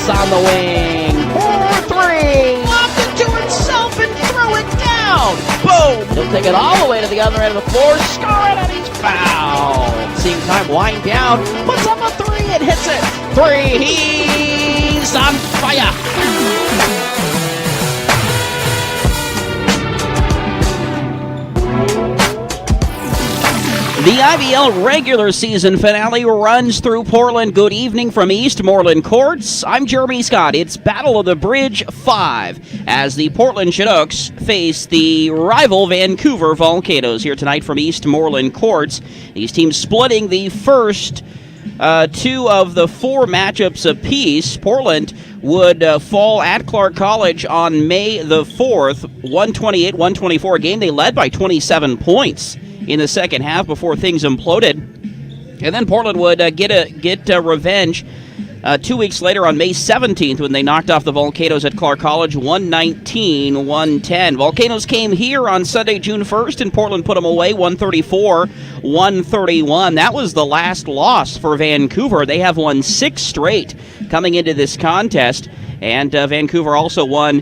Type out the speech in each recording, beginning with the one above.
Chinooks on the wing. 4-3. Locked into himself and throw it down. Boom. He'll take it all the way to the other end of the floor. Score it, and he's fouled. Seeing time wind down. Puts up a three and hits it. Three. He's on fire. The IBL regular season finale runs through Portland. Good evening from Eastmoreland Courts. I'm Jeremy Scott. It's Battle of the Bridge 5 as the Portland Chinooks face the rival Vancouver Volcanoes here tonight from Eastmoreland Courts. These teams splitting the first two of the four matchups apiece. Portland would fall at Clark College on May the 4th, 128-124, a game they led by 27 points in the second half before things imploded. And then Portland would get revenge 2 weeks later on May 17th when they knocked off the Volcanoes at Clark College 119-110. Volcanoes came here on Sunday, June 1st, and Portland put them away 134-131. That was the last loss for Vancouver. They have won 6 straight coming into this contest, and Vancouver also won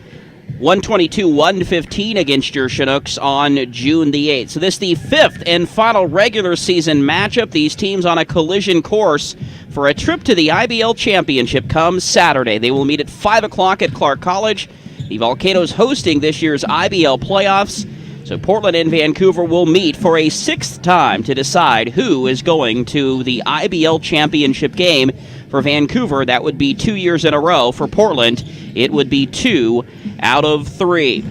122-115 against your Chinooks on June the 8th. So this is the 5th and final regular season matchup. These teams on a collision course for a trip to the IBL Championship comes Saturday. They will meet at 5 o'clock at Clark College. The Volcanoes hosting this year's IBL playoffs. So Portland and Vancouver will meet for a 6th time to decide who is going to the IBL Championship game. For Vancouver, that would be 2 years in a row. For Portland, it would be 2 out of 3.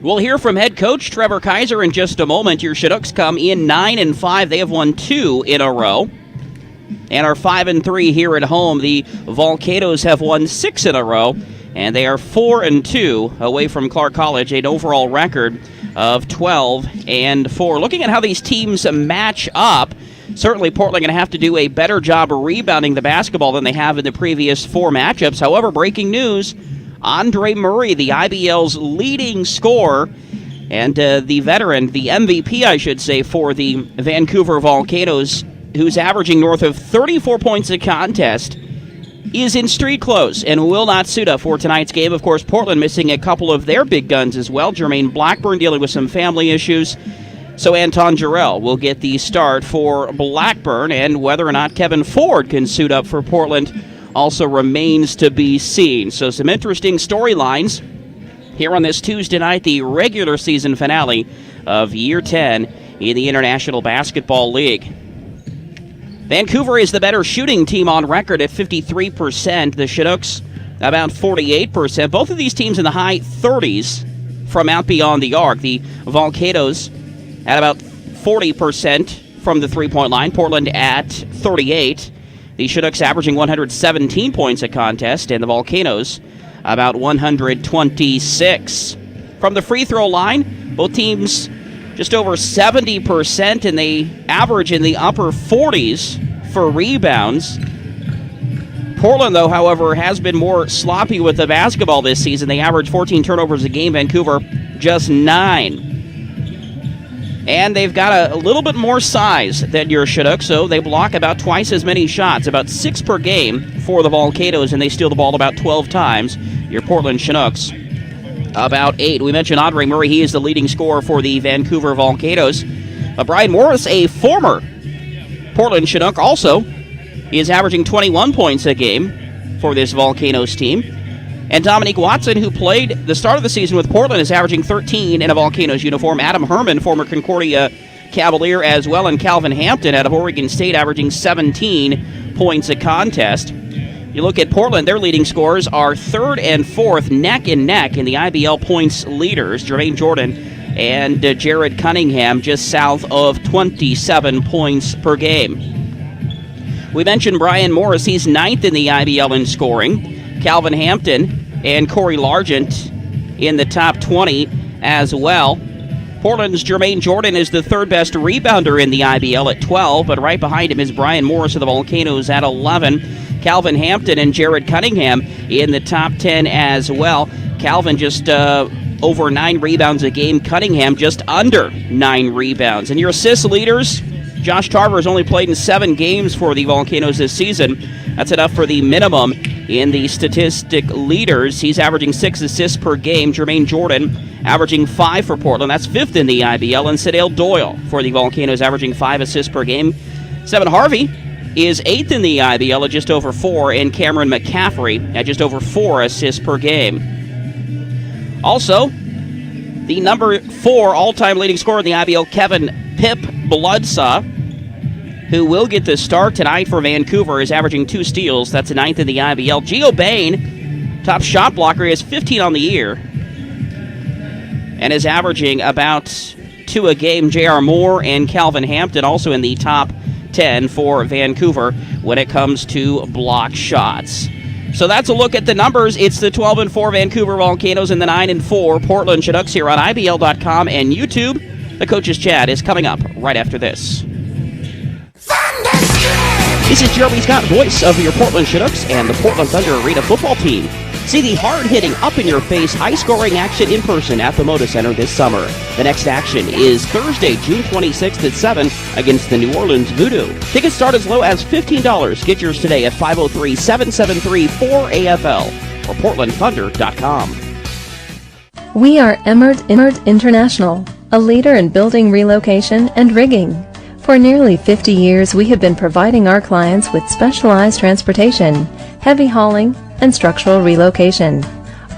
We'll hear from head coach Trevor Kaiser in just a moment. Your Chinooks come in 9-5. They have won 2 in a row and are 5-3 here at home. The Volcanoes have won 6 in a row, and they are 4-2 away from Clark College, an overall record of 12-4. Looking at how these teams match up, certainly Portland going to have to do a better job of rebounding the basketball than they have in the previous 4 matchups. However, breaking news, Andre Murray, the IBL's leading scorer, and the veteran, the MVP, I should say, for the Vancouver Volcanoes, who's averaging north of 34 points a contest, is in street clothes and will not suit up for tonight's game. Of course, Portland missing a couple of their big guns as well. Jermaine Blackburn dealing with some family issues. So Anton Jarrell will get the start for Blackburn, and whether or not Kevin Ford can suit up for Portland also remains to be seen. So some interesting storylines here on this Tuesday night, the regular season finale of Year 10 in the International Basketball League. Vancouver is the better shooting team on record at 53%. The Chinooks about 48%. Both of these teams in the high 30s from out beyond the arc. The Volcanoes at about 40% from the three-point line. Portland at 38%. The Chinooks averaging 117 points a contest, and the Volcanoes about 126. From the free throw line, both teams just over 70%, and they average in the upper 40s for rebounds. Portland, though, however, has been more sloppy with the basketball this season. They average 14 turnovers a game. Vancouver, just 9. And they've got a little bit more size than your Chinooks, so they block about twice as many shots, about 6 per game for the Volcanoes, and they steal the ball about 12 times. Your Portland Chinooks, about 8. We mentioned Andre Murray. He is the leading scorer for the Vancouver Volcanoes. Brian Morris, a former Portland Chinook, also is averaging 21 points a game for this Volcanoes team. And Dominique Watson, who played the start of the season with Portland, is averaging 13 in a Volcanoes uniform. Adam Herman, former Concordia Cavalier as well, and Calvin Hampton out of Oregon State, averaging 17 points a contest. You look at Portland, their leading scorers are 3rd and 4th, neck and neck in the IBL points leaders. Jermaine Jordan and Jared Cunningham just south of 27 points per game. We mentioned Brian Morris. He's 9th in the IBL in scoring. Calvin Hampton and Corey Largent in the top 20 as well. Portland's Jermaine Jordan is the 3rd best rebounder in the IBL at 12, but right behind him is Brian Morris of the Volcanoes at 11. Calvin Hampton and Jared Cunningham in the top 10 as well. Calvin just over 9 rebounds a game. Cunningham just under 9 rebounds. And your assist leaders, Josh Tarver has only played in 7 games for the Volcanoes this season. That's enough for the minimum In the statistic leaders, he's averaging 6 assists per game. Jermaine Jordan averaging 5 for Portland. That's 5th in the IBL. And Sadale Doyle for the Volcanoes averaging 5 assists per game. Seven Harvey is 8th in the IBL at just over 4. And Cameron McCaffrey at just over 4 assists per game. Also, the number 4 all-time leading scorer in the IBL, Kevin Pip Bloodsaw, who will get the start tonight for Vancouver, is averaging 2 steals. That's 9th in the IBL. Gio Bain, top shot blocker, he has 15 on the year and is averaging about 2 a game. J.R. Moore and Calvin Hampton also in the top 10 for Vancouver when it comes to block shots. So that's a look at the numbers. It's the 12-4 Vancouver Volcanoes and the 9-4 Portland Chinooks here on IBL.com and YouTube. The Coach's Chat is coming up right after this. This is Jeremy Scott, voice of your Portland Chinooks and the Portland Thunder Arena football team. See the hard-hitting, up-in-your-face, high-scoring action in person at the Moda Center this summer. The next action is Thursday, June 26th at 7 against the New Orleans Voodoo. Tickets start as low as $15. Get yours today at 503-773-4AFL or PortlandThunder.com. We are Emert International, a leader in building relocation and rigging. For nearly 50 years, we have been providing our clients with specialized transportation, heavy hauling, and structural relocation.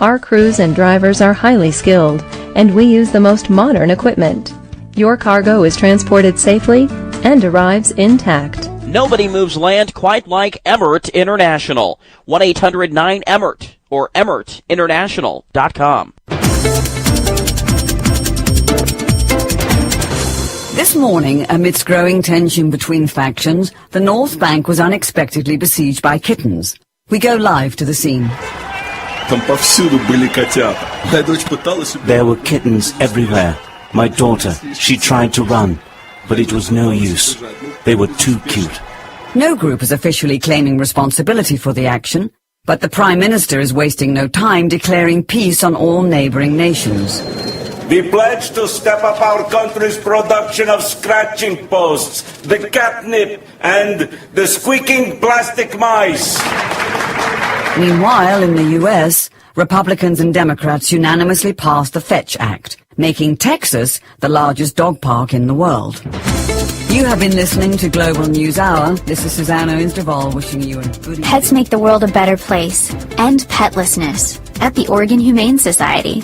Our crews and drivers are highly skilled, and we use the most modern equipment. Your cargo is transported safely and arrives intact. Nobody moves land quite like Emert International. 1-800-9-EMERT or EmertInternational.com. This morning, amidst growing tension between factions, the North Bank was unexpectedly besieged by kittens. We go live to the scene. There were kittens everywhere. My daughter, she tried to run, but it was no use. They were too cute. No group is officially claiming responsibility for the action, but the Prime Minister is wasting no time declaring peace on all neighboring nations. We pledge to step up our country's production of scratching posts, the catnip, and the squeaking plastic mice. Meanwhile, in the U.S., Republicans and Democrats unanimously passed the Fetch Act, making Texas the largest dog park in the world. You have been listening to Global News Hour. This is Susanna Insterval wishing you a good evening. Pets make the world a better place. End petlessness at the Oregon Humane Society.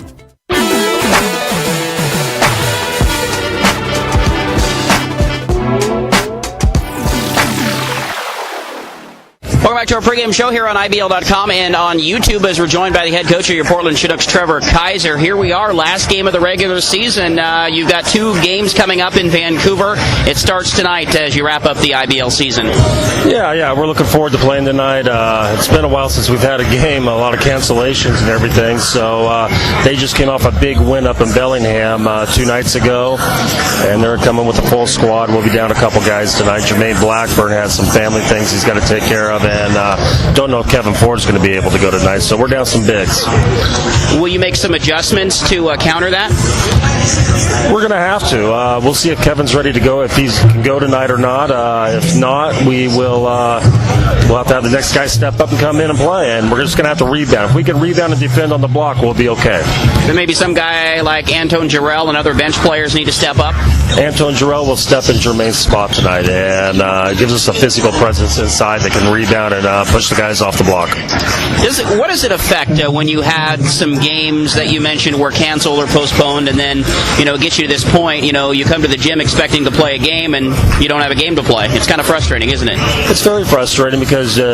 Welcome back to our pregame show here on IBL.com and on YouTube as we're joined by the head coach of your Portland Chinooks, Trevor Kaiser. Here we are, last game of the regular season. You've got 2 games coming up in Vancouver. It starts tonight as you wrap up the IBL season. Yeah, we're looking forward to playing tonight. It's been a while since we've had a game, a lot of cancellations and everything. So they just came off a big win up in Bellingham 2 nights ago, and they're coming with a full squad. We'll be down a couple guys tonight. Jermaine Blackburn has some family things he's got to take care of, and don't know if Kevin Ford's going to be able to go tonight, so we're down some bigs. Will you make some adjustments to counter that? We're going to have to. We'll see if Kevin's ready to go, if he can go tonight or not. If not, we'll have to have the next guy step up and come in and play, and we're just going to have to rebound. If we can rebound and defend on the block, we'll be okay. Then maybe some guy like Anton Jarrell and other bench players need to step up? Anton Jarrell will step in Jermaine's spot tonight, and gives us a physical presence inside that can rebound and push the guys off the block. What does it affect when you had some games that you mentioned were canceled or postponed, and then it gets you to this point, you come to the gym expecting to play a game and you don't have a game to play? It's kind of frustrating, isn't it? It's very frustrating because it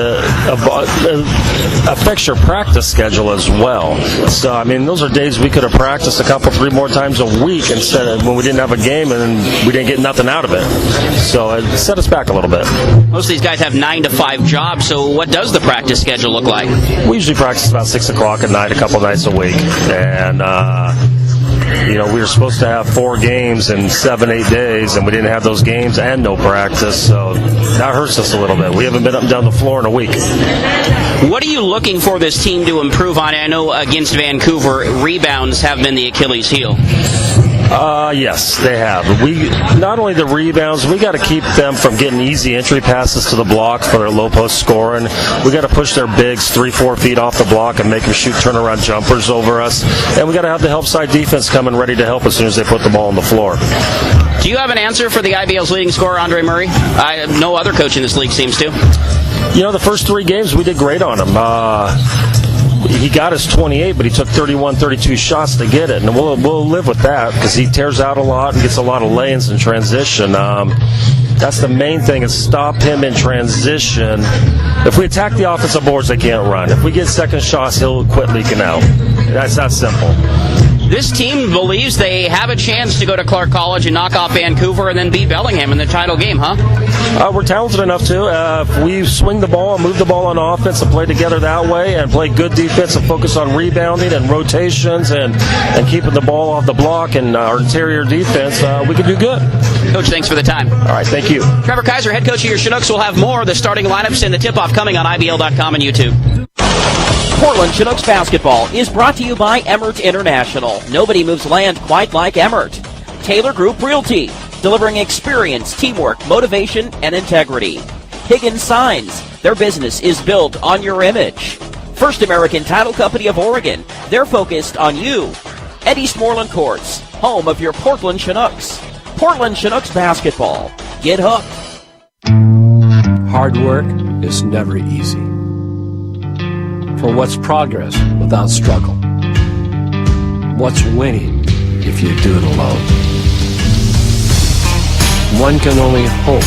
affects your practice schedule as well. So, those are days we could have practiced 3 more times a week instead of when we didn't have a game and we didn't get nothing out of it. So it set us back a little bit. Most of these guys have 9 to 5 jobs, so what does the practice schedule look like? We usually practice about 6 o'clock at night, a couple nights a week. And, we were supposed to have 4 games in 7-8 days, and we didn't have those games and no practice, so that hurts us a little bit. We haven't been up and down the floor in a week. What are you looking for this team to improve on? I know against Vancouver, rebounds have been the Achilles heel. Yes, they have. We not only the rebounds, we got to keep them from getting easy entry passes to the block for their low post scoring. We got to push their bigs 3-4 feet off the block and make them shoot turnaround jumpers over us. And we got to have the help side defense coming ready to help as soon as they put the ball on the floor. Do you have an answer for the IBL's leading scorer, Andre Murray? No other coach in this league seems to. You know, the first 3 games we did great on him. He got his 28, but he took 31, 32 shots to get it, and we'll live with that because he tears out a lot and gets a lot of lay-ins in transition. That's the main thing, is stop him in transition. If we attack the offensive boards, they can't run. If we get second shots, he'll quit leaking out. That's that simple. This team believes they have a chance to go to Clark College and knock off Vancouver and then beat Bellingham in the title game, huh? We're talented enough to. If we swing the ball and move the ball on offense and play together that way and play good defense and focus on rebounding and rotations and keeping the ball off the block and our interior defense, we can do good. Coach, thanks for the time. All right, thank you. Trevor Kaiser, head coach of your Chinooks, will have more of the starting lineups and the tip-off coming on IBL.com and YouTube. Portland Chinooks basketball is brought to you by Emmert International. Nobody moves land quite like Emmert. Taylor Group Realty, delivering experience, teamwork, motivation, and integrity. Higgins Signs, their business is built on your image. First American Title Company of Oregon, they're focused on you. And Eastmoreland Courts, home of your Portland Chinooks. Portland Chinooks basketball. Get hooked. Hard work is never easy. For what's progress without struggle? What's winning if you do it alone? One can only hope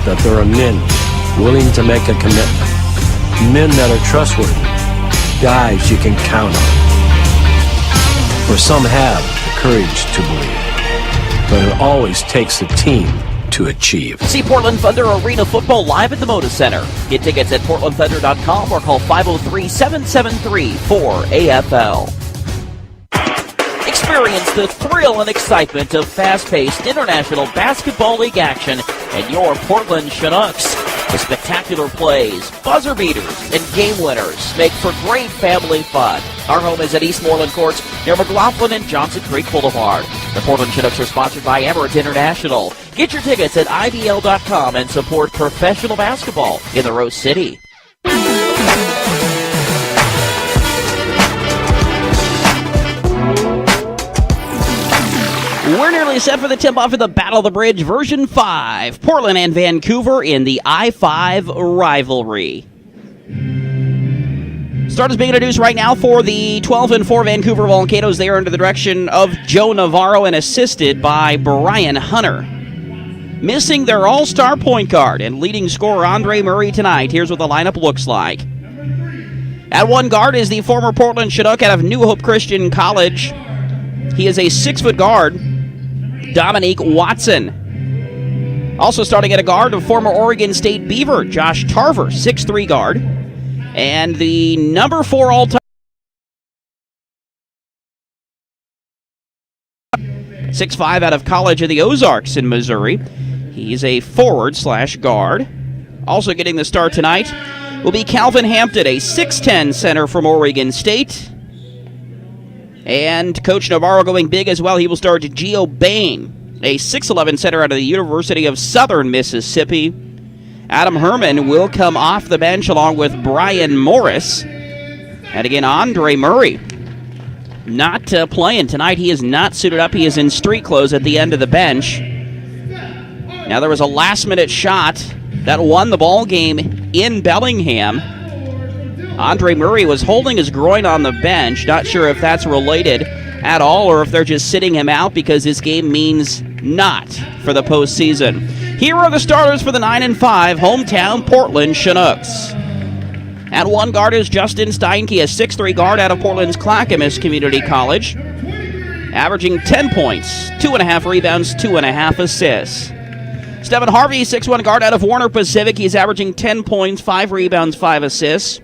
that there are men willing to make a commitment, men that are trustworthy, guys you can count on. For some have the courage to believe, but it always takes a team to achieve. See Portland Thunder Arena football live at the Moda Center. Get tickets at portlandthunder.com or call 503-773-4AFL. Experience the thrill and excitement of fast-paced international basketball league action and your Portland Chinooks. The spectacular plays, buzzer beaters, and game winners make for great family fun. Our home is at Eastmoreland Courts near McLaughlin and Johnson Creek Boulevard. The Portland Chinooks are sponsored by Emmert International. Get your tickets at IBL.com and support professional basketball in the Rose City. We're nearly set for the tip-off of the Battle of the Bridge version 5. Portland and Vancouver in the I-5 rivalry. Start is being introduced right now for the 12-4 Vancouver Volcanoes. They are under the direction of Joe Navarro and assisted by Brian Hunter. Missing their all-star point guard and leading scorer Andre Murray tonight. Here's what the lineup looks like. At one guard is the former Portland Chinook out of New Hope Christian College. He is a 6-foot guard, Dominique Watson. Also starting at a guard, a former Oregon State Beaver, Josh Tarver, 6'3 guard. And the number 4 all-time 6'5 out of College of the Ozarks in Missouri. He's a forward/guard. Also getting the start tonight will be Calvin Hampton, a 6'10 center from Oregon State. And Coach Navarro going big as well. He will start Geo Bain, a 6'11 center out of the University of Southern Mississippi. Adam Herman will come off the bench along with Brian Morris. And again, Andre Murray not playing tonight. He is not suited up. He is in street clothes at the end of the bench. Now there was a last-minute shot that won the ball game in Bellingham. Andre Murray was holding his groin on the bench. Not sure if that's related at all or if they're just sitting him out because this game means not for the postseason. Here are the starters for the 9-5 hometown Portland Chinooks. At one guard is Justin Steinke, a 6'3 guard out of Portland's Clackamas Community College, averaging 10 points, 2.5 rebounds, 2.5 assists. Stephen Harvey, 6'1 guard out of Warner Pacific. He's averaging 10 points, 5 rebounds, 5 assists.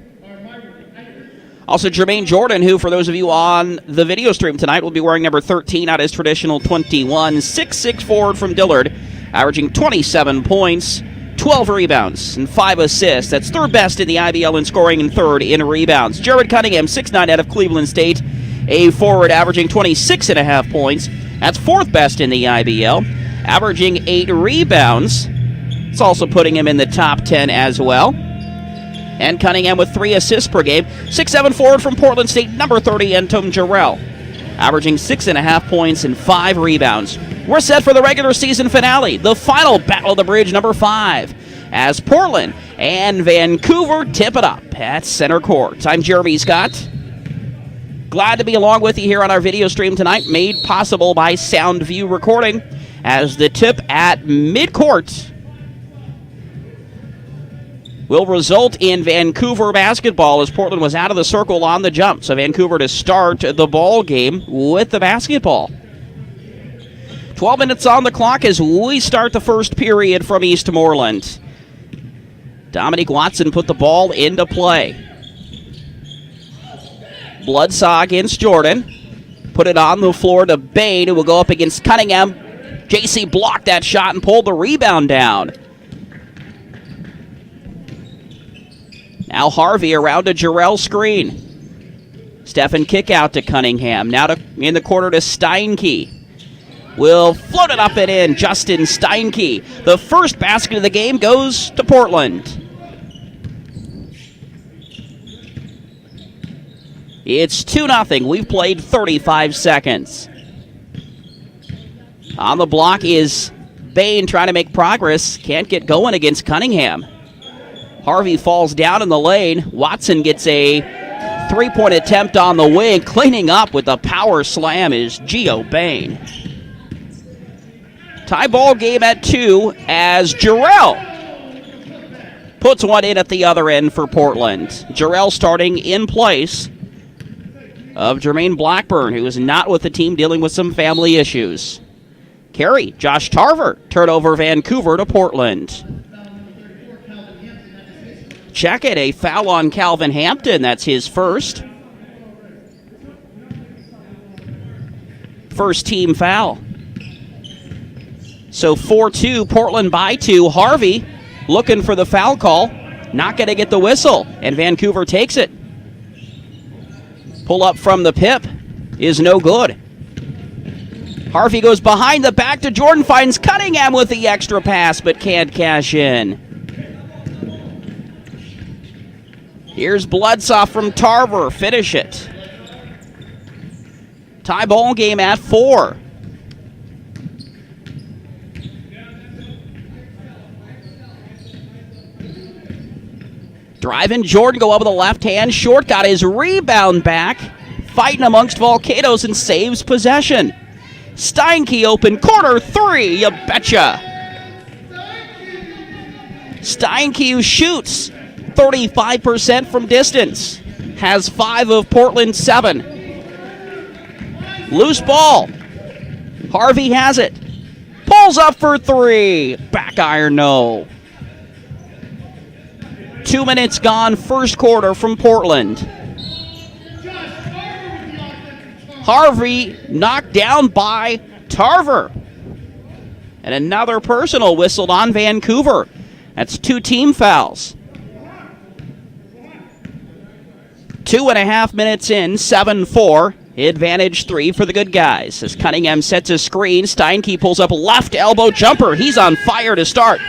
Also, Jermaine Jordan, who, for those of you on the video stream tonight, will be wearing number 13 out his traditional 21. 6'6 forward from Dillard, averaging 27 points, 12 rebounds, and 5 assists. That's third best in the IBL in scoring and third in rebounds. Jared Cunningham, 6'9 out of Cleveland State, a forward averaging 26.5 points, That's fourth best in the IBL, averaging 8 rebounds. It's also putting him in the top 10 as well. And Cunningham with 3 assists per game. 6'7" forward from Portland State, number 30, Anton Jarrell, averaging 6.5 points and 5 rebounds. We're set for the regular season finale, the final Battle of the Bridge, number 5, as Portland and Vancouver tip it up at center court. I'm Jeremy Scott. Glad to be along with you here on our video stream tonight, made possible by Soundview Recording, as the tip at midcourt will result in Vancouver basketball, as Portland was out of the circle on the jump. So Vancouver to start the ball game with the basketball. 12 minutes on the clock as we start the first period from Eastmoreland. Dominique Watson put the ball into play. Bloodsaw against Jordan. Put it on the floor to Bain, who will go up against Cunningham. JC blocked that shot and pulled the rebound down. Now Harvey around a Jarrell screen. Stephen kick out to Cunningham. Now in the corner to Steinke. Will float it up and in. Justin Steinke. The first basket of the game goes to Portland. It's 2-0. We've played 35 seconds. On the block is Bain trying to make progress. Can't get going against Cunningham. Harvey falls down in the lane. Watson gets a 3-point attempt on the wing. Cleaning up with a power slam is Gio Bain. Tie ball game at 2 as Jarrell puts one in at the other end for Portland. Jarrell starting in place of Jermaine Blackburn, who is not with the team, dealing with some family issues. Carry, Josh Tarver, turnover Vancouver to Portland. Check it, a foul on Calvin Hampton. That's his first. First team foul. So 4-2, Portland by 2. Harvey looking for the foul call. Not going to get the whistle, and Vancouver takes it. Pull up from the pip is no good. Harvey goes behind the back to Jordan, finds Cunningham with the extra pass, but can't cash in. Here's Bloodsaw from Tarver. Finish it. Tie ball game at 4. Driving Jordan, go up with the left hand. Short got his rebound back. Fighting amongst Volcanoes and saves possession. Steinke open corner 3. You betcha. Steinke, who shoots 35% from distance, has 5 of Portland's 7. Loose ball. Harvey has it. Pulls up for 3. Back iron, no. 2 minutes gone, first quarter from Portland. Harvey knocked down by Tarver. And another personal whistled on Vancouver. That's 2 team fouls. 2.5 minutes in, 7-4. Advantage 3 for the good guys. As Cunningham sets a screen, Steinke pulls up left elbow jumper. He's on fire to start.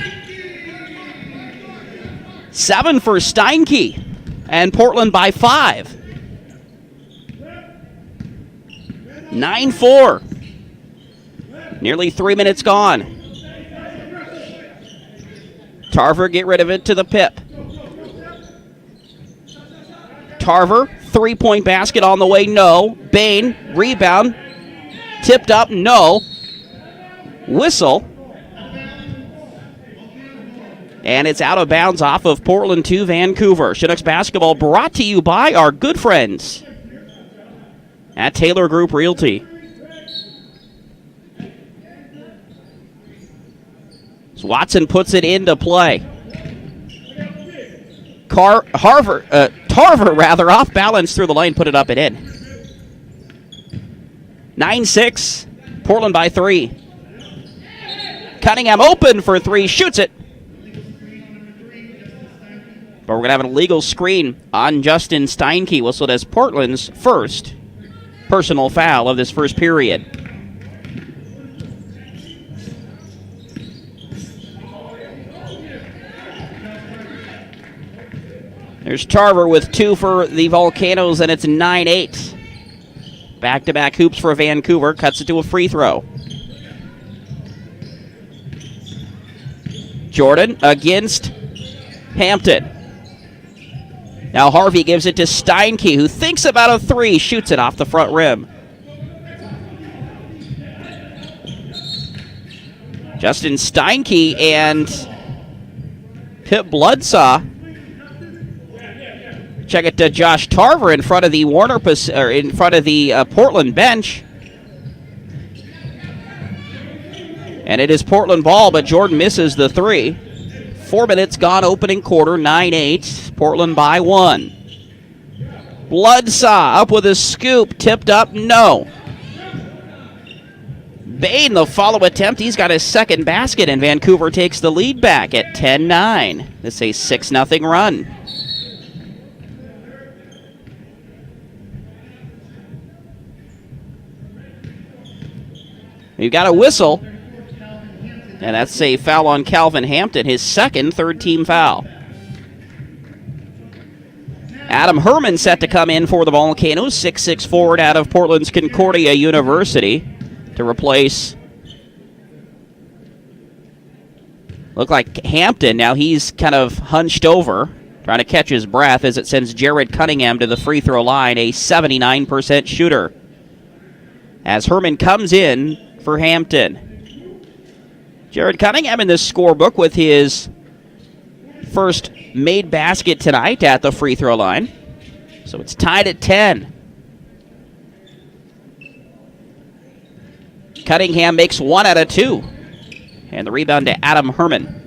7 for Steinke. And Portland by 5. 9-4. Nearly 3 minutes gone. Tarver get rid of it to the pip. Tarver, 3-point basket on the way, no. Bain, rebound, tipped up, no. Whistle. And it's out of bounds off of Portland to Vancouver. Chinooks basketball brought to you by our good friends at Taylor Group Realty. So Watson puts it into play. Tarver, off balance through the lane, put it up and in. 9-6, Portland by 3. Cunningham open for 3, shoots it. But we're going to have an illegal screen on Justin Steinke, whistled as Portland's first personal foul of this first period. There's Tarver with 2 for the Volcanoes, and it's 9-8. Back-to-back hoops for Vancouver. Cuts it to a free throw. Jordan against Hampton. Now Harvey gives it to Steinke, who thinks about a 3, shoots it off the front rim. Justin Steinke and Pip Bloodsaw. Check it to Josh Tarver in front of the Portland bench. And it is Portland ball, but Jordan misses the 3. 4 minutes gone opening quarter, 9-8. Portland by 1. Bloodsaw up with a scoop, tipped up, no. Bain, the follow attempt, he's got his second basket, and Vancouver takes the lead back at 10-9. This is a 6-0 run. We've got a whistle, and that's a foul on Calvin Hampton, his second third-team foul. Adam Herman set to come in for the Volcanoes, 6'6" forward out of Portland's Concordia University, to replace, look like Hampton. Now he's kind of hunched over, trying to catch his breath as it sends Jared Cunningham to the free throw line, a 79% shooter. As Herman comes in for Hampton. Jared Cunningham in the scorebook with his first made basket tonight at the free throw line. So it's tied at 10. Cunningham makes 1 out of 2. And the rebound to Adam Herman.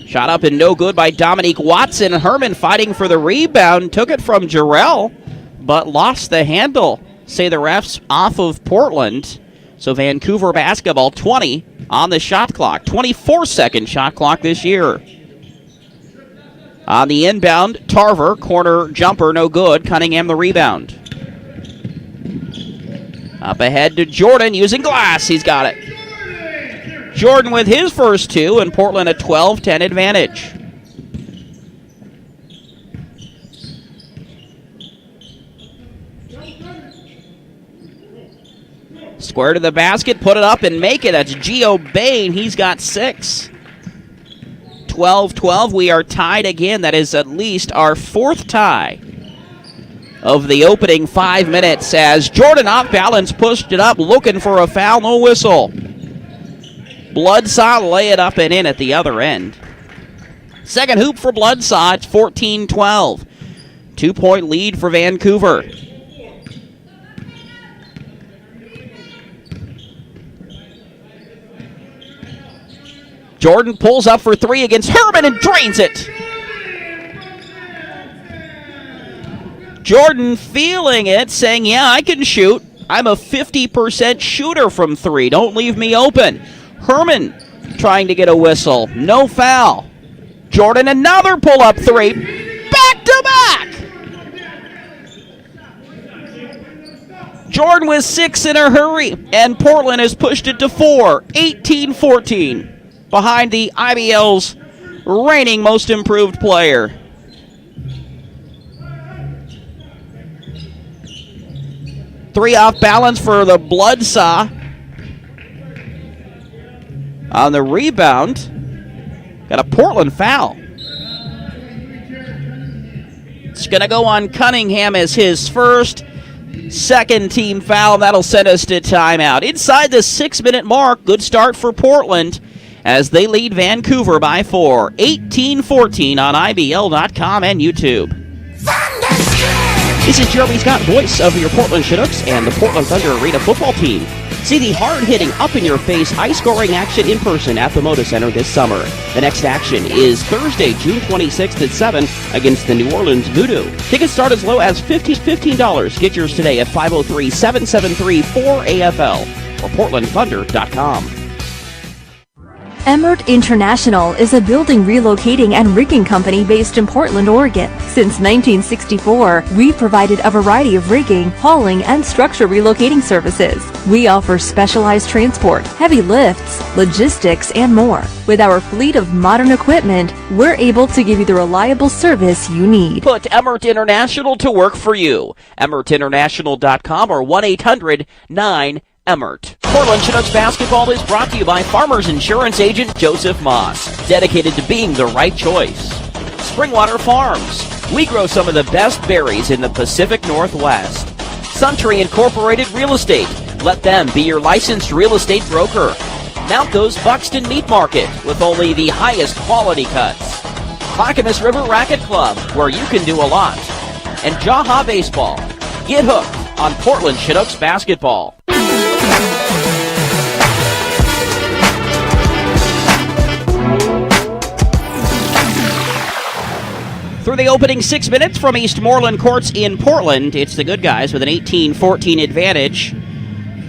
Shot up and no good by Dominique Watson. Herman fighting for the rebound. Took it from Jarrell, but lost the handle. Say the refs off of Portland. So Vancouver basketball 20 on the shot clock. 24-second shot clock this year. On the inbound, Tarver, corner jumper, no good. Cunningham the rebound. Up ahead to Jordan using glass. He's got it. Jordan with his first 2, and Portland a 12-10 advantage. Square to the basket, put it up and make it. That's Gio Bain. He's got 6. 12-12. We are tied again. That is at least our 4th tie of the opening 5 minutes as Jordan off balance pushed it up looking for a foul. No whistle. Bloodsaw lay it up and in at the other end. Second hoop for Bloodsaw. It's 14-12. 2-point lead for Vancouver. Jordan pulls up for 3 against Herman and drains it. Jordan feeling it, saying, yeah, I can shoot. I'm a 50% shooter from 3. Don't leave me open. Herman trying to get a whistle. No foul. Jordan another pull-up 3. Back to back. Jordan with 6 in a hurry, and Portland has pushed it to 4. 18-14. Behind the IBL's reigning most improved player. Three off balance for the Bloodsaw. On the rebound, got a Portland foul. It's going to go on Cunningham as his first, second team foul. That'll send us to timeout. Inside the 6-minute mark, good start for Portland as they lead Vancouver by 4. 18-14 on IBL.com and YouTube. This is Jeremy Scott, voice of your Portland Chinooks and the Portland Thunder Arena football team. See the hard-hitting, up-in-your-face, high-scoring action in person at the Moda Center this summer. The next action is Thursday, June 26th at 7 against the New Orleans Voodoo. Tickets start as low as $15. Get yours today at 503-773-4AFL or PortlandThunder.com. Emert International is a building relocating and rigging company based in Portland, Oregon. Since 1964, we've provided a variety of rigging, hauling, and structure relocating services. We offer specialized transport, heavy lifts, logistics, and more. With our fleet of modern equipment, we're able to give you the reliable service you need. Put Emert International to work for you. EmertInternational.com or 1-800-9-EMERT. Portland Chinooks basketball is brought to you by Farmers Insurance Agent Joseph Moss, dedicated to being the right choice. Springwater Farms. We grow some of the best berries in the Pacific Northwest. Suntree Incorporated Real Estate. Let them be your licensed real estate broker. Mount Goes Buxton Meat Market with only the highest quality cuts. Clackamas River Racket Club, where you can do a lot. And Jaha Baseball. Get hooked on Portland Chinooks basketball. Through the opening 6 minutes from Eastmoreland Courts in Portland, it's the good guys with an 18-14 advantage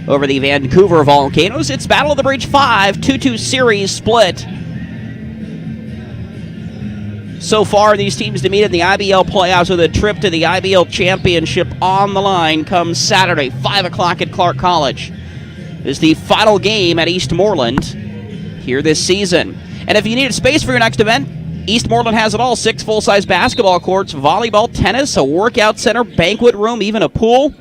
over the Vancouver Volcanoes. It's Battle of the Bridge 5, 2-2 series split. So far, these teams to meet in the IBL playoffs with a trip to the IBL championship on the line comes Saturday, 5 o'clock at Clark College. This is the final game at Eastmoreland here this season. And if you need a space for your next event, Eastmoreland has it all. 6 full-size basketball courts, volleyball, tennis, a workout center, banquet room, even a pool.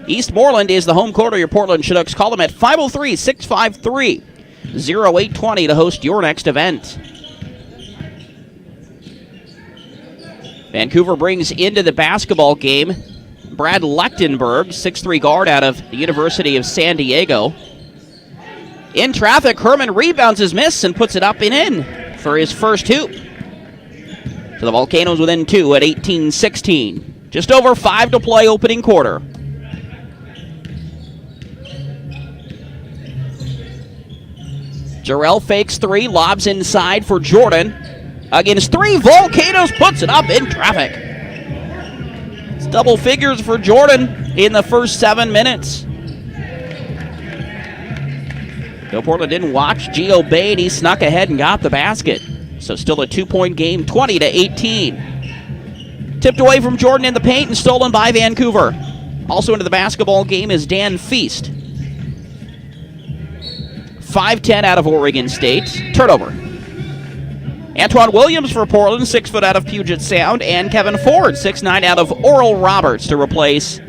Eastmoreland is the home court of your Portland Chinooks. Call them at 503-653-0820 to host your next event. Vancouver brings into the basketball game Brad Lechtenberg, 6'3" guard out of the University of San Diego. In traffic, Herman rebounds his miss and puts it up and in for his first hoop. So the Volcanoes within 2 at 18-16. Just over 5 to play opening quarter. Jarrell fakes 3, lobs inside for Jordan. Against 3, Volcanoes puts it up in traffic. It's double figures for Jordan in the first 7 minutes. Though Portland didn't watch Gio Bain, he snuck ahead and got the basket. So still a 2-point game, 20-18. Tipped away from Jordan in the paint and stolen by Vancouver. Also into the basketball game is Dan Feast. 5'10" out of Oregon State. Turnover. Antoine Williams for Portland, 6 foot out of Puget Sound, and Kevin Ford, 6'9" out of Oral Roberts to replace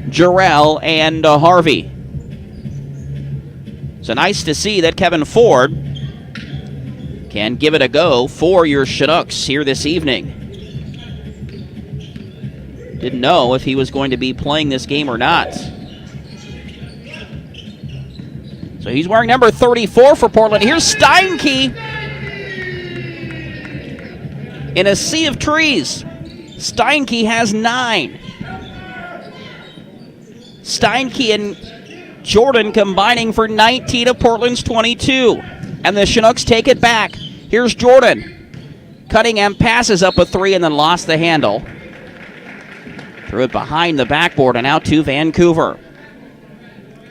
Jarrell and Harvey. So nice to see that Kevin Ford can give it a go for your Chinooks here this evening. Didn't know if he was going to be playing this game or not. So he's wearing number 34 for Portland. Here's Steinke in a sea of trees. Steinke has 9. Steinke and Jordan combining for 19 of Portland's 22. And the Chinooks take it back. Here's Jordan. Cunningham passes up a 3 and then lost the handle. Threw it behind the backboard and out to Vancouver.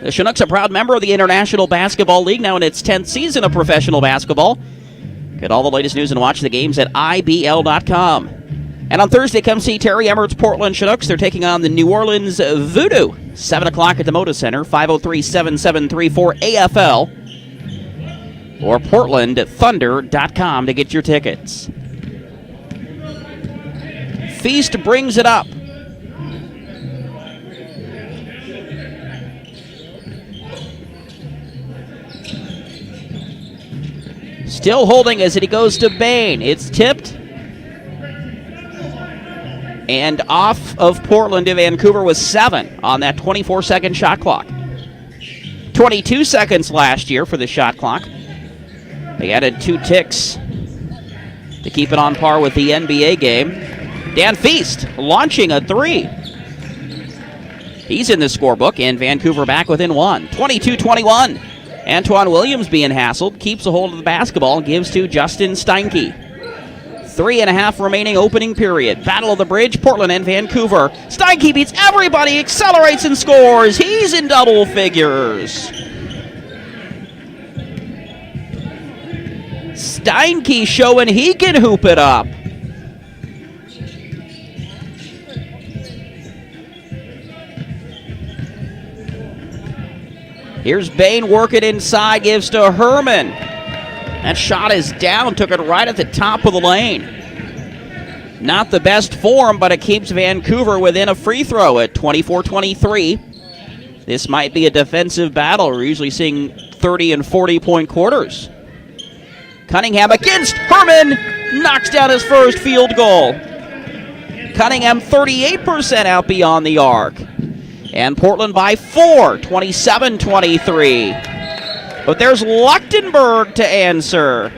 The Chinooks, a proud member of the International Basketball League, now in its 10th season of professional basketball. Get all the latest news and watch the games at IBL.com. And on Thursday, come see Terry Emmert's Portland Chinooks. They're taking on the New Orleans Voodoo. 7 o'clock at the Moda Center, 503-7734-AFL. Or PortlandThunder.com to get your tickets. Feast brings it up. Still holding as it goes to Bain. It's tipped. And off of Portland to Vancouver with 7 on that 24-second shot clock. 22 seconds last year for the shot clock. They added 2 ticks to keep it on par with the NBA game. Dan Feast launching a 3. He's in the scorebook, and Vancouver back within 1. 22-21. Antoine Williams being hassled, keeps a hold of the basketball, gives to Justin Steinke. 3.5 remaining opening period. Battle of the Bridge, Portland and Vancouver. Steinke beats everybody, accelerates and scores. He's in double figures. Steinke showing he can hoop it up. Here's Bain working inside, gives to Herman. That shot is down, took it right at the top of the lane. Not the best form, but it keeps Vancouver within a free throw at 24-23. This might be a defensive battle. We're usually seeing 30 and 40-point quarters. Cunningham against Herman, knocks down his first field goal. Cunningham 38% out beyond the arc. And Portland by 4, 27-23. But there's Leuchtenberg to answer.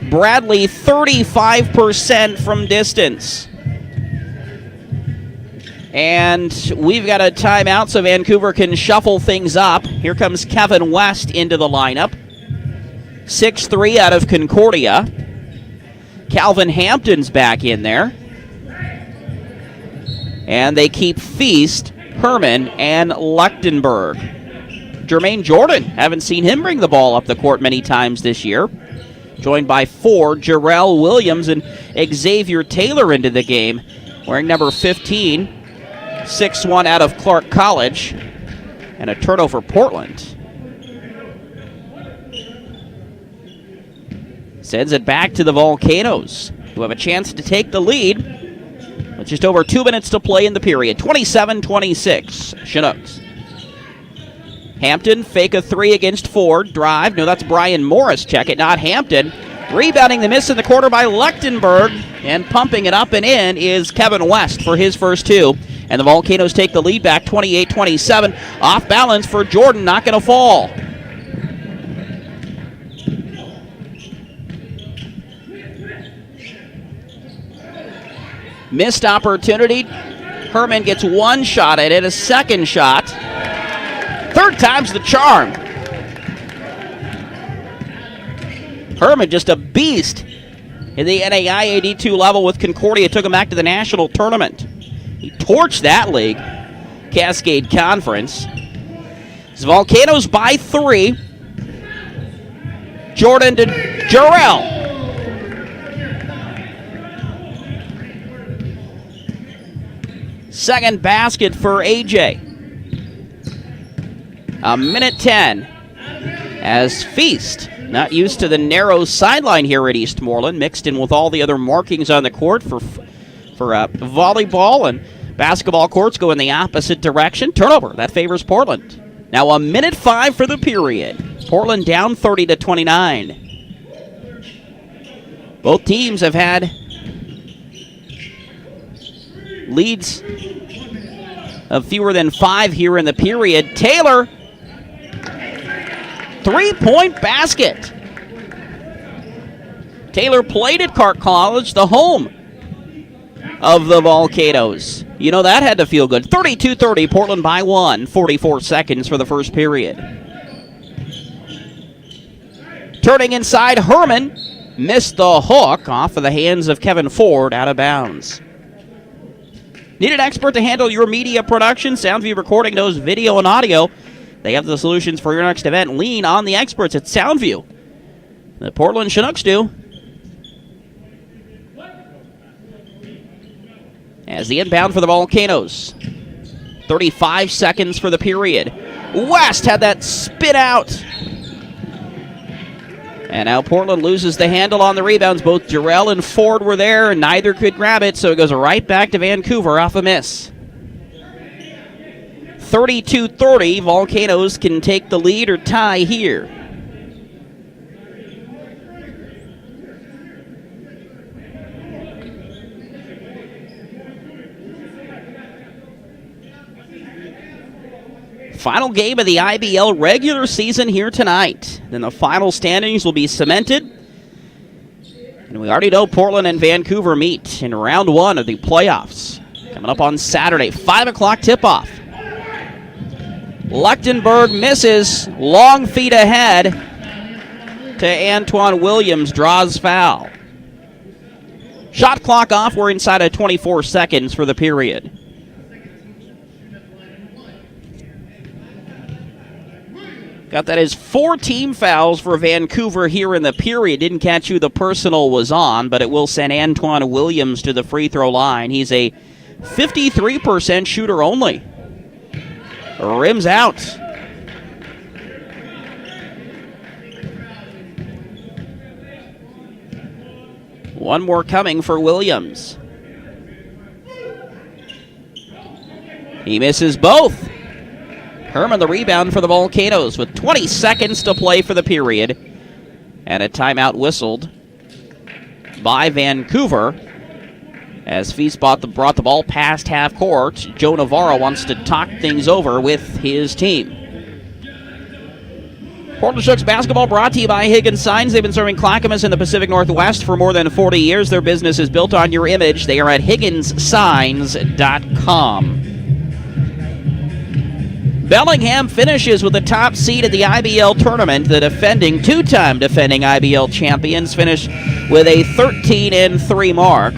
Bradley 35% from distance. And we've got a timeout so Vancouver can shuffle things up. Here comes Kevin West into the lineup. 6'3" out of Concordia. Calvin Hampton's back in there. And they keep Feast, Herman, and Leuchtenberg. Jermaine Jordan, haven't seen him bring the ball up the court many times this year. Joined by 4, Jarrell Williams and Xavier Taylor into the game, wearing number 15, 6'1" out of Clark College, and a turnover Portland. Sends it back to the Volcanoes, who have a chance to take the lead with just over 2 minutes to play in the period. 27-26, Chinooks. Hampton, fake a 3 against Ford. Drive. No, that's Brian Morris. Check it, not Hampton. Rebounding the miss in the quarter by Leuchtenberg. And pumping it up and in is Kevin West for his first 2. And the Volcanoes take the lead back 28-27. Off balance for Jordan, not going to fall. Missed opportunity. Herman gets one shot at it, a second shot. Third time's the charm. Herman just a beast in the NAIA D2 level with Concordia. Took him back to the national tournament. He torched that league. Cascade Conference. It's Volcanoes by 3. Jordan to Jarrell. Second basket for AJ. A minute 10 as Feast, not used to the narrow sideline here at Eastmoreland, mixed in with all the other markings on the court for volleyball and basketball courts go in the opposite direction. Turnover, that favors Portland. Now a minute 5 for the period. Portland down 30-29. Both teams have had leads of fewer than 5 here in the period. Taylor, 3-point basket. Taylor played at Clark College, the home of the Volcanoes. You know that had to feel good. 32-30, Portland by 1, 44 seconds for the first period. Turning inside, Herman missed the hook off of the hands of Kevin Ford, out of bounds. Need an expert to handle your media production? Soundview Recording knows video and audio. They have the solutions for your next event. Lean on the experts at Soundview. The Portland Chinooks do. As the inbound for the Volcanoes. 35 seconds for the period. West had that spit out. And now Portland loses the handle on the rebounds. Both Jarrell and Ford were there, and neither could grab it, so it goes right back to Vancouver off a miss. 32-30, Volcanoes can take the lead or tie here. Final game of the IBL regular season here tonight. Then the final standings will be cemented. And we already know Portland and Vancouver meet in round 1 of the playoffs. Coming up on Saturday, 5 o'clock tip-off. Leuchtenberg misses, long feet ahead to Antoine Williams, draws foul. Shot clock off, we're inside of 24 seconds for the period. Got that as 4 team fouls for Vancouver here in the period. Didn't catch who the personal was on, but it will send Antoine Williams to the free throw line. He's a 53% shooter only. Rims out. One more coming for Williams. He misses both. Herman the rebound for the Volcanoes with 20 seconds to play for the period. And a timeout whistled by Vancouver as Feast brought the ball past half court. Joe Navarro wants to talk things over with his team. Portland Chinooks basketball brought to you by Higgins Signs. They've been serving Clackamas in the Pacific Northwest for more than 40 years. Their business is built on your image. They are at higginssigns.com. Bellingham finishes with the top seed at the IBL tournament. The two-time defending IBL champions finish with a 13-3 mark.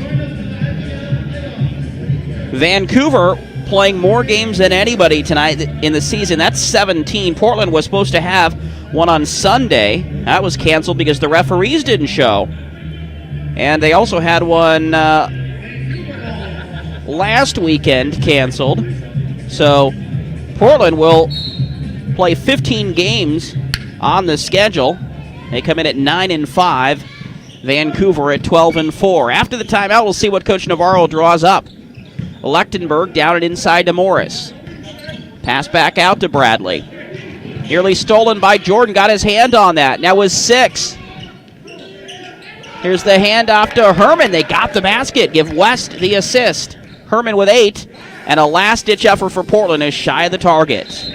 Vancouver playing more games than anybody tonight in the season. That's 17. Portland was supposed to have one on Sunday. That was canceled because the referees didn't show. And they also had one last weekend canceled. So Portland will play 15 games on the schedule. They come in at 9-5. Vancouver at 12-4. After the timeout, we'll see what Coach Navarro draws up. Lechtenberg down it inside to Morris. Pass back out to Bradley. Nearly stolen by Jordan. Got his hand on that. Now with 6. Here's the handoff to Herman. They got the basket. Give West the assist. Herman with 8. And a last-ditch effort for Portland is shy of the target.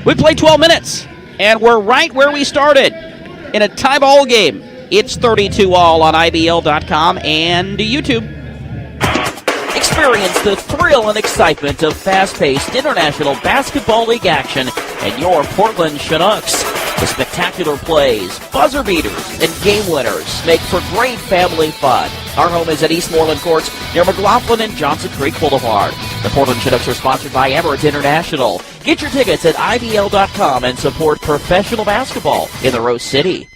We played 12 minutes, and we're right where we started in a tie-ball game. It's 32-all on IBL.com and YouTube. Experience the thrill and excitement of fast-paced international basketball league action and your Portland Chinooks. The spectacular plays, buzzer beaters, and game winners make for great family fun. Our home is at Eastmoreland Courts near McLaughlin and Johnson Creek Boulevard. The Portland Chinooks are sponsored by Emirates International. Get your tickets at IBL.com and support professional basketball in the Rose City.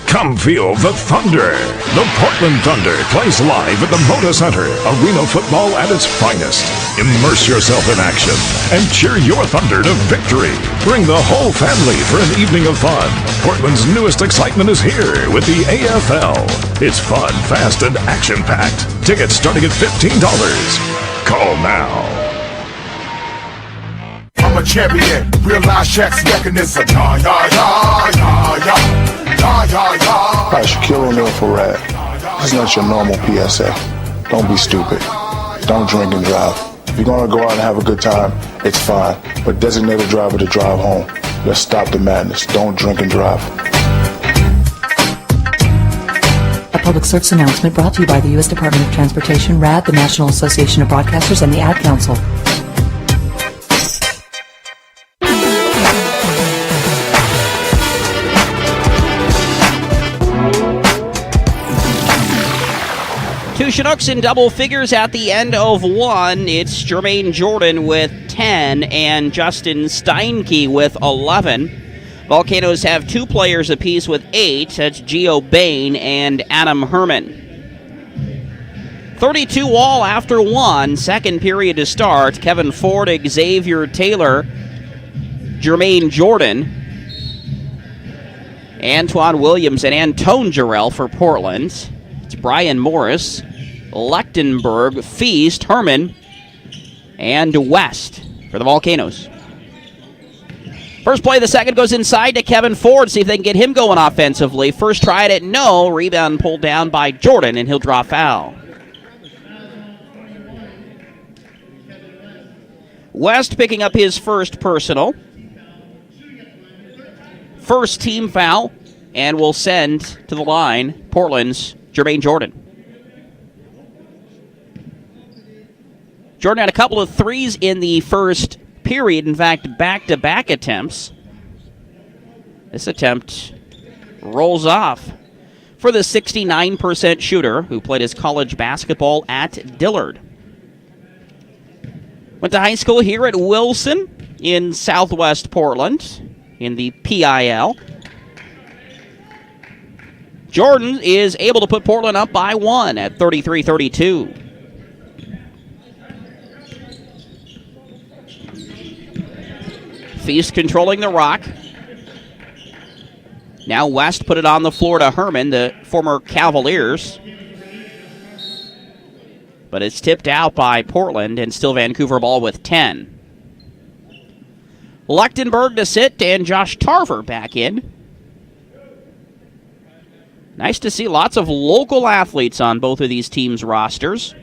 Come feel the Thunder. The Portland Thunder plays live at the Moda Center, arena football at its finest. Immerse yourself in action and cheer your Thunder to victory. Bring the whole family for an evening of fun. Portland's newest excitement is here with the AFL. It's fun, fast, and action-packed. Tickets starting at $15. Call now. I'm a champion, real-life Shaq's mechanism. Yeah, yeah, yeah, yeah, yeah. Hi, Shaquille O'Neal for Rad. This is not your normal PSA. Don't be stupid. Don't drink and drive. If you're going to go out and have a good time, it's fine. But designate a driver to drive home. Let's stop the madness. Don't drink and drive. A public service announcement brought to you by the U.S. Department of Transportation, RAD, the National Association of Broadcasters, and the Ad Council. Two Chinooks in double figures at the end of one. It's Jermaine Jordan with 10 and Justin Steinke with 11. Volcanoes have 2 players apiece with 8. That's Gio Bain and Adam Herman. 32-all after 1. Second period to start. Kevin Ford, Xavier Taylor, Jermaine Jordan, Antoine Williams, and Antone Jarrell for Portland. It's Brian Morris, Lechtenberg, Feast, Herman, and West for the Volcanoes. First play of the second goes inside to Kevin Ford. See if they can get him going offensively. First try at it, no. Rebound pulled down by Jordan, and he'll draw foul. West picking up his first personal. First team foul, and will send to the line Portland's Jermaine Jordan. Jordan had a couple of threes in the first period. In fact, back-to-back attempts. This attempt rolls off for the 69% shooter who played his college basketball at Dillard. Went to high school here at Wilson in southwest Portland. in the PIL. Jordan is able to put Portland up by 1 at 33-32. Feast controlling the rock. Now West put it on the floor to Herman, the former Cavaliers. But it's tipped out by Portland, and still Vancouver ball with 10. Lechtenberg to sit, and Josh Tarver back in. Nice to see lots of local athletes on both of these teams' rosters.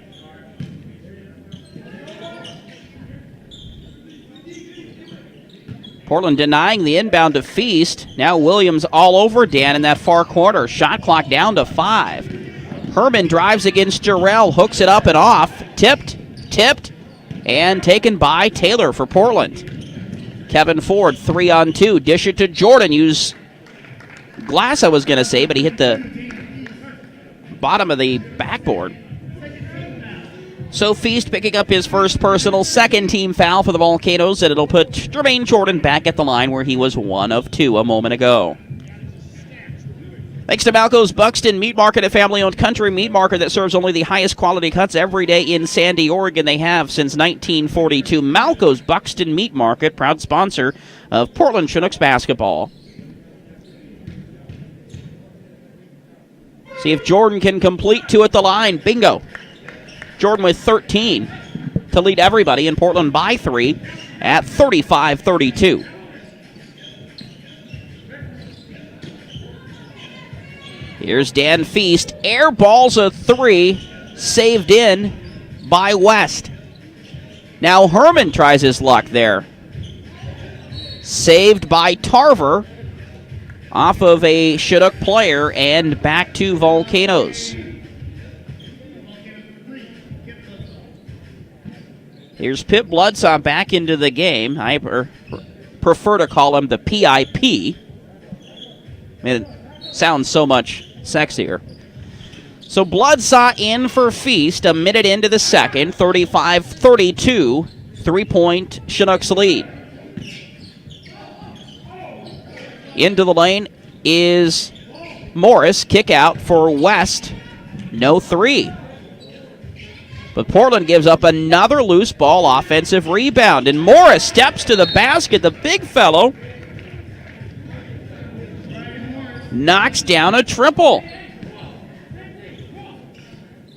Portland denying the inbound to Feast. Now Williams all over Dan in that far corner. Shot clock down to 5. Herman drives against Jarrell, hooks it up and off. Tipped, and taken by Taylor for Portland. Kevin Ford, 3-on-2. Dish it to Jordan. Use glass, I was going to say, but he hit the bottom of the backboard. So Feast picking up his first personal, second team foul for the Volcanoes, and it'll put Jermaine Jordan back at the line where he was 1 of 2 a moment ago. Thanks to Malco's Buxton Meat Market, a family-owned country meat market that serves only the highest quality cuts every day in Sandy, Oregon. They have since 1942. Malco's Buxton Meat Market, proud sponsor of Portland Chinooks basketball. See if Jordan can complete 2 at the line. Bingo. Jordan with 13 to lead everybody, in Portland by 3 at 35-32. Here's Dan Feast. Air balls a 3, saved in by West. Now Herman tries his luck there. Saved by Tarver off of a Chinook player, and back to Volcanoes. Here's Pip Bloodsaw back into the game. I prefer to call him the PIP. It sounds so much sexier. So Bloodsaw in for Feast, a minute into the second, 35-32, 3-point Chinooks lead. Into the lane is Morris, kick out for West, no 3. But Portland gives up another loose ball offensive rebound, and Morris steps to the basket, the big fellow. Knocks down a triple.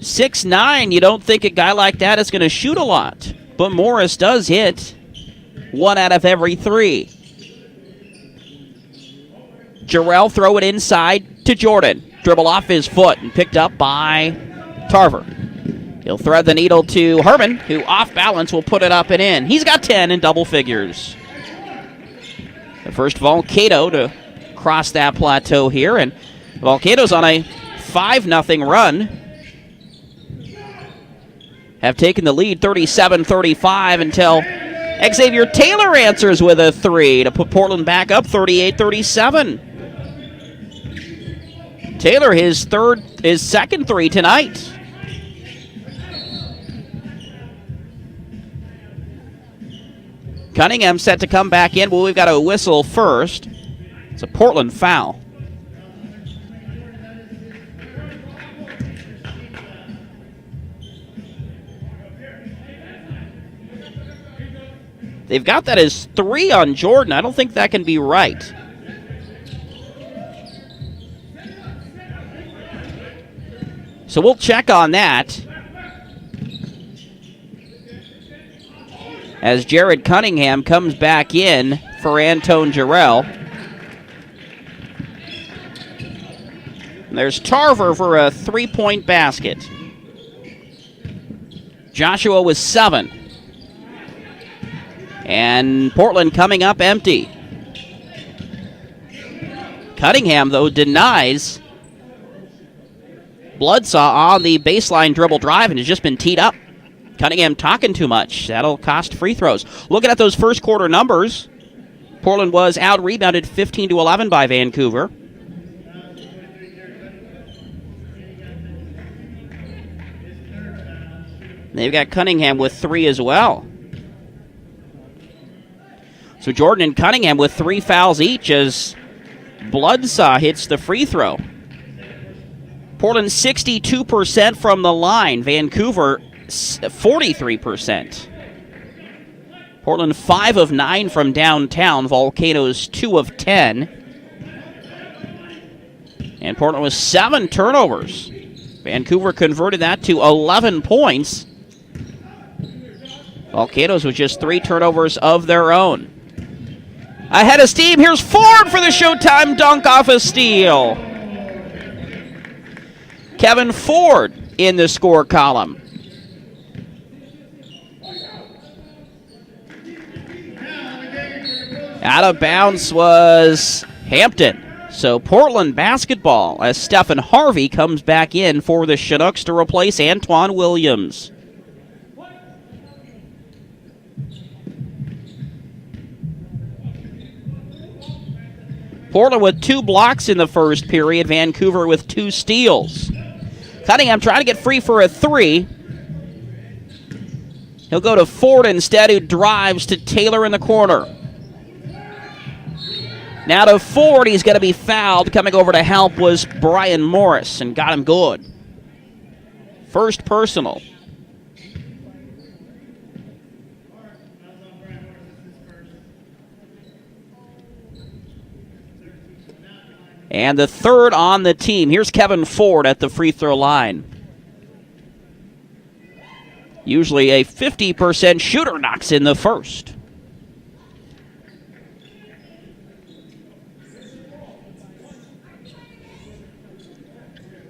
6'9", you don't think a guy like that is going to shoot a lot. But Morris does hit 1 out of every 3. Jarrell throw it inside to Jordan. Dribble off his foot and picked up by Tarver. He'll thread the needle to Herman, who off balance will put it up and in. He's got 10 in double figures. The first Volcano to cross that plateau here, and Volcanoes on a 5-0 run have taken the lead 37-35 until Xavier Taylor answers with a 3 to put Portland back up 38-37. Taylor, his second 3 tonight. Cunningham set to come back in. Well, we've got a whistle first. It's a Portland foul. They've got that as 3 on Jordan. I don't think that can be right. So we'll check on that. As Jared Cunningham comes back in for Antone Jarrell. And there's Tarver for a 3-point basket. Joshua with 7. And Portland coming up empty. Cunningham, though, denies. Bloodsaw on the baseline dribble drive and has just been teed up. Cunningham talking too much. That'll cost free throws. Looking at those first quarter numbers, Portland was out-rebounded 15-11 by Vancouver. They've got Cunningham with 3 as well. So Jordan and Cunningham with 3 fouls each as Bloodsaw hits the free throw. Portland 62% from the line. Vancouver 43%. Portland 5 of 9 from downtown. Volcanoes 2 of 10. And Portland with 7 turnovers. Vancouver converted that to 11 points. Volcanoes with just 3 turnovers of their own. Ahead of steam, here's Ford for the Showtime dunk off a steal. Kevin Ford in the score column. Out of bounds was Hampton. So Portland basketball as Stephen Harvey comes back in for the Chinooks to replace Antoine Williams. Portland with 2 blocks in the first period. Vancouver with 2 steals. Cunningham trying to get free for a 3. He'll go to Ford instead, who drives to Taylor in the corner. Now to Ford, he's going to be fouled. Coming over to help was Brian Morris and got him good. First personal. And the third on the team. Here's Kevin Ford at the free throw line. Usually a 50% shooter, knocks in the first.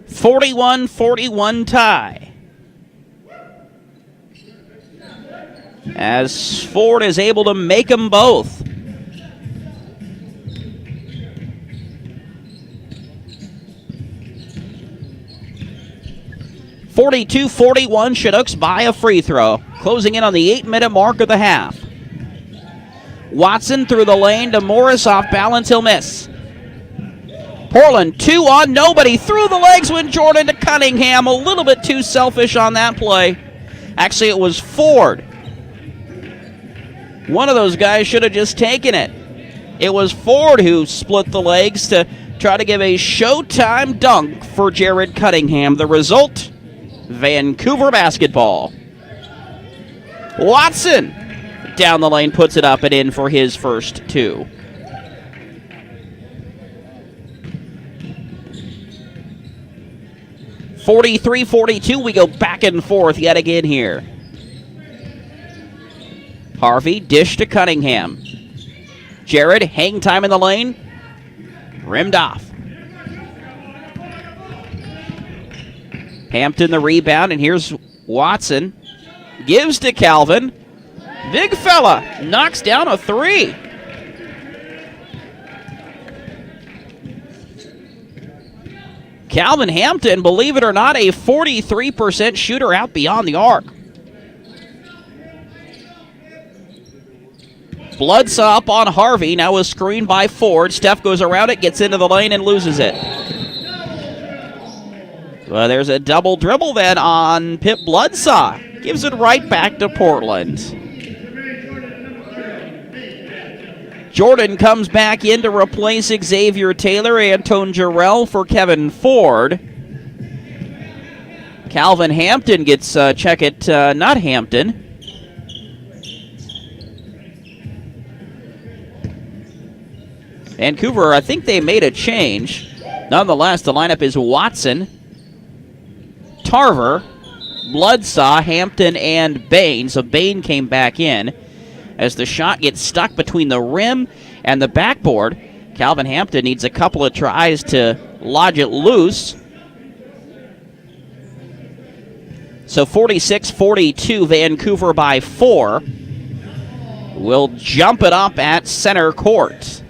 .41-41 tie. As Ford is able to make them both. .42-41, Chinooks by a free throw. Closing in on the 8-minute mark of the half. Watson through the lane to Morris, off balance, he'll miss. Portland 2 on nobody. Through the legs went Jordan to Cunningham. A little bit too selfish on that play. Actually, it was Ford. One of those guys should have just taken it. It was Ford who split the legs to try to give a Showtime dunk for Jared Cunningham. The result, Vancouver basketball. Watson down the lane, puts it up and in for his first 2. .43-42, we go back and forth yet again here. Harvey, dish to Cunningham. Jared, hang time in the lane. Rimmed off. Hampton the rebound, and here's Watson. Gives to Calvin. Big fella, knocks down a 3. Calvin Hampton, believe it or not, a 43% shooter out beyond the arc. Bloodsaw up on Harvey, now a screen by Ford. Steph goes around it, gets into the lane, and loses it. Well, there's a double dribble then on Pip Bloodsaw. Gives it right back to Portland. Jordan comes back in to replace Xavier Taylor. Antone Jarrell for Kevin Ford. Calvin Hampton gets check it, not Hampton. Vancouver, I think they made a change. Nonetheless, the lineup is Watson, Tarver, Bloodsaw, Hampton, and Bain. So Bain came back in. As the shot gets stuck between the rim and the backboard, Calvin Hampton needs a couple of tries to lodge it loose. So 46-42, Vancouver by 4. Will jump it up at center court.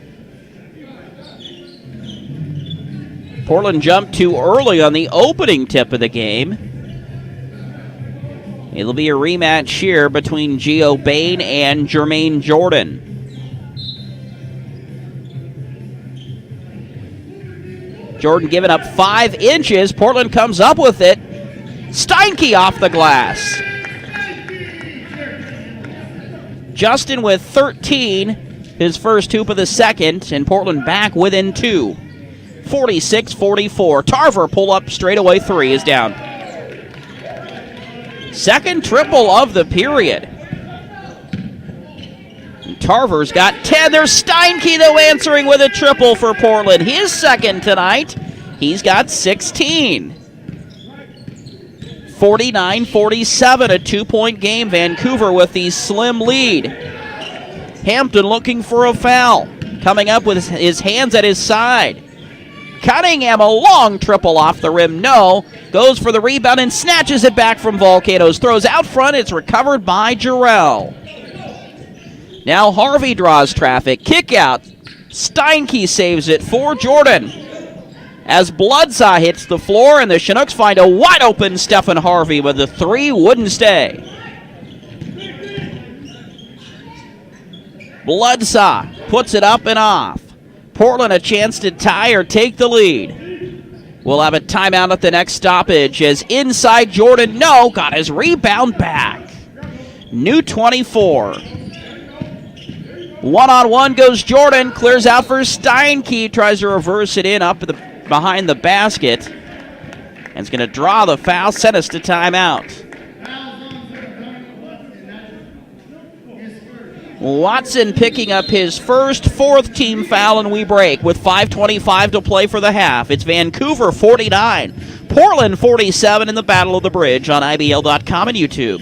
Portland jumped too early on the opening tip of the game. It'll be a rematch here between Geo Bain and Jermaine Jordan. Jordan giving up 5 inches. Portland comes up with it. Steinke off the glass. Justin with 13. his first hoop of the second, and Portland back within 2. 46-44. Tarver pull up straightaway three is down. Second triple of the period. And Tarver's got 10. There's Steinke, though, answering with a triple for Portland. His second tonight. He's got 16. 49-47, a 2-point game. Vancouver with the slim lead. Hampton looking for a foul. Coming up with his hands at his side. Cunningham, a long triple off the rim. No. Goes for the rebound and snatches it back from Volcanoes. Throws out front. It's recovered by Jarrell. Now Harvey draws traffic. Kick out. Steinke saves it for Jordan. As Bloodsaw hits the floor and the Chinooks find a wide open Stephen Harvey, but the three wouldn't stay. Bloodsaw puts it up and off. Portland a chance to tie or take the lead. We'll have a timeout at the next stoppage as inside Jordan, no, got his rebound back. New 24. One-on-one goes Jordan, clears out for Steinke, tries to reverse it in up behind the basket, and is going to draw the foul, send us to timeout. Watson picking up his first fourth-team foul, and we break with 5:25 to play for the half. It's Vancouver 49, Portland 47 in the Battle of the Bridge on IBL.com and YouTube.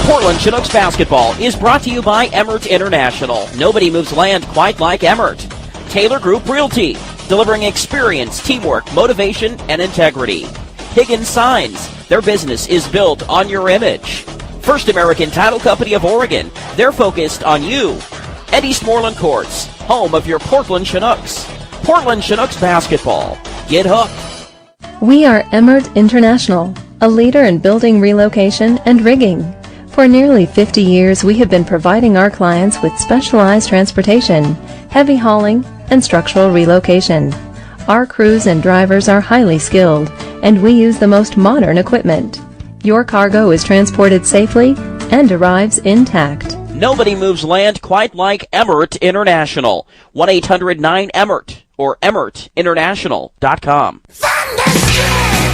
Portland Chinooks basketball is brought to you by Emmert International. Nobody moves land quite like Emmert. Taylor Group Realty, delivering experience, teamwork, motivation, and integrity. Higgins Signs, their business is built on your image. First American Title Company of Oregon, they're focused on you. And Eastmoreland Courts, home of your Portland Chinooks. Portland Chinooks basketball. Get hooked. We are Emmert International, a leader in building relocation and rigging. For nearly 50 years, we have been providing our clients with specialized transportation, heavy hauling, and structural relocation. Our crews and drivers are highly skilled, and we use the most modern equipment. Your cargo is transported safely and arrives intact. Nobody moves land quite like Emmert International. 1-800-9-EMMERT or EmmertInternational.com.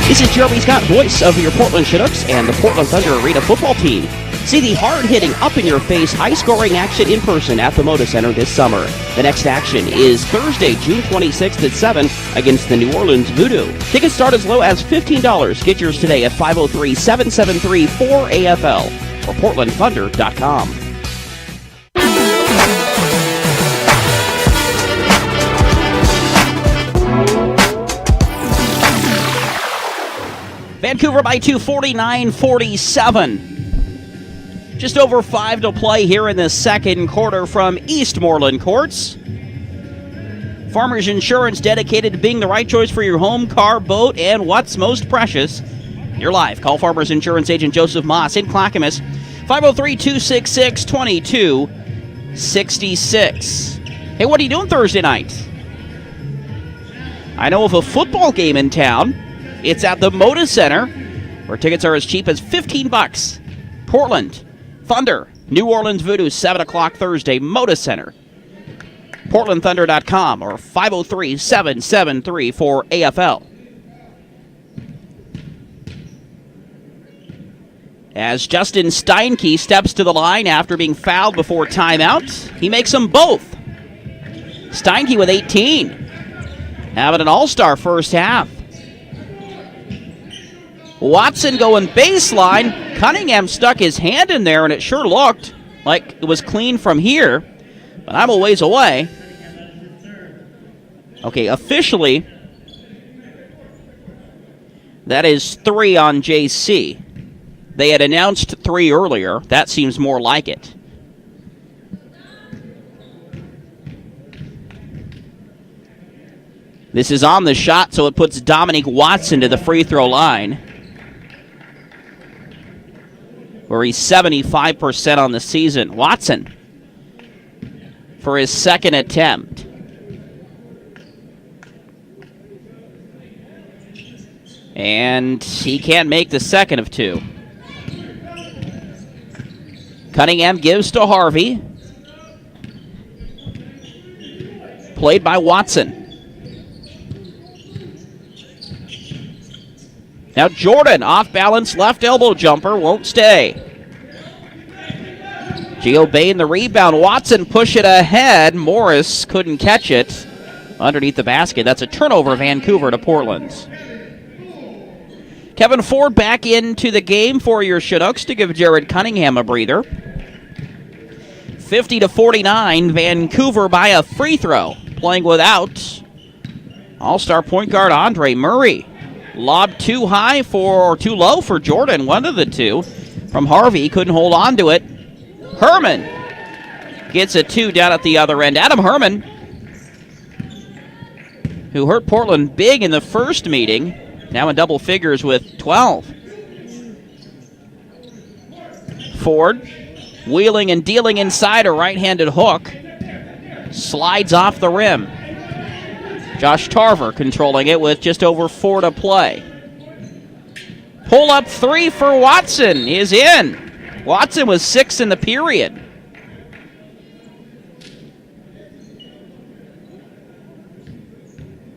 This is Jeremy Scott, voice of your Portland Chinooks and the Portland Thunder Arena football team. See the hard-hitting, up-in-your-face, high-scoring action in person at the Moda Center this summer. The next action is Thursday, June 26th at 7 against the New Orleans Voodoo. Tickets start as low as $15. Get yours today at 503-773-4AFL or PortlandThunder.com. Vancouver by 2, 49-47. Just over 5 to play here in the second quarter from Eastmoreland Courts. Farmers Insurance, dedicated to being the right choice for your home, car, boat, and what's most precious, your life. Call Farmers Insurance agent Joseph Moss in Clackamas, 503-266-2266. Hey, what are you doing Thursday night? I know of a football game in town. It's at the Moda Center, where tickets are as cheap as $15. Portland Thunder, New Orleans Voodoo, 7 o'clock Thursday, Moda Center. PortlandThunder.com or 503-773-4AFL. As Justin Steinke steps to the line after being fouled before timeout, he makes them both. Steinke with 18, having an all-star first half. Watson going baseline. Cunningham stuck his hand in there, and it sure looked like it was clean from here, but I'm a ways away. Okay, officially, that is 3 on JC. They had announced 3 earlier. That seems more like it. This is on the shot, so it puts Dominique Watson to the free throw line, where he's 75% on the season. Watson for his second attempt. And he can't make the second of 2. Cunningham gives to Harvey. played by Watson. Now Jordan, off balance, left elbow jumper, won't stay. Gio Bain the rebound. Watson push it ahead. Morris couldn't catch it underneath the basket. That's a turnover, Vancouver to Portland. Kevin Ford back into the game for your Chinooks to give Jared Cunningham a breather. 50-49, Vancouver by a free throw. Playing without all-star point guard Andre Murray. Lob too low for Jordan, one of the two. From Harvey, couldn't hold on to it. Herman gets a 2 down at the other end. Adam Herman, who hurt Portland big in the first meeting, now in double figures with 12. Ford, wheeling and dealing inside a right-handed hook. Slides off the rim. Josh Tarver controlling it with just over 4 to play. Pull-up 3 for Watson is in. Watson was 6 in the period.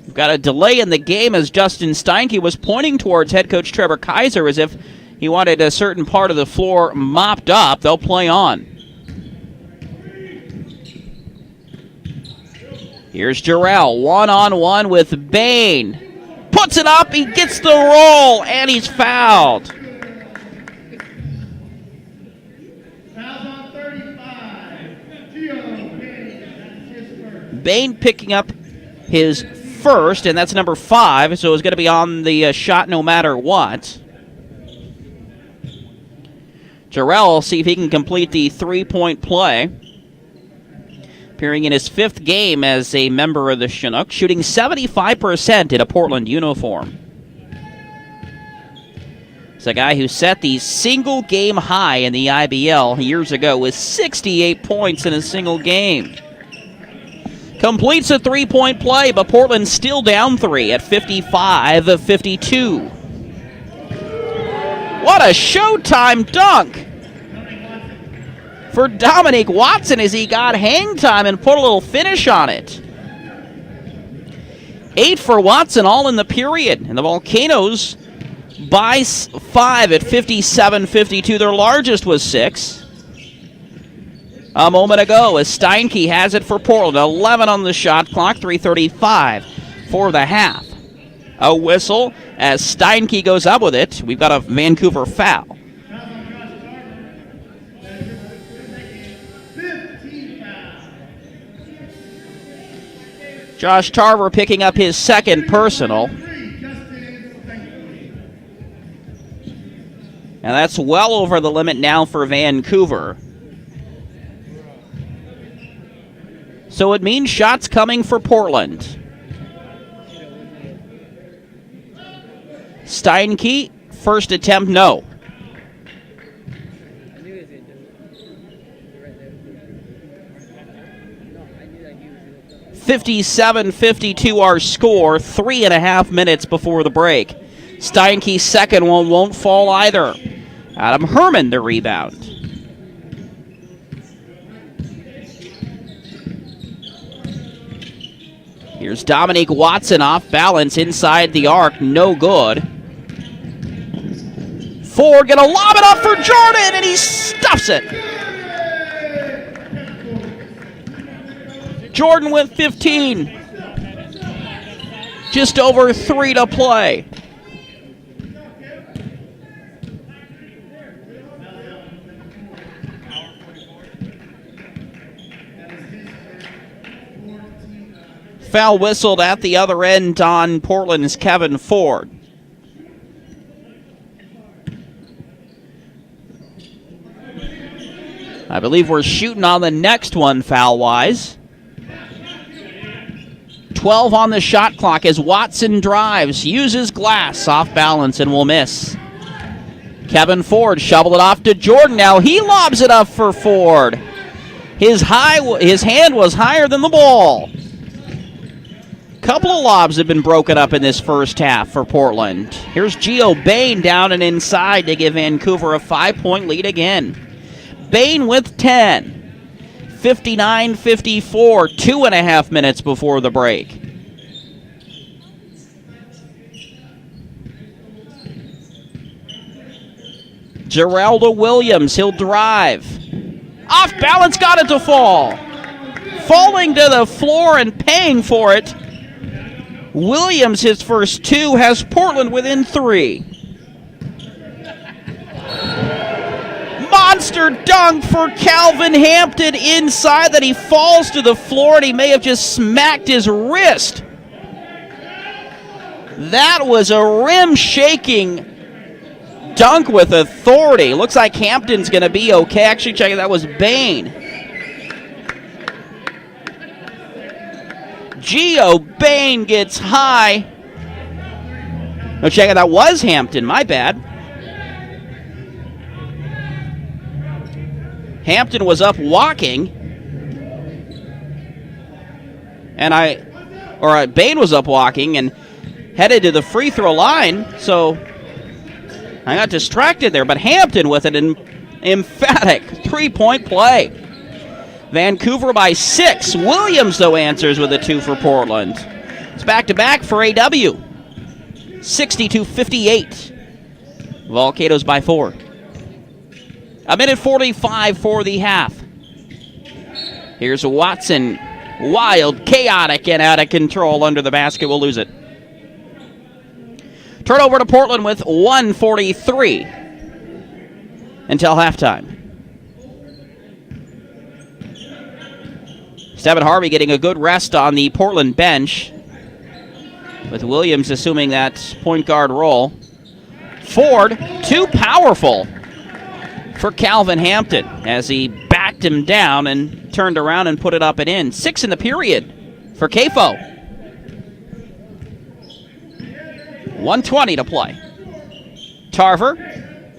We've got a delay in the game as Justin Steinke was pointing towards head coach Trevor Kaiser as if he wanted a certain part of the floor mopped up. They'll play on. Here's Jarrell, one-on-one with Bain. Puts it up, he gets the roll, and he's fouled. Bain picking up his first, and that's number 5, so it's going to be on the shot no matter what. Jarrell will see if he can complete the 3-point play. Appearing in his 5th game as a member of the Chinooks, shooting 75% in a Portland uniform. It's a guy who set the single game high in the IBL years ago with 68 points in a single game. Completes a 3-point play, but Portland still down 3 at 55-52. What a Showtime dunk for Dominique Watson as he got hang time and put a little finish on it. 8 for Watson, all in the period. And the Volcanoes by 5 at 57-52. Their largest was 6. A moment ago as Steinke has it for Portland. 11 on the shot clock, 3:35 for the half. A whistle as Steinke goes up with it. We've got a Vancouver foul. Josh Tarver picking up his 2nd personal. And that's well over the limit now for Vancouver. So it means shots coming for Portland. Steinke, first attempt, no. (57-52) our score, 3.5 minutes before the break. Steinke's second one won't fall either. Adam Herman the rebound. Here's Dominique Watson off balance inside the arc, no good. Ford gonna lob it up for Jordan, and he stuffs it. Jordan with 15. Just over 3 to play. Foul whistled at the other end on Portland's Kevin Ford. I believe we're shooting on the next one foul-wise. 12 on the shot clock as Watson drives, uses glass, off balance, and will miss. Kevin Ford shoveled it off to Jordan. Now he lobs it up for Ford. His hand was higher than the ball. Couple of lobs have been broken up in this first half for Portland. Here's Gio Bain down and inside to give Vancouver a 5-point lead again. Bain with 10. 59-54, 2.5 minutes before the break. Geraldo Williams, he'll drive. Off balance, got it to fall. Falling to the floor and paying for it. Williams, his first two, has Portland within 3. Monster dunk for Calvin Hampton inside that he falls to the floor, and he may have just smacked his wrist. That was a rim-shaking dunk with authority. Looks like Hampton's going to be okay. Actually, check it, that was Bain. Geo Bain gets high. No, check it, that was Hampton. My bad. Hampton was up walking. And Bain was up walking and headed to the free throw line, so I got distracted there. But Hampton with an emphatic 3-point play. Vancouver by 6. Williams, though, answers with a 2 for Portland. It's back-to-back for AW. 62-58. Volcanoes by 4. 1:45 for the half. Here's Watson. Wild, chaotic, and out of control under the basket. Will lose it. Turnover to Portland with 1:43 until halftime. Stephen Harvey getting a good rest on the Portland bench, with Williams assuming that point guard role. Ford, too powerful for Calvin Hampton as he backed him down and turned around and put it up and in. 6 in the period for CAFO. 1:20 to play. Tarver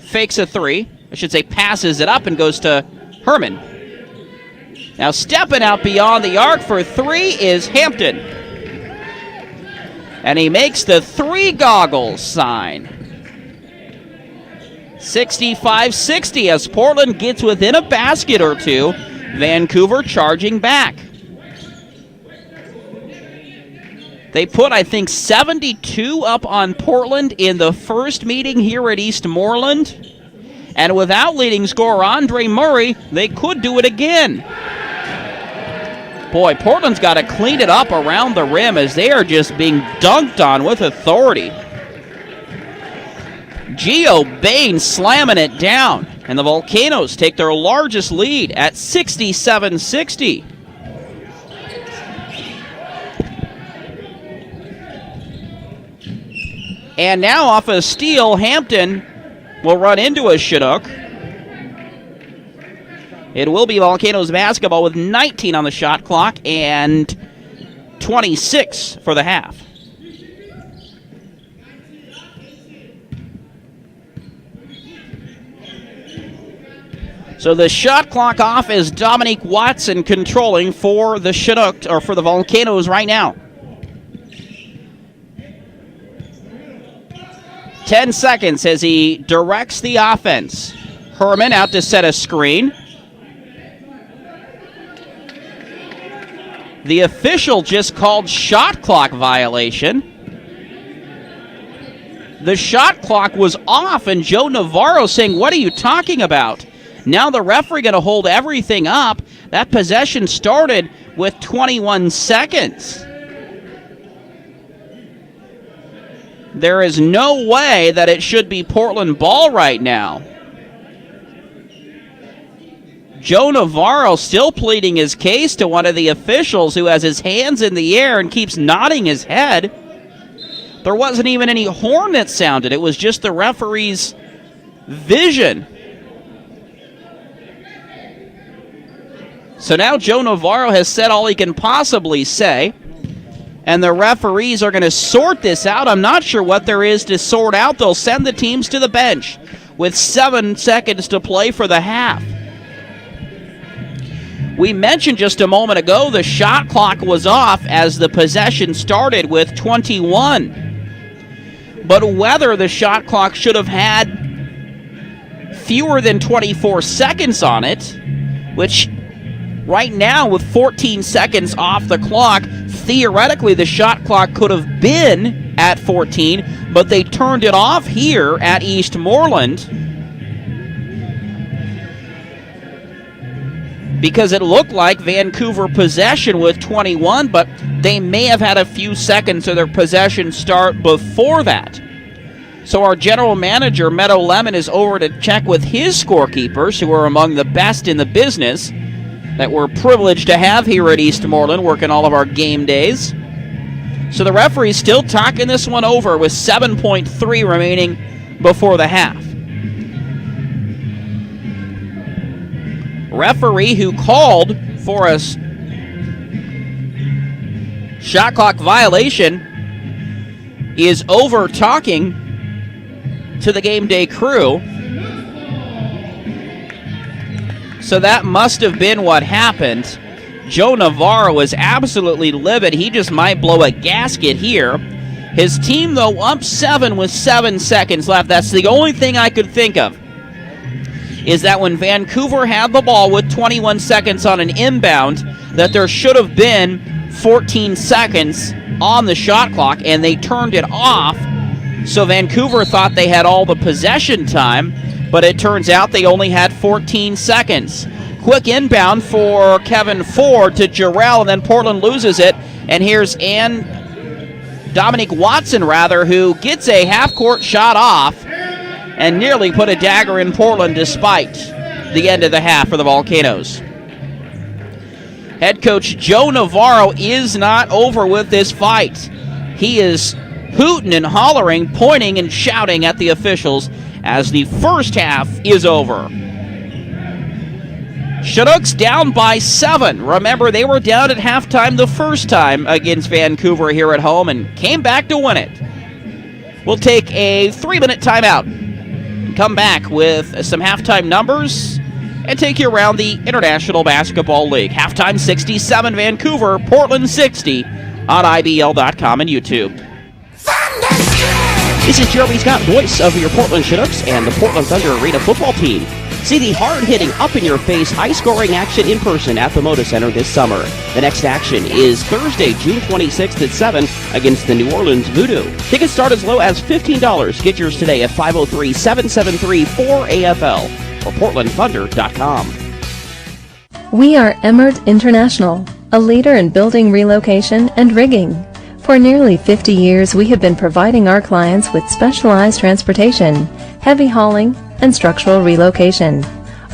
fakes a 3. I should say passes it up and goes to Herman. Now stepping out beyond the arc for 3 is Hampton. And he makes the 3 goggles sign. 65-60 as Portland gets within a basket or two. Vancouver charging back. They put, I think, 72 up on Portland in the first meeting here at Eastmoreland. And without leading scorer Andre Murray, they could do it again. Boy, Portland's got to clean it up around the rim as they are just being dunked on with authority. Geo Bain slamming it down, and the Volcanoes take their largest lead at 67-60. And now off a steal, Hampton will run into a Chinook. It will be Volcanoes basketball with 19 on the shot clock and 26 for the half. So the shot clock off is Dominique Watson controlling for the Chinooks, or for the Volcanoes right now. 10 seconds as he directs the offense. Herman out to set a screen. The official just called shot clock violation. The shot clock was off, and Joe Navarro saying, "What are you talking about?" Now the referee going to hold everything up. That possession started with 21 seconds. There is no way that it should be Portland ball right now. Joe Navarro still pleading his case to one of the officials who has his hands in the air and keeps nodding his head. There wasn't even any horn that sounded. It was just the referee's vision. So now Joe Navarro has said all he can possibly say, and the referees are going to sort this out. I'm not sure what there is to sort out. They'll send the teams to the bench with 7 seconds to play for the half. We mentioned just a moment ago the shot clock was off as the possession started with 21. But whether the shot clock should have had fewer than 24 seconds on it, which Right now, with 14 seconds off the clock, theoretically the shot clock could have been at 14, but they turned it off here at Eastmoreland because it looked like Vancouver possession with 21, but they may have had a few seconds of their possession start before that. So our general manager, Meadow Lemon, is over to check with his scorekeepers, who are among the best in the business that we're privileged to have here at Eastmoreland, working all of our game days. So the referee's still talking this one over with 7.3 remaining before the half. Referee who called for a shot clock violation is over talking to the game day crew. So that must have been what happened. Joe Navarro was absolutely livid. He just might blow a gasket here. His team, though, up 7 with 7 seconds left. That's the only thing I could think of, is that when Vancouver had the ball with 21 seconds on an inbound, that there should have been 14 seconds on the shot clock, and they turned it off. So Vancouver thought they had all the possession time, but it turns out they only had 14 seconds. Quick inbound for Kevin Ford to Jarrell, and then Portland loses it. And here's Dominique Watson, who gets a half-court shot off and nearly put a dagger in Portland despite the end of the half for the Volcanoes. Head coach Joe Navarro is not over with this fight. He is hooting and hollering, pointing and shouting at the officials as the first half is over. Chinooks down by 7. Remember, they were down at halftime the first time against Vancouver here at home and came back to win it. We'll take a 3-minute timeout and come back with some halftime numbers and take you around the International Basketball League. Halftime 67 Vancouver, Portland 60 on IBL.com and YouTube. This is Jeremy Scott, voice of your Portland Chinooks and the Portland Thunder Arena football team. See the hard-hitting, up-in-your-face, high-scoring action in person at the Moda Center this summer. The next action is Thursday, June 26th at 7 against the New Orleans Voodoo. Tickets start as low as $15. Get yours today at 503-773-4AFL or PortlandThunder.com. We are Emert International, a leader in building relocation and rigging. For nearly 50 years, we have been providing our clients with specialized transportation, heavy hauling, and structural relocation.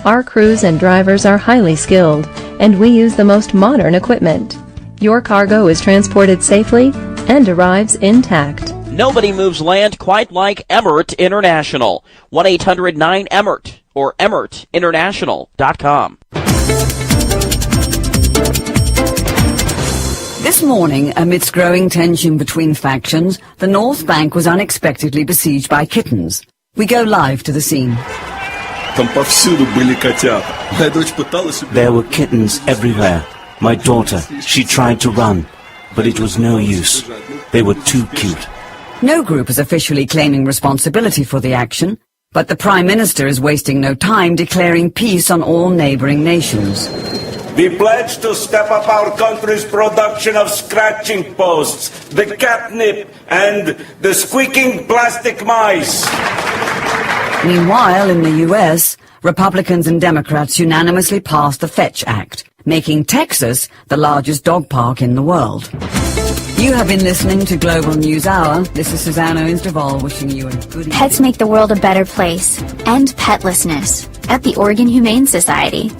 Our crews and drivers are highly skilled, and we use the most modern equipment. Your cargo is transported safely and arrives intact. Nobody moves land quite like Emert International. 1-800-9-EMERT or EmertInternational.com. This morning, amidst growing tension between factions, the North Bank was unexpectedly besieged by kittens. We go live to the scene. There were kittens everywhere. My daughter, she tried to run, but it was no use. They were too cute. No group is officially claiming responsibility for the action, but the Prime Minister is wasting no time declaring peace on all neighboring nations. We pledge to step up our country's production of scratching posts, the catnip, and the squeaking plastic mice. Meanwhile, in the U.S., Republicans and Democrats unanimously passed the Fetch Act, making Texas the largest dog park in the world. You have been listening to Global News Hour. This is Susanna Insterval wishing you a good evening. Pets make the world a better place. End petlessness at the Oregon Humane Society.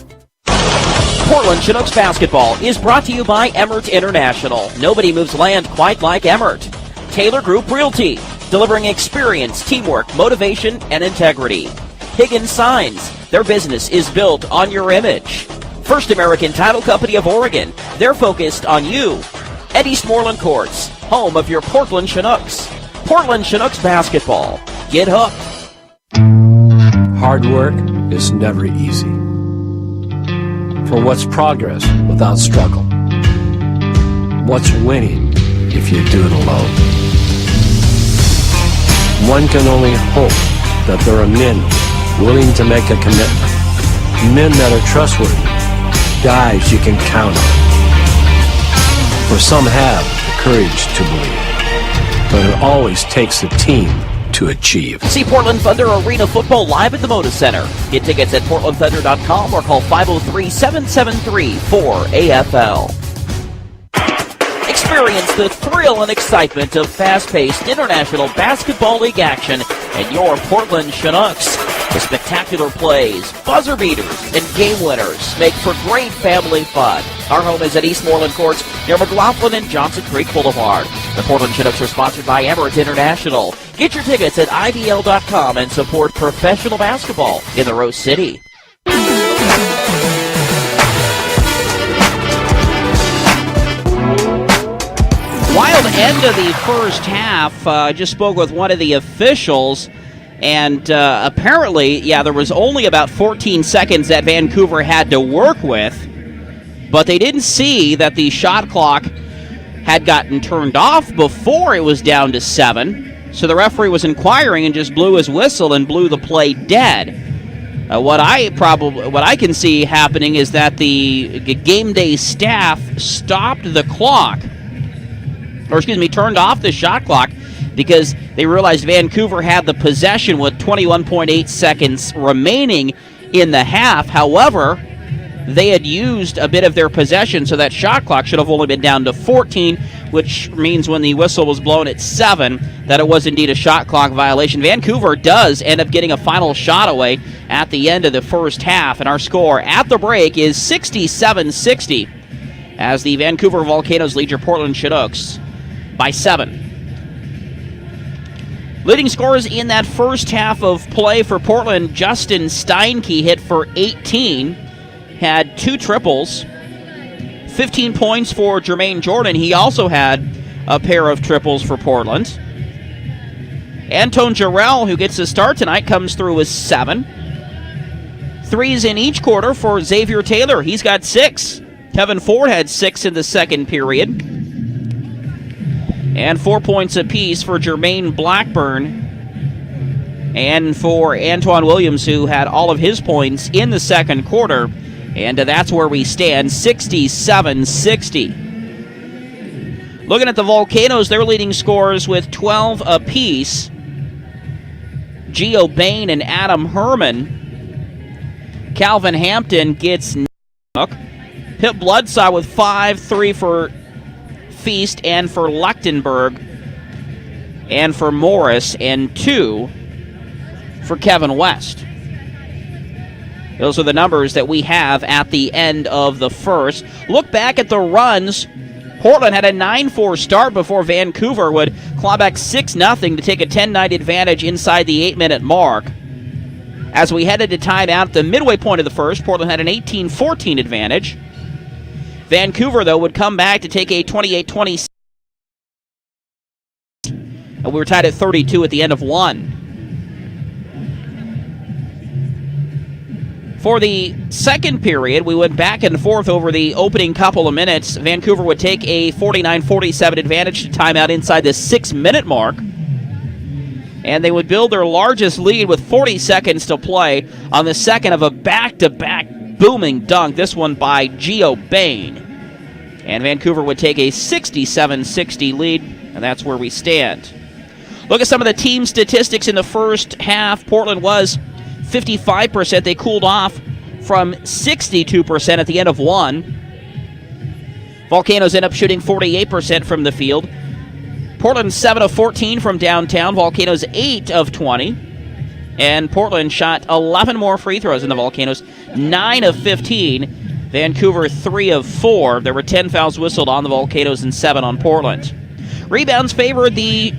Portland Chinooks basketball is brought to you by Emert International. Nobody moves land quite like Emert. Taylor Group Realty, delivering experience, teamwork, motivation, and integrity. Higgins Signs, their business is built on your image. First American Title Company of Oregon, they're focused on you. At Eastmoreland Courts, home of your Portland Chinooks. Portland Chinooks basketball. Get hooked. Hard work is never easy. For what's progress without struggle? What's winning if you do it alone? One can only hope that there are men willing to make a commitment. Men that are trustworthy, guys you can count on. For some have the courage to believe, but it always takes a team to achieve. See Portland Thunder Arena Football live at the Moda Center. Get tickets at portlandthunder.com or call 503-773-4AFL. Experience the thrill and excitement of fast-paced International Basketball League action and your Portland Chinooks. The spectacular plays, buzzer beaters, and game winners make for great family fun. Our home is at Eastmoreland Courts near McLaughlin and Johnson Creek Boulevard. The Portland Chinooks are sponsored by Emirates International. Get your tickets at IBL.com and support professional basketball in the Rose City. Wild end of the first half. I just spoke with one of the officials, and apparently, there was only about 14 seconds that Vancouver had to work with, but they didn't see that the shot clock had gotten turned off before it was down to 7, so the referee was inquiring and just blew his whistle and blew the play dead. What I can see happening is that the game day staff stopped the clock, turned off the shot clock, because they realized Vancouver had the possession with 21.8 seconds remaining in the half. However, they had used a bit of their possession, so that shot clock should have only been down to 14, which means when the whistle was blown at 7, that it was indeed a shot clock violation. Vancouver does end up getting a final shot away at the end of the first half, and our score at the break is 67-60 as the Vancouver Volcanoes lead your Portland Chinooks by 7. Leading scorers in that first half of play for Portland, Justin Steinke hit for 18, had 2 triples, 15 points for Jermaine Jordan. He also had a pair of triples for Portland. Anton Jarrell, who gets the start tonight, comes through with 7. Threes in each quarter for Xavier Taylor. He's got 6. Kevin Ford had 6 in the second period. And 4 points apiece for Jermaine Blackburn and for Antoine Williams, who had all of his points in the second quarter. And that's where we stand, 67-60. Looking at the Volcanoes, their leading scorers with 12 apiece. Gio Bain and Adam Herman. Calvin Hampton gets Pip Bloodsaw with 5, 3 for Feast and for Lechtenberg and for Morris, and 2 for Kevin West. Those are the numbers that we have at the end of the first. Look back at the runs. Portland had a 9-4 start before Vancouver would claw back 6-0 to take a 10-9 advantage inside the 8-minute mark. As we headed to timeout at the midway point of the first, Portland had an 18-14 advantage. Vancouver, though, would come back to take a 28-26. And we were tied at 32 at the end of 1. For the second period, we went back and forth over the opening couple of minutes. Vancouver would take a 49-47 advantage to timeout inside the 6-minute mark. And they would build their largest lead with 40 seconds to play on the second of a back-to-back booming dunk, this one by Gio Bain. And Vancouver would take a 67-60 lead, and that's where we stand. Look at some of the team statistics in the first half. Portland was 55%. They cooled off from 62% at the end of 1. Volcanoes end up shooting 48% from the field. Portland 7 of 14 from downtown. Volcanoes 8 of 20. And Portland shot 11 more free throws than the Volcanoes, 9 of 15. Vancouver 3 of 4. There were 10 fouls whistled on the Volcanoes and 7 on Portland. Rebounds favored the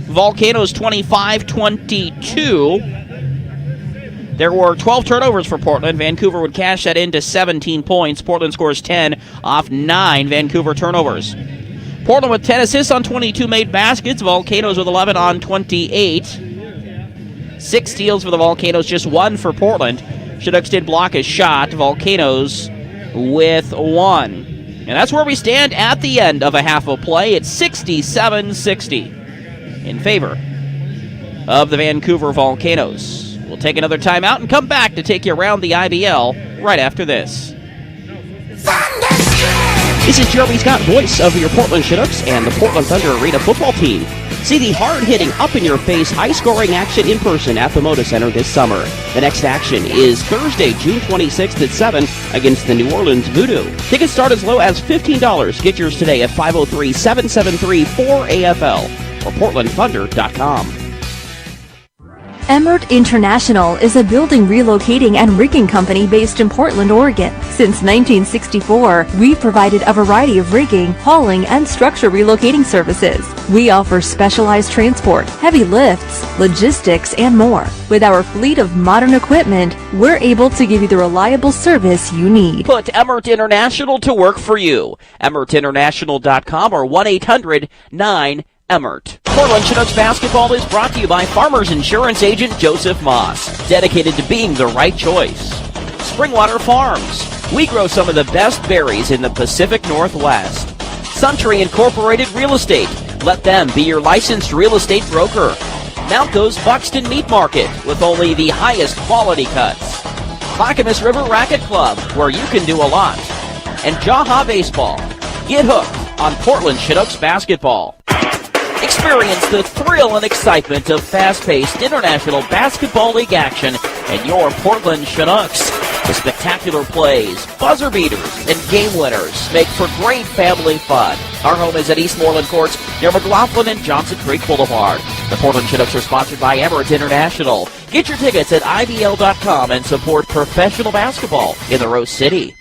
Volcanoes 25-22. There were 12 turnovers for Portland. Vancouver would cash that into 17 points. Portland scores 10 off 9 Vancouver turnovers. Portland with 10 assists on 22 made baskets. Volcanoes with 11 on 28. 6 steals for the Volcanoes, just 1 for Portland. Chinooks did block a shot. Volcanoes with 1. And that's where we stand at the end of a half of play. It's 67-60 in favor of the Vancouver Volcanoes. We'll We'll take another timeout and come back to take you around the IBL right after this. This is Jeremy Scott, voice of your Portland Chinooks and the Portland Thunder Arena football team. See the hard-hitting, up-in-your-face, high-scoring action in person at the Moda Center this summer. The next action is Thursday, June 26th at 7 against the New Orleans Voodoo. Tickets start as low as $15. Get yours today at 503-773-4AFL or portlandthunder.com. Emert International is a building relocating and rigging company based in Portland, Oregon. Since 1964, we've provided a variety of rigging, hauling, and structure relocating services. We offer specialized transport, heavy lifts, logistics, and more. With our fleet of modern equipment, we're able to give you the reliable service you need. Put Emert International to work for you. EmertInternational.com or 1-800-9-EMERT. Portland Chinooks basketball is brought to you by Farmers Insurance Agent Joseph Moss, dedicated to being the right choice. Springwater Farms. We grow some of the best berries in the Pacific Northwest. Suntree Incorporated Real Estate. Let them be your licensed real estate broker. Malco's Buxton Meat Market with only the highest quality cuts. Clackamas River Racket Club, where you can do a lot. And Jaha Baseball. Get hooked on Portland Chinooks basketball. Experience the thrill and excitement of fast-paced international basketball league action and your Portland Chinooks. The spectacular plays, buzzer beaters, and game winners make for great family fun. Our home is at Eastmoreland Courts near McLaughlin and Johnson Creek Boulevard. The Portland Chinooks are sponsored by Emert International. Get your tickets at IBL.com and support professional basketball in the Rose City.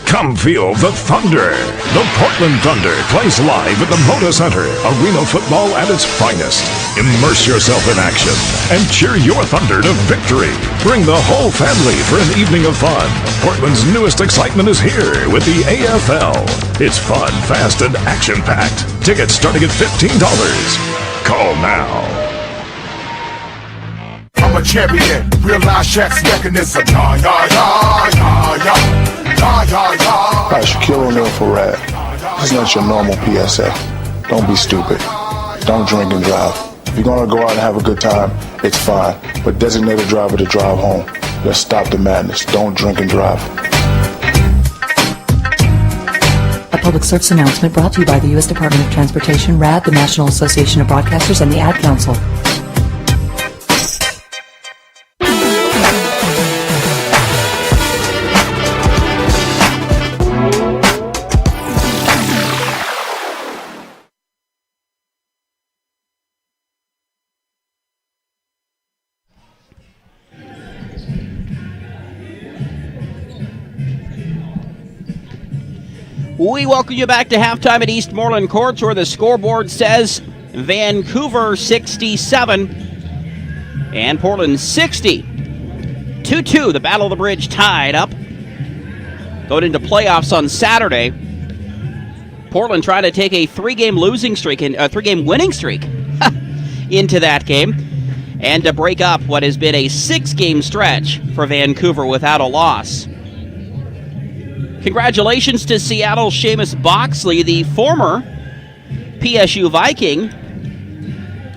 Come feel the Thunder. The Portland Thunder plays live at the Moda Center, arena football at its finest. Immerse yourself in action and cheer your Thunder to victory. Bring the whole family for an evening of fun. Portland's newest excitement is here with the AFL. It's fun, fast, and action-packed. Tickets starting at $15. Call now. I'm a champion, real life Shaq's mechanism. Yeah, yeah, yeah, yeah, yeah. Hi, Shaquille O'Neal for Rad. This is not your normal PSA. Don't be stupid. Don't drink and drive. If you're gonna go out and have a good time, it's fine. But designate a driver to drive home. Let's stop the madness. Don't drink and drive. A public service announcement brought to you by the U.S. Department of Transportation, RAD, the National Association of Broadcasters, and the Ad Council. We welcome you back to halftime at Eastmoreland Courts, where the scoreboard says Vancouver 67 and Portland 60. 2-2, the Battle of the Bridge tied up. Going into playoffs on Saturday. Portland trying to take a three-game winning streak into that game and to break up what has been a 6-game stretch for Vancouver without a loss. Congratulations to Seattle's Seamus Boxley, the former PSU Viking,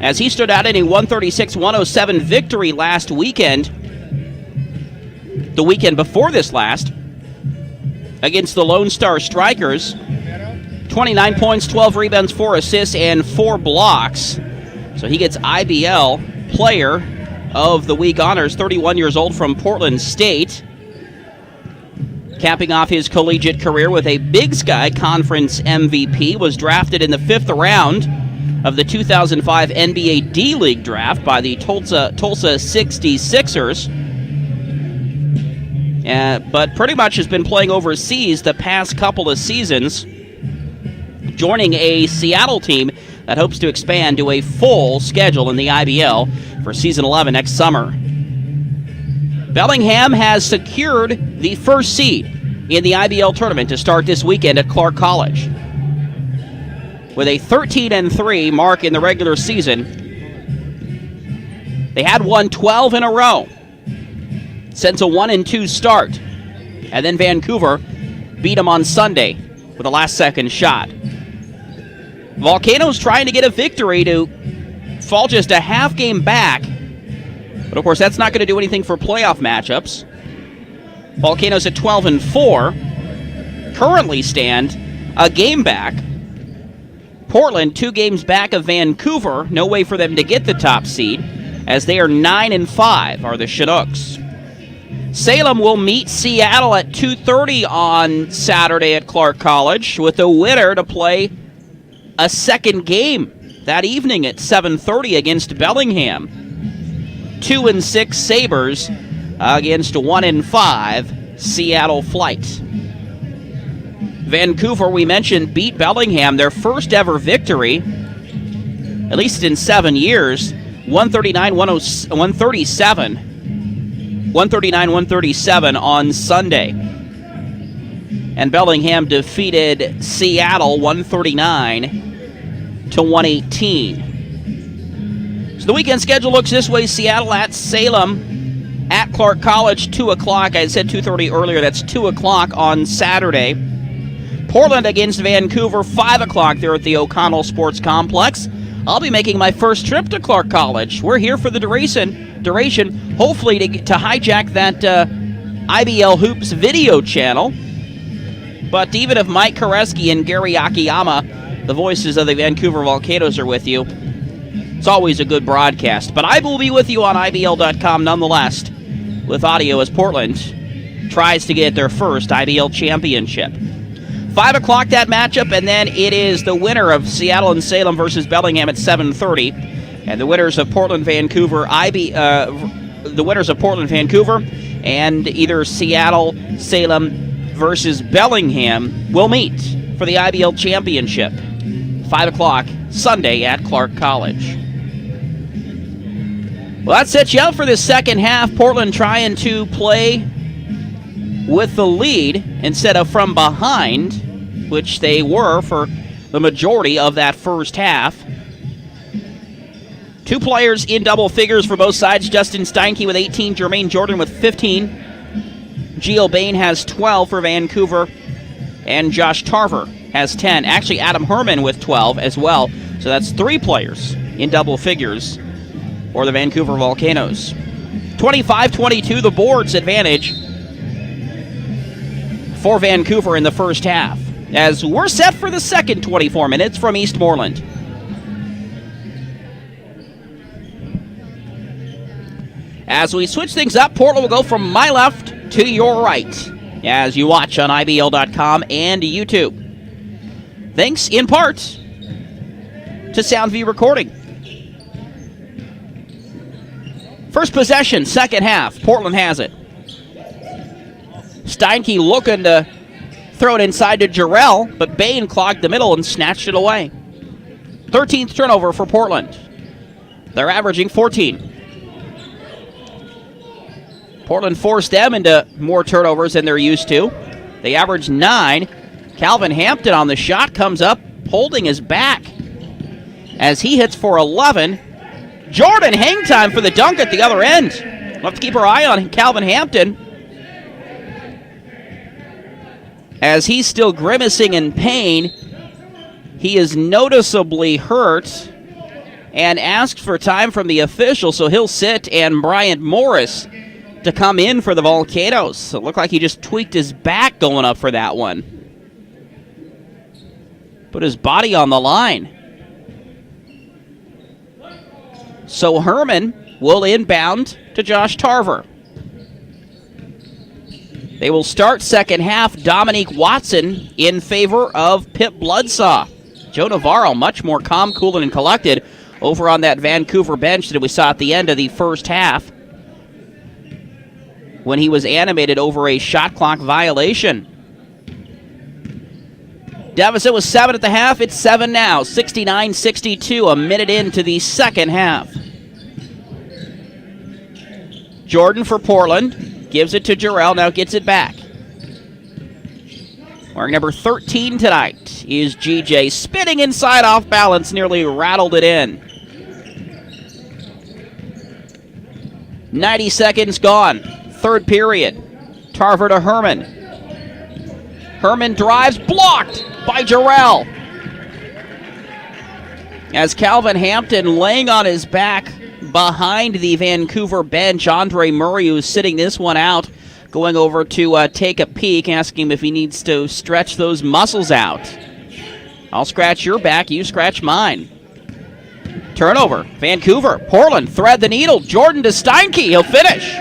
as he stood out in a 136-107 victory last weekend, the weekend before this last, against the Lone Star Strikers. 29 points, 12 rebounds, 4 assists, and 4 blocks. So he gets IBL Player of the Week honors, 31 years old from Portland State. Capping off his collegiate career with a Big Sky Conference MVP, was drafted in the 5th round of the 2005 NBA D-League draft by the Tulsa 66ers. But pretty much has been playing overseas the past couple of seasons, joining a Seattle team that hopes to expand to a full schedule in the IBL for Season 11 next summer. Bellingham has secured the first seed in the IBL tournament to start this weekend at Clark College. With a 13-3 mark in the regular season, they had won 12 in a row since a 1-2 start. And then Vancouver beat them on Sunday with a last-second shot. Volcanoes trying to get a victory to fall just a half game back But, of course, that's not going to do anything for playoff matchups. Volcanoes at 12-4 currently stand a game back. Portland 2 games back of Vancouver. No way for them to get the top seed, as they are 9-5, are the Chinooks. Salem will meet Seattle at 2:30 on Saturday at Clark College, with the winner to play a second game that evening at 7:30 against Bellingham. 2-6 Sabres against 1-5 Seattle Flight. Vancouver, we mentioned, beat Bellingham, their first ever victory, at least in 7 years, 139-137 on Sunday. And Bellingham defeated Seattle 139-118. So the weekend schedule looks this way: Seattle at Salem, at Clark College, 2 o'clock. I said 2:30 earlier. That's 2 o'clock on Saturday. Portland against Vancouver, 5 o'clock there at the O'Connell Sports Complex. I'll be making my first trip to Clark College. We're here for the duration, hopefully to hijack that IBL Hoops video channel. But even if Mike Koreski and Gary Akiyama, the voices of the Vancouver Volcanoes, are with you, it's always a good broadcast. But I will be with you on IBL.com nonetheless, with audio, as Portland tries to get their first IBL championship. 5 o'clock that matchup, and then it is the winner of Seattle and Salem versus Bellingham at 7:30, and the winners of Portland, Vancouver, and either Seattle, Salem versus Bellingham will meet for the IBL championship. 5 o'clock Sunday at Clark College. Well, that sets you up for this second half. Portland trying to play with the lead instead of from behind, which they were for the majority of that first half. 2 players in double figures for both sides. Justin Steinke with 18, Jermaine Jordan with 15. Gio Bain has 12 for Vancouver, and Josh Tarver has 10. Actually, Adam Herman with 12 as well. So that's 3 players in double figures for the Vancouver Volcanoes. 25-22, the boards advantage for Vancouver in the first half, as we're set for the second 24 minutes from Eastmoreland. As we switch things up, Portland will go from my left to your right as you watch on IBL.com and YouTube. Thanks in part to Soundview Recording. First possession, second half. Portland has it. Steinke looking to throw it inside to Jarrell, but Bain clogged the middle and snatched it away. 13th turnover for Portland. They're averaging 14. Portland forced them into more turnovers than they're used to. They average 9. Calvin Hampton on the shot comes up, holding his back as he hits for 11. Jordan, hang time for the dunk at the other end. We'll have to keep our eye on Calvin Hampton, as he's still grimacing in pain. He is noticeably hurt and asked for time from the official, so he'll sit, and Bryant Morris to come in for the Volcanoes. So it looked like he just tweaked his back going up for that one. Put his body on the line. So Herman will inbound to Josh Tarver. They will start second half. Dominique Watson in favor of Pip Bloodsaw. Joe Navarro much more calm, cool, and collected over on that Vancouver bench that we saw at the end of the first half, when he was animated over a shot clock violation. Deficit was 7 at the half. It's 7 now. 69-62, a minute into the second half. Jordan for Portland. Gives it to Jarrell. Now gets it back. Wearing number 13 tonight is GJ. Spinning inside off balance. Nearly rattled it in. 90 seconds gone. Third period. Tarver to Herman. Herman drives, blocked by Jarrell. As Calvin Hampton, laying on his back, behind the Vancouver bench. Andre Murray, who's sitting this one out, going over to take a peek, asking him if he needs to stretch those muscles out. I'll scratch your back, you scratch mine. Turnover, Vancouver. Portland thread the needle. Jordan to Steinke, he'll finish.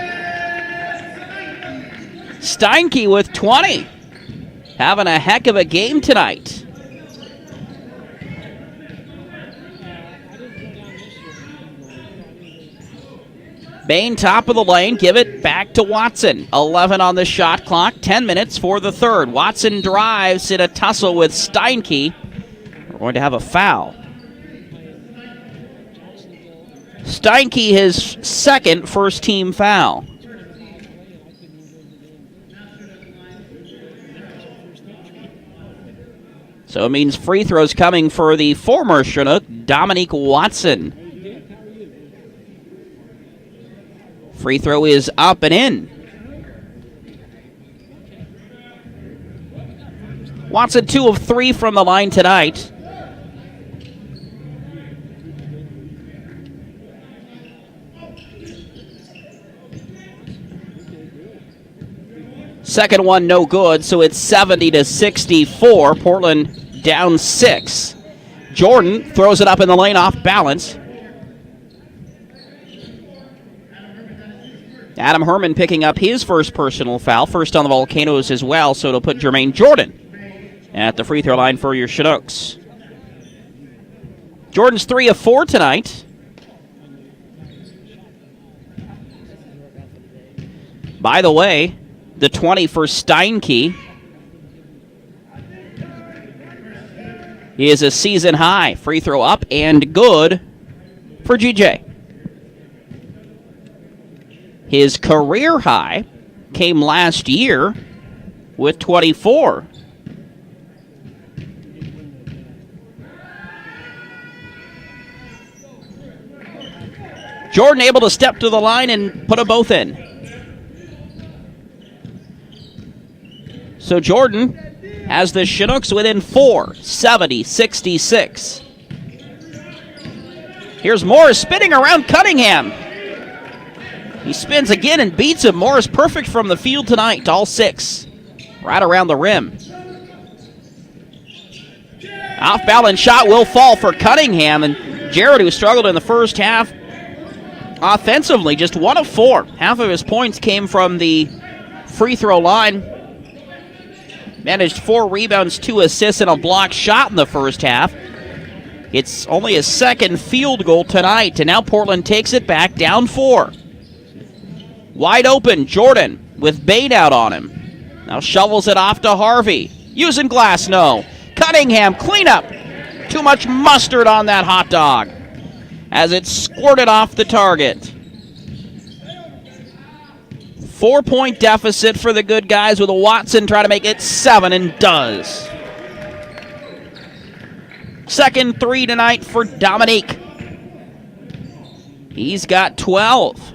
Steinke with 20. Having a heck of a game tonight. Bain, top of the lane, give it back to Watson. 11 on the shot clock, 10 minutes for the third. Watson drives in a tussle with Steinke. We're going to have a foul. Steinke, his second first-team foul. So it means free throws coming for the former Chinook, Dominique Watson. Free throw is up and in. Watson 2 of 3 from the line tonight. Second one no good, so it's 70-64. Portland down 6. Jordan throws it up in the lane off balance. Adam Herman picking up his first personal foul, first on the Volcanoes as well, so it'll put Jermaine Jordan at the free throw line for your Chinooks. Jordan's 3 of 4 tonight. By the way, the 20 for Steinke is a season high. Free throw up and good for GJ. His career high came last year with 24. Jordan able to step to the line and put them both in. So Jordan has the Chinooks within 4, 70-66. Here's Morris spinning around Cunningham. He spins again and beats him. Morris perfect from the field tonight, all 6. Right around the rim. Off-balance shot will fall for Cunningham, and Jared, who struggled in the first half offensively, just 1 of 4. Half of his points came from the free throw line. Managed 4 rebounds, 2 assists, and a blocked shot in the first half. It's only his second field goal tonight, and now Portland takes it back down 4. Wide open, Jordan with Bain out on him. Now shovels it off to Harvey. Using glass, no. Cunningham, cleanup. Too much mustard on that hot dog as it squirted off the target. 4-point deficit for the good guys with Watson trying to make it 7 and does. Second 3 tonight for Dominique. He's got 12.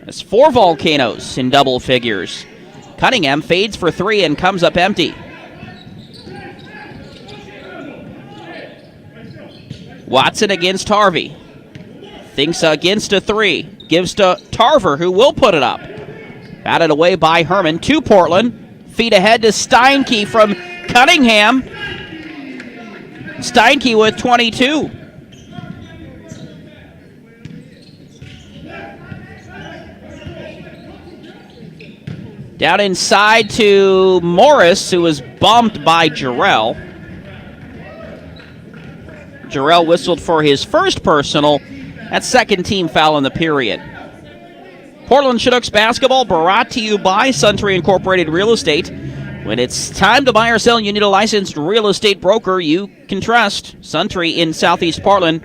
That's 4 Volcanoes in double figures. Cunningham fades for 3 and comes up empty. Watson against Harvey. Thinks against a 3. Gives to Tarver, who will put it up. Batted away by Herman to Portland. Feet ahead to Steinke from Cunningham. Steinke with 22. Down inside to Morris, who was bumped by Jarrell. Jarrell whistled for his first personal. That's second team foul in the period. Portland Chinooks basketball brought to you by Suntree Incorporated Real Estate. When it's time to buy or sell, you need a licensed real estate broker you can trust. Suntree in Southeast Portland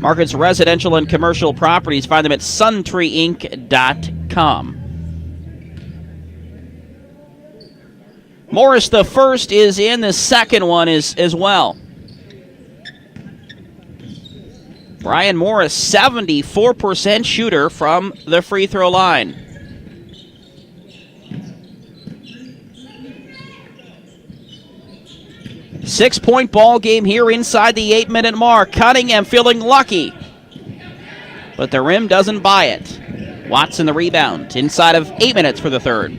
markets residential and commercial properties. Find them at suntreeinc.com. Morris, the first, is in. The second one is as well. Brian Morris, 74% shooter from the free throw line. Six-point ball game here inside the 8-minute mark. Cunningham feeling lucky. but the rim doesn't buy it. Watson the rebound, inside of 8 minutes for the third.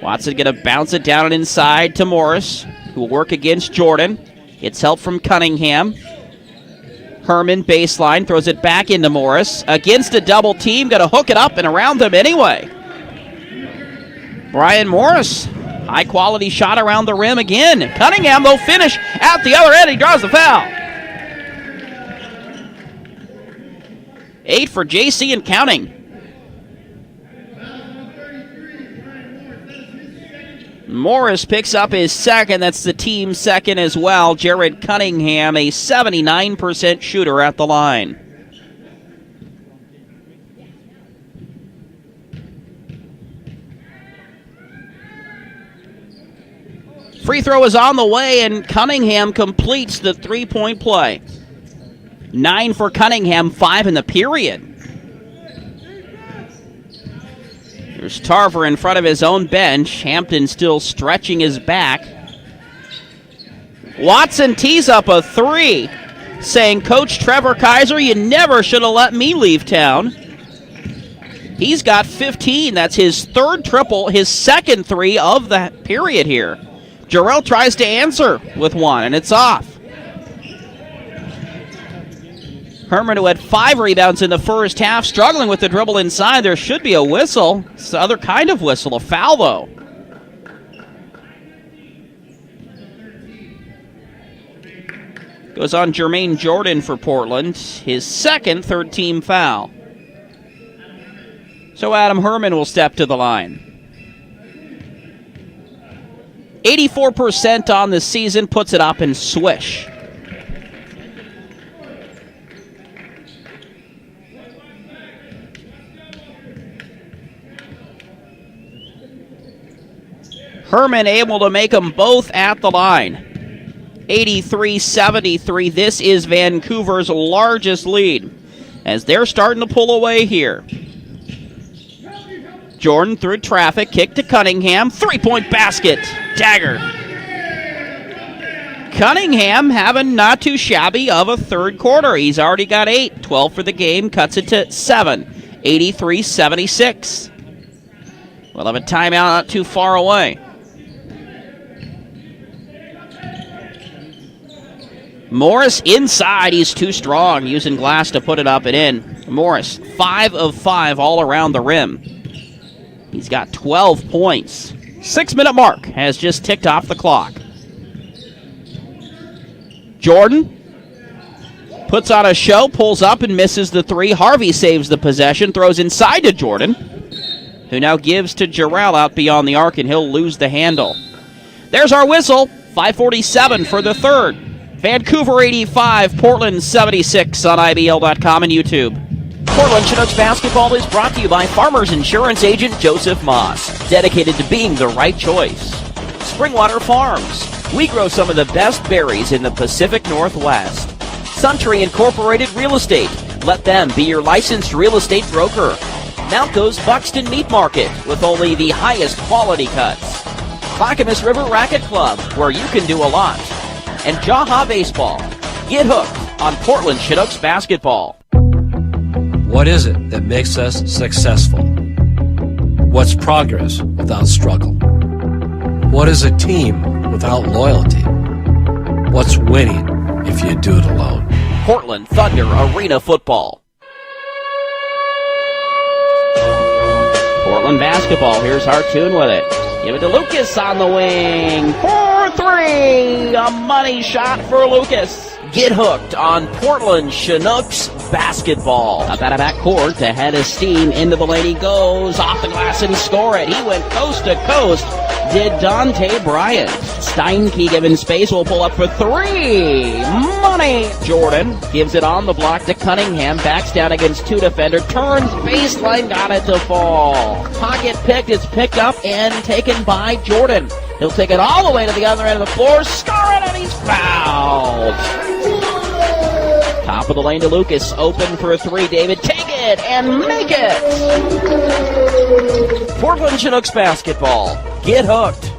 Watson going to bounce it down and inside to Morris, who will work against Jordan. Gets help from Cunningham. Herman, baseline, throws it back into Morris. Against a double team, going to hook it up and around them anyway. Brian Morris, high-quality shot around the rim again. Cunningham, though, finish at the other end. He draws the foul. 8 for JC and counting. Morris picks up his second. That's the team's second as well. Jared Cunningham, a 79% shooter at the line. Free throw is on the way, and Cunningham completes the three-point play. 9 for Cunningham, 5 in the period. There's Tarver in front of his own bench. Hampton still stretching his back. Watson tees up a three, saying, Coach Trevor Kaiser, you never should have let me leave town. He's got 15. That's his third triple, his second three of the period here. Jarrell tries to answer with one, and it's off. Herman, who had 5 rebounds in the first half, struggling with the dribble inside. There should be a whistle. It's the other kind of whistle, a foul, though. Goes on Jermaine Jordan for Portland, his second third-team foul. So Adam Herman will step to the line. 84% on the season, puts it up and swish. Herman able to make them both at the line. 83-73. This is Vancouver's largest lead as they're starting to pull away here. Jordan through traffic, kick to Cunningham. Three-point basket. Dagger. Cunningham having not too shabby of a third quarter. He's already got 8. 12 for the game. Cuts it to 7. 83-76. We'll have a timeout not too far away. Morris inside. He's too strong, using glass to put it up and in. Morris, 5 of 5 all around the rim. He's got 12 points. 6-minute mark has just ticked off the clock. Jordan puts on a show, pulls up and misses the three. Harvey saves the possession, throws inside to Jordan, who now gives to Jarrell out beyond the arc, and he'll lose the handle. There's our whistle. 5:47 for the third. Vancouver 85, Portland 76 on IBL.com and YouTube. Portland Chinooks basketball is brought to you by Farmers Insurance Agent Joseph Moss, dedicated to being the right choice. Springwater Farms. We grow some of the best berries in the Pacific Northwest. Suntree Incorporated Real Estate. Let them be your licensed real estate broker. Malco's Buxton Meat Market with only the highest quality cuts. Clackamas River Racket Club, where you can do a lot. And Jaha Baseball. Get hooked on Portland Chinooks basketball. What is it that makes us successful? What's progress without struggle? What is a team without loyalty? What's winning if you do it alone? Portland Thunder Arena Football. Portland basketball. Here's Hartoon with it. Give it to Lucas on the wing. 4-3. A money shot for Lucas. Get hooked on Portland Chinooks basketball. Up out of back court to head of steam. Into the lane he goes. Off the glass and score it. He went coast to coast. Did Dante Bryant. Steinke given space. Will pull up for 3. Money. Jordan gives it on the block to Cunningham. Backs down against 2 defender. Turns baseline. Got it to fall. Pocket picked. It's picked up and taken by Jordan. He'll take it all the way to the other end of the floor. Score it, and he's fouled. Top of the lane to Lucas. Open for a 3. David, take it and make it. Portland Chinooks basketball. Get hooked.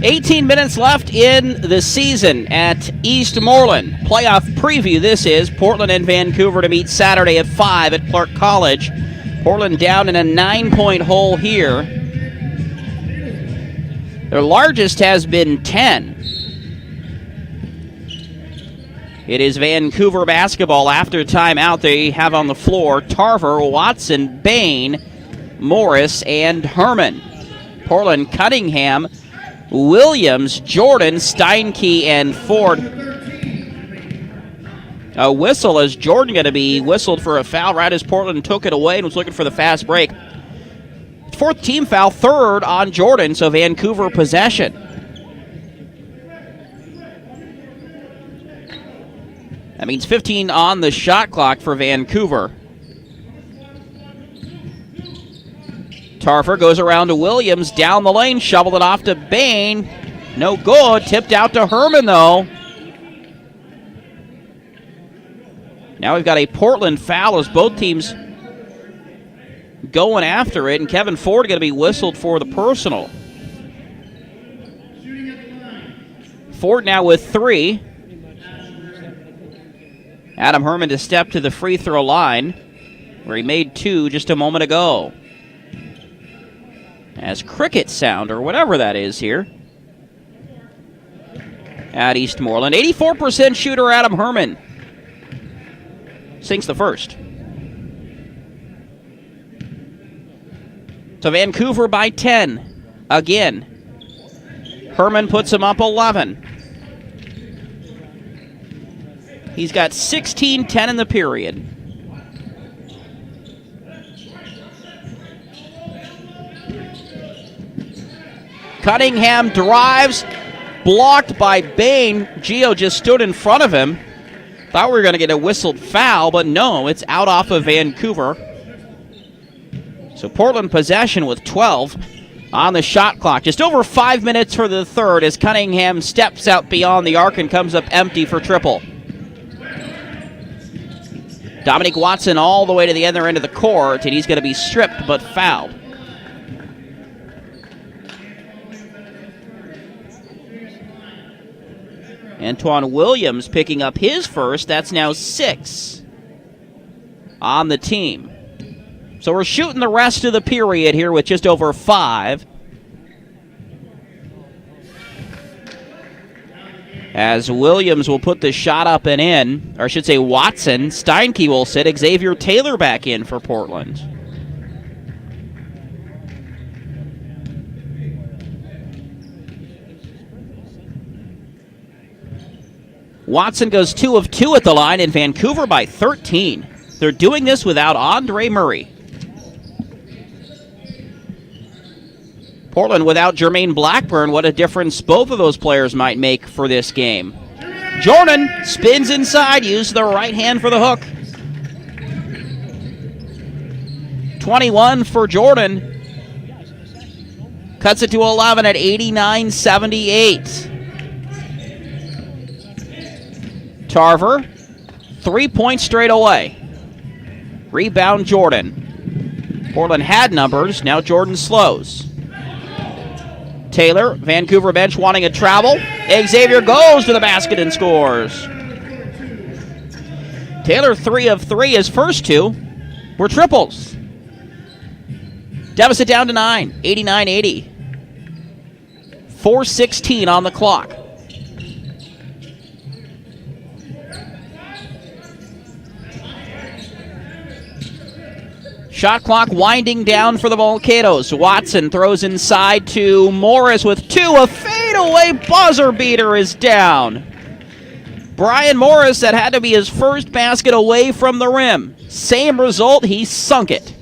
18 minutes left in the season at Eastmoreland. Playoff preview this is. Portland and Vancouver to meet Saturday at 5 at Clark College. Portland down in a 9-point hole here. Their largest has been 10. It is Vancouver basketball after timeout. They have on the floor Tarver, Watson, Bain, Morris, and Herman. Portland, Cunningham, Williams, Jordan, Steinke, and Ford. A whistle as Jordan going to be whistled for a foul right as Portland took it away and was looking for the fast break. Fourth team foul, third on Jordan, so Vancouver possession. That means 15 on the shot clock for Vancouver. Tarver goes around to Williams, down the lane, shoveled it off to Bain. No good, tipped out to Herman though. Now we've got a Portland foul as both teams going after it, and Kevin Ford going to be whistled for the personal. Ford now with 3. Adam Herman to step to the free throw line, where he made 2 just a moment ago. As cricket sound, or whatever that is here at Eastmoreland. 84% shooter Adam Herman sinks the first. So Vancouver by 10 again. Herman puts him up 11. He's got 16-10 in the period. Cunningham drives, blocked by Bain. Gio just stood in front of him. Thought we were going to get a whistled foul, but no, it's out off of Vancouver. So Portland possession with 12 on the shot clock. Just over 5 minutes for the third as Cunningham steps out beyond the arc and comes up empty for triple. Dominique Watson all the way to the other end of the court, and he's going to be stripped but fouled. Antoine Williams picking up his first. That's now 6 on the team. So we're shooting the rest of the period here with just over 5. As Williams will put the shot up and in, or I should say Watson. Steinke will sit. Xavier Taylor back in for Portland. Watson goes 2 of 2 at the line, and Vancouver by 13. They're doing this without Andre Murray. Portland without Jermaine Blackburn. What a difference both of those players might make for this game. Jordan spins inside, used the right hand for the hook. 21 for Jordan. Cuts it to 11 at 89-78. Tarver, 3 points straight away. Rebound Jordan. Portland had numbers, now Jordan slows. Taylor, Vancouver bench wanting a travel. Xavier goes to the basket and scores. Taylor 3 of 3, his first 2 were triples. Deficit down to 9, 89-80. 4:16 on the clock. Shot clock winding down for the Volcanoes. Watson throws inside to Morris with 2. A fadeaway buzzer beater is down. Brian Morris, that had to be his first basket away from the rim. Same result, he sunk it.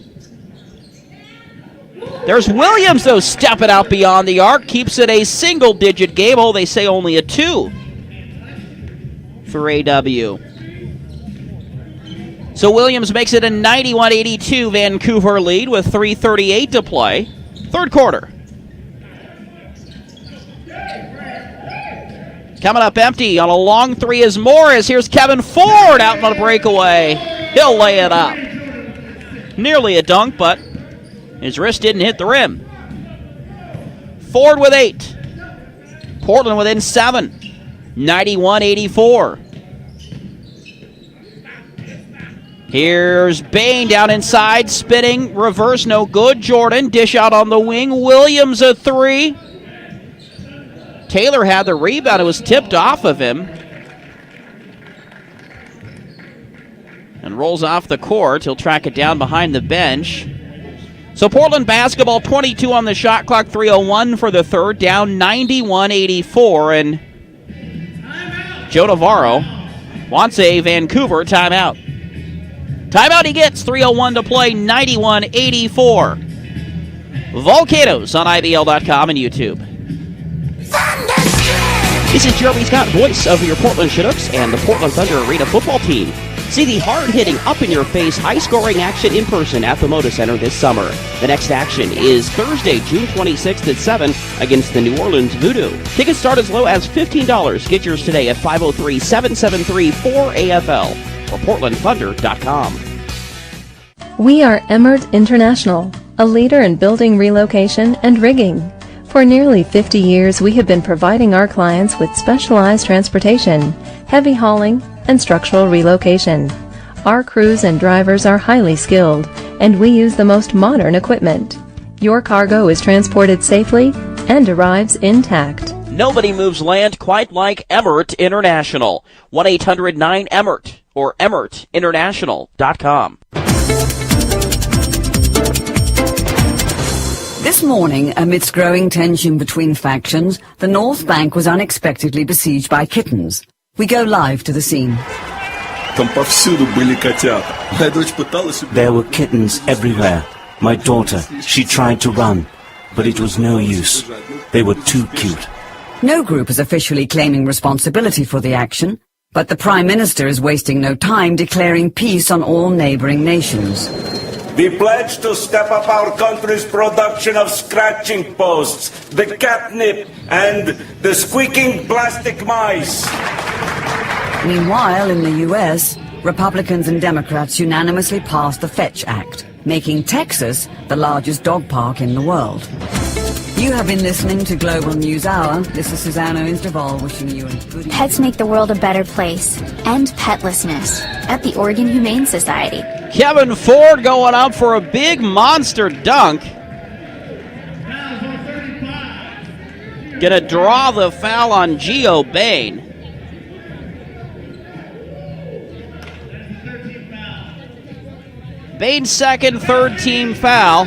There's Williams, though, stepping out beyond the arc. Keeps it a single-digit game. Oh, they say only a 2 for AW. So Williams makes it a 91-82 Vancouver lead with 3:38 to play. Third quarter. Coming up empty on a long 3 is Morris. Here's Kevin Ford out on a breakaway. He'll lay it up. Nearly a dunk, but his wrist didn't hit the rim. Ford with 8. Portland within 7. 91-84. Here's Bain down inside, spinning, reverse, no good. Jordan, dish out on the wing. Williams a 3. Taylor had the rebound. It was tipped off of him. And rolls off the court. He'll track it down behind the bench. So Portland basketball, 22 on the shot clock, 3:01 for the third, down 91-84. And Joe Navarro wants a Vancouver timeout. Timeout he gets, 3:01 to play, 91-84. Volcanoes on IBL.com and YouTube. This is Jeremy Scott, voice of your Portland Chinooks and the Portland Thunder Arena football team. See the hard-hitting, up-in-your-face, high-scoring action in person at the Moda Center this summer. The next action is Thursday, June 26th at 7 against the New Orleans Voodoo. Tickets start as low as $15. Get yours today at 503-773-4AFL or PortlandThunder.com. We are Emert International, a leader in building relocation and rigging. For nearly 50 years, we have been providing our clients with specialized transportation, heavy hauling, and structural relocation. Our crews and drivers are highly skilled, and we use the most modern equipment. Your cargo is transported safely and arrives intact. Nobody moves land quite like Emert International. 1-800-9-EMERT or EmertInternational.com. This morning, amidst growing tension between factions, the North Bank was unexpectedly besieged by kittens. We go live to the scene. There were kittens everywhere. My daughter, she tried to run, but it was no use. They were too cute. No group is officially claiming responsibility for the action, but the Prime Minister is wasting no time declaring peace on all neighboring nations. We pledge to step up our country's production of scratching posts, the catnip, and the squeaking plastic mice. Meanwhile, in the U.S., Republicans and Democrats unanimously passed the Fetch Act, making Texas the largest dog park in the world. You have been listening to Global News Hour. This is Susanna Insterval wishing you a good... Pets make the world a better place. End petlessness at the Oregon Humane Society. Kevin Ford going up for a big monster dunk. Gonna draw the foul on Geo Bain. Bain's second, third team foul.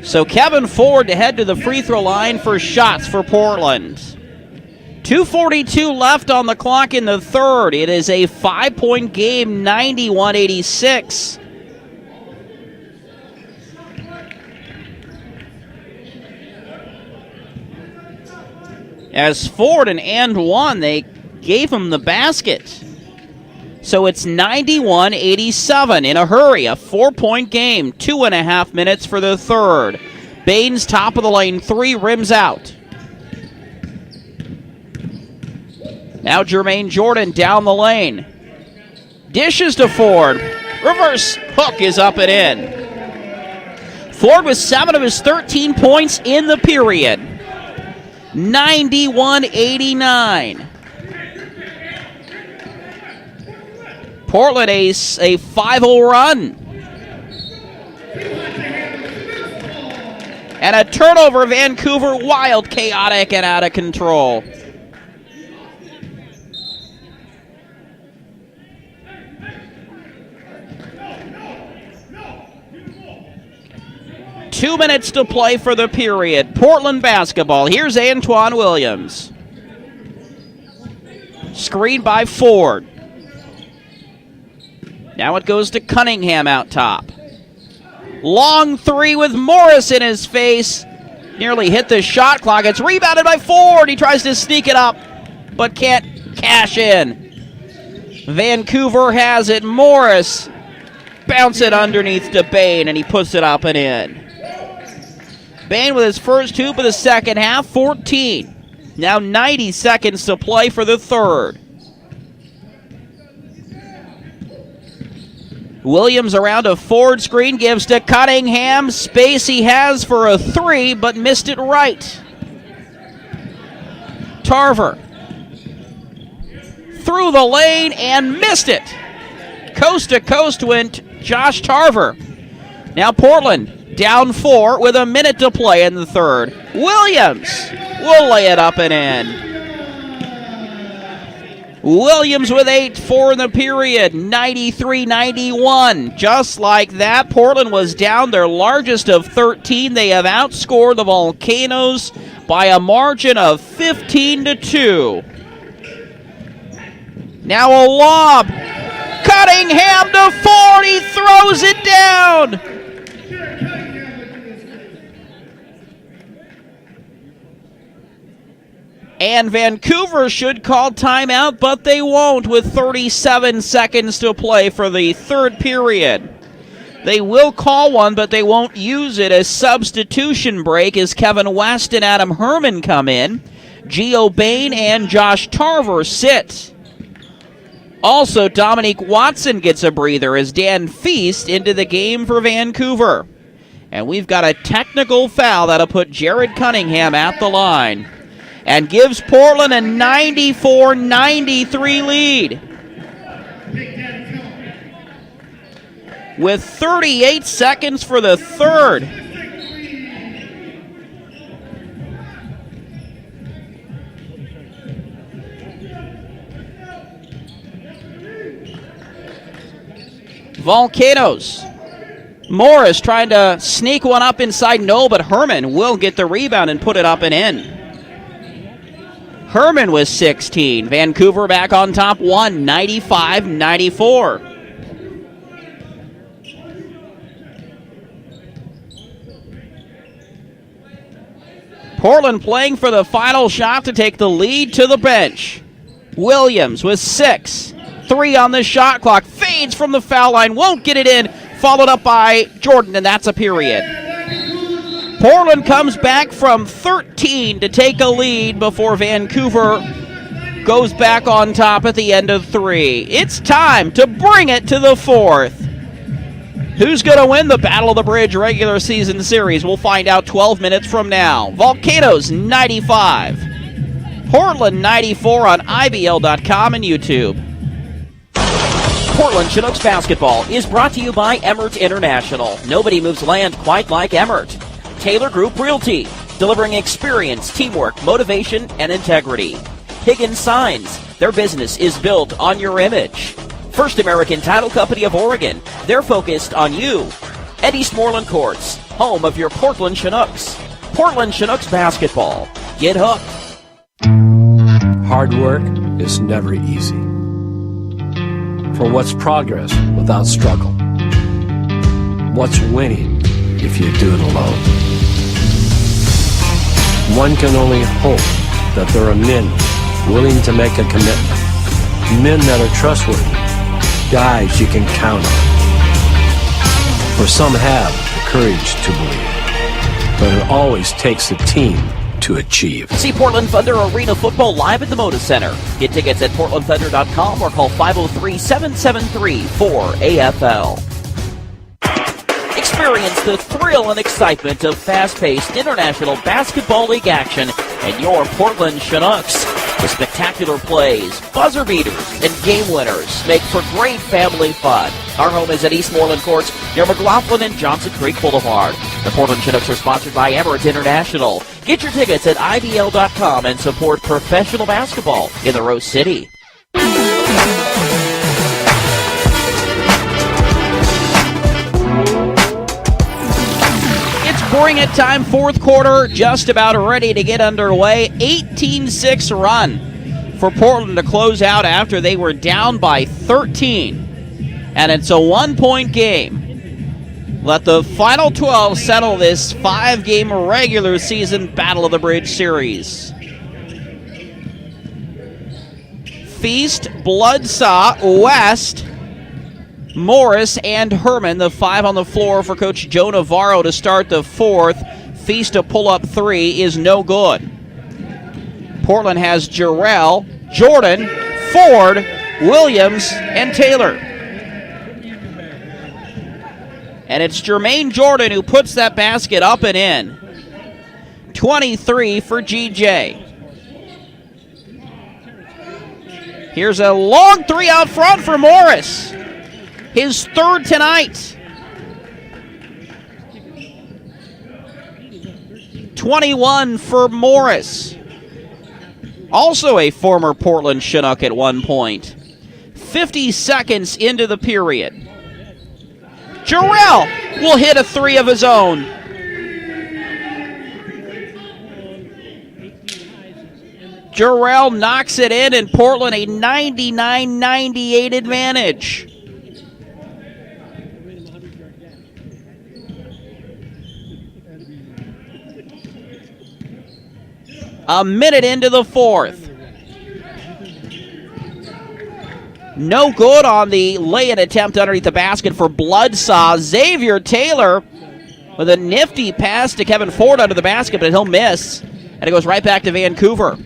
So Kevin Ford to head to the free throw line for shots for Portland. 2:42 left on the clock in the third. It is a 5-point game, 91-86. As Ford and one, they gave him the basket. So it's 91-87 in a hurry. A 4-point game, 2.5 minutes for the third. Bain's top of the lane, 3 rims out. Now Jermaine Jordan down the lane. Dishes to Ford. Reverse hook is up and in. Ford with 7 of his 13 points in the period. 91-89. Portland a 5-0 run. And a turnover, Vancouver, wild, chaotic, and out of control. Two minutes to play for the period. Portland basketball. Here's Antoine Williams. Screened by Ford. Now it goes to Cunningham out top. Long 3 with Morris in his face. Nearly hit the shot clock. It's rebounded by Ford. He tries to sneak it up, but can't cash in. Vancouver has it. Morris bounce it underneath to Bain, and he puts it up and in. Bain with his first hoop of the second half, 14. Now 90 seconds to play for the third. Williams around a forward screen, gives to Cunningham. Space he has for a three, but missed it right. Tarver through the lane and missed it. Coast to coast went Josh Tarver. Now Portland down 4 with a minute to play in the third. Williams will lay it up and in. Williams with 8-4 in the period, 93-91. Just like that, Portland was down their largest of 13. They have outscored the Volcanoes by a margin of 15-2. Now a lob. Cunningham to Ford. He throws it down. And Vancouver should call timeout, but they won't with 37 seconds to play for the third period. They will call one, but they won't use it. A substitution break as Kevin West and Adam Herman come in. Gio Bain and Josh Tarver sit. Also, Dominique Watson gets a breather as Dan Feast into the game for Vancouver. And we've got a technical foul that'll put Jared Cunningham at the line and gives Portland a 94-93 lead. With 38 seconds for the third. Volcanoes. Morris trying to sneak one up inside. No, but Herman will get the rebound and put it up and in. Herman with 16. Vancouver back on top 95-94. Portland playing for the final shot to take the lead to the bench. Williams with 6. 3 on the shot clock. Fades from the foul line. Won't get it in. Followed up by Jordan, and that's a period. Portland comes back from 13 to take a lead before Vancouver goes back on top at the end of 3. It's time to bring it to the fourth. Who's going to win the Battle of the Bridge regular season series? We'll find out 12 minutes from now. Volcanoes 95. Portland 94 on IBL.com and YouTube. Portland Chinooks basketball is brought to you by Emmert International. Nobody moves land quite like Emmert. Taylor Group Realty, delivering experience, teamwork, motivation, and integrity. Higgins Signs, their business is built on your image. First American Title Company of Oregon, they're focused on you. And Eastmoreland Courts, home of your Portland Chinooks. Portland Chinooks basketball. Get hooked. Hard work is never easy. For what's progress without struggle? What's winning if you do it alone? One can only hope that there are men willing to make a commitment, men that are trustworthy, guys you can count on. For some have the courage to believe, but it always takes a team to achieve. See Portland Thunder Arena Football live at the Moda Center. Get tickets at portlandthunder.com or call 503-773-4AFL. Experience the thrill and excitement of fast-paced international basketball league action and your Portland Chinooks. The spectacular plays, buzzer beaters, and game winners make for great family fun. Our home is at Eastmoreland Courts near McLaughlin and Johnson Creek Boulevard. The Portland Chinooks are sponsored by Emirates International. Get your tickets at IBL.com and support professional basketball in the Rose City. Bring it time, fourth quarter, just about ready to get underway. 18-6 run for Portland to close out after they were down by 13. And it's a 1-point game. Let the final 12 settle this 5-game regular season Battle of the Bridge series. Feast, Bloodsaw, West, Morris, and Herman, the 5 on the floor for Coach Joe Navarro to start the fourth. Feast to pull up 3 is no good. Portland has Jarrell, Jordan, Ford, Williams, and Taylor. And it's Jermaine Jordan who puts that basket up and in. 23 for GJ. Here's a long three out front for Morris. His third tonight. 21 for Morris. Also a former Portland Chinook at one point. 50 seconds into the period. Jarrell will hit a three of his own. Jarrell knocks it in, and Portland a 99-98 advantage. A minute into the fourth. No good on the lay-in attempt underneath the basket for Bloodsaw. Xavier Taylor with a nifty pass to Kevin Ford under the basket, but he'll miss. And it goes right back to Vancouver.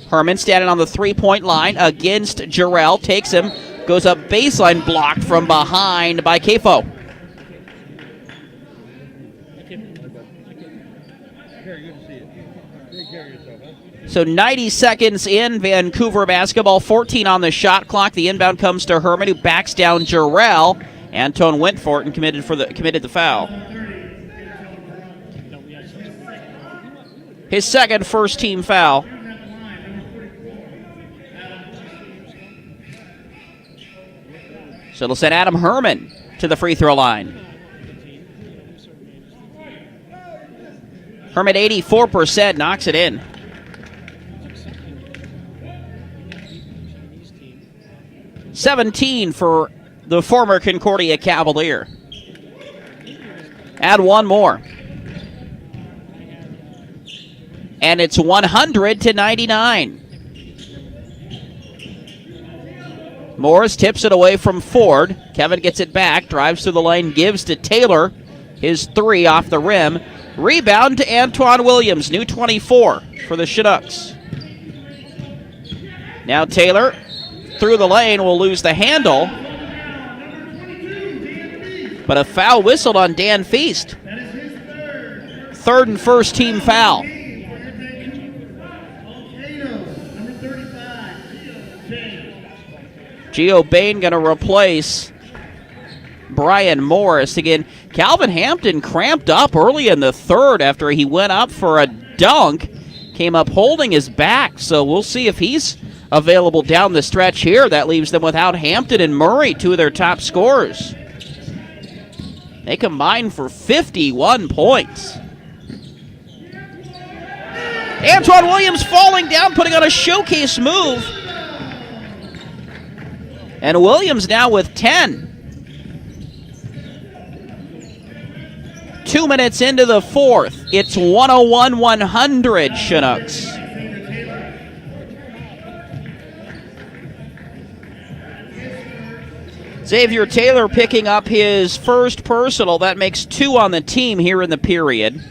Herman standing on the three-point line against Jarrell. Takes him, goes up baseline, blocked from behind by Kafo. So 90 seconds in, Vancouver basketball, 14 on the shot clock. The inbound comes to Herman, who backs down Jarrell. Antone went for it and committed the foul. His second first-team foul. So it'll send Adam Herman to the free throw line. Herman 84%, knocks it in. $17 for the former Concordia Cavalier. Add one more. And it's 100-99. Morris tips it away from Ford. Kevin gets it back, drives to the lane, gives to Taylor. His three off the rim. Rebound to Antoine Williams, new 24 for the Chinooks. Now Taylor through the lane will lose the handle. But a foul whistled on Dan Feast. Third and first team foul. Gio Bain going to replace Brian Morris. Again, Calvin Hampton cramped up early in the third after he went up for a dunk. Came up holding his back, so we'll see if he's available down the stretch here. That leaves them without Hampton and Murray, two of their top scorers. They combine for 51 points. Antoine Williams falling down, putting on a showcase move. And Williams now with 10. 2 minutes into the fourth. It's 101-100 Chinooks. Xavier Taylor picking up his first personal. That makes 2 on the team here in the period.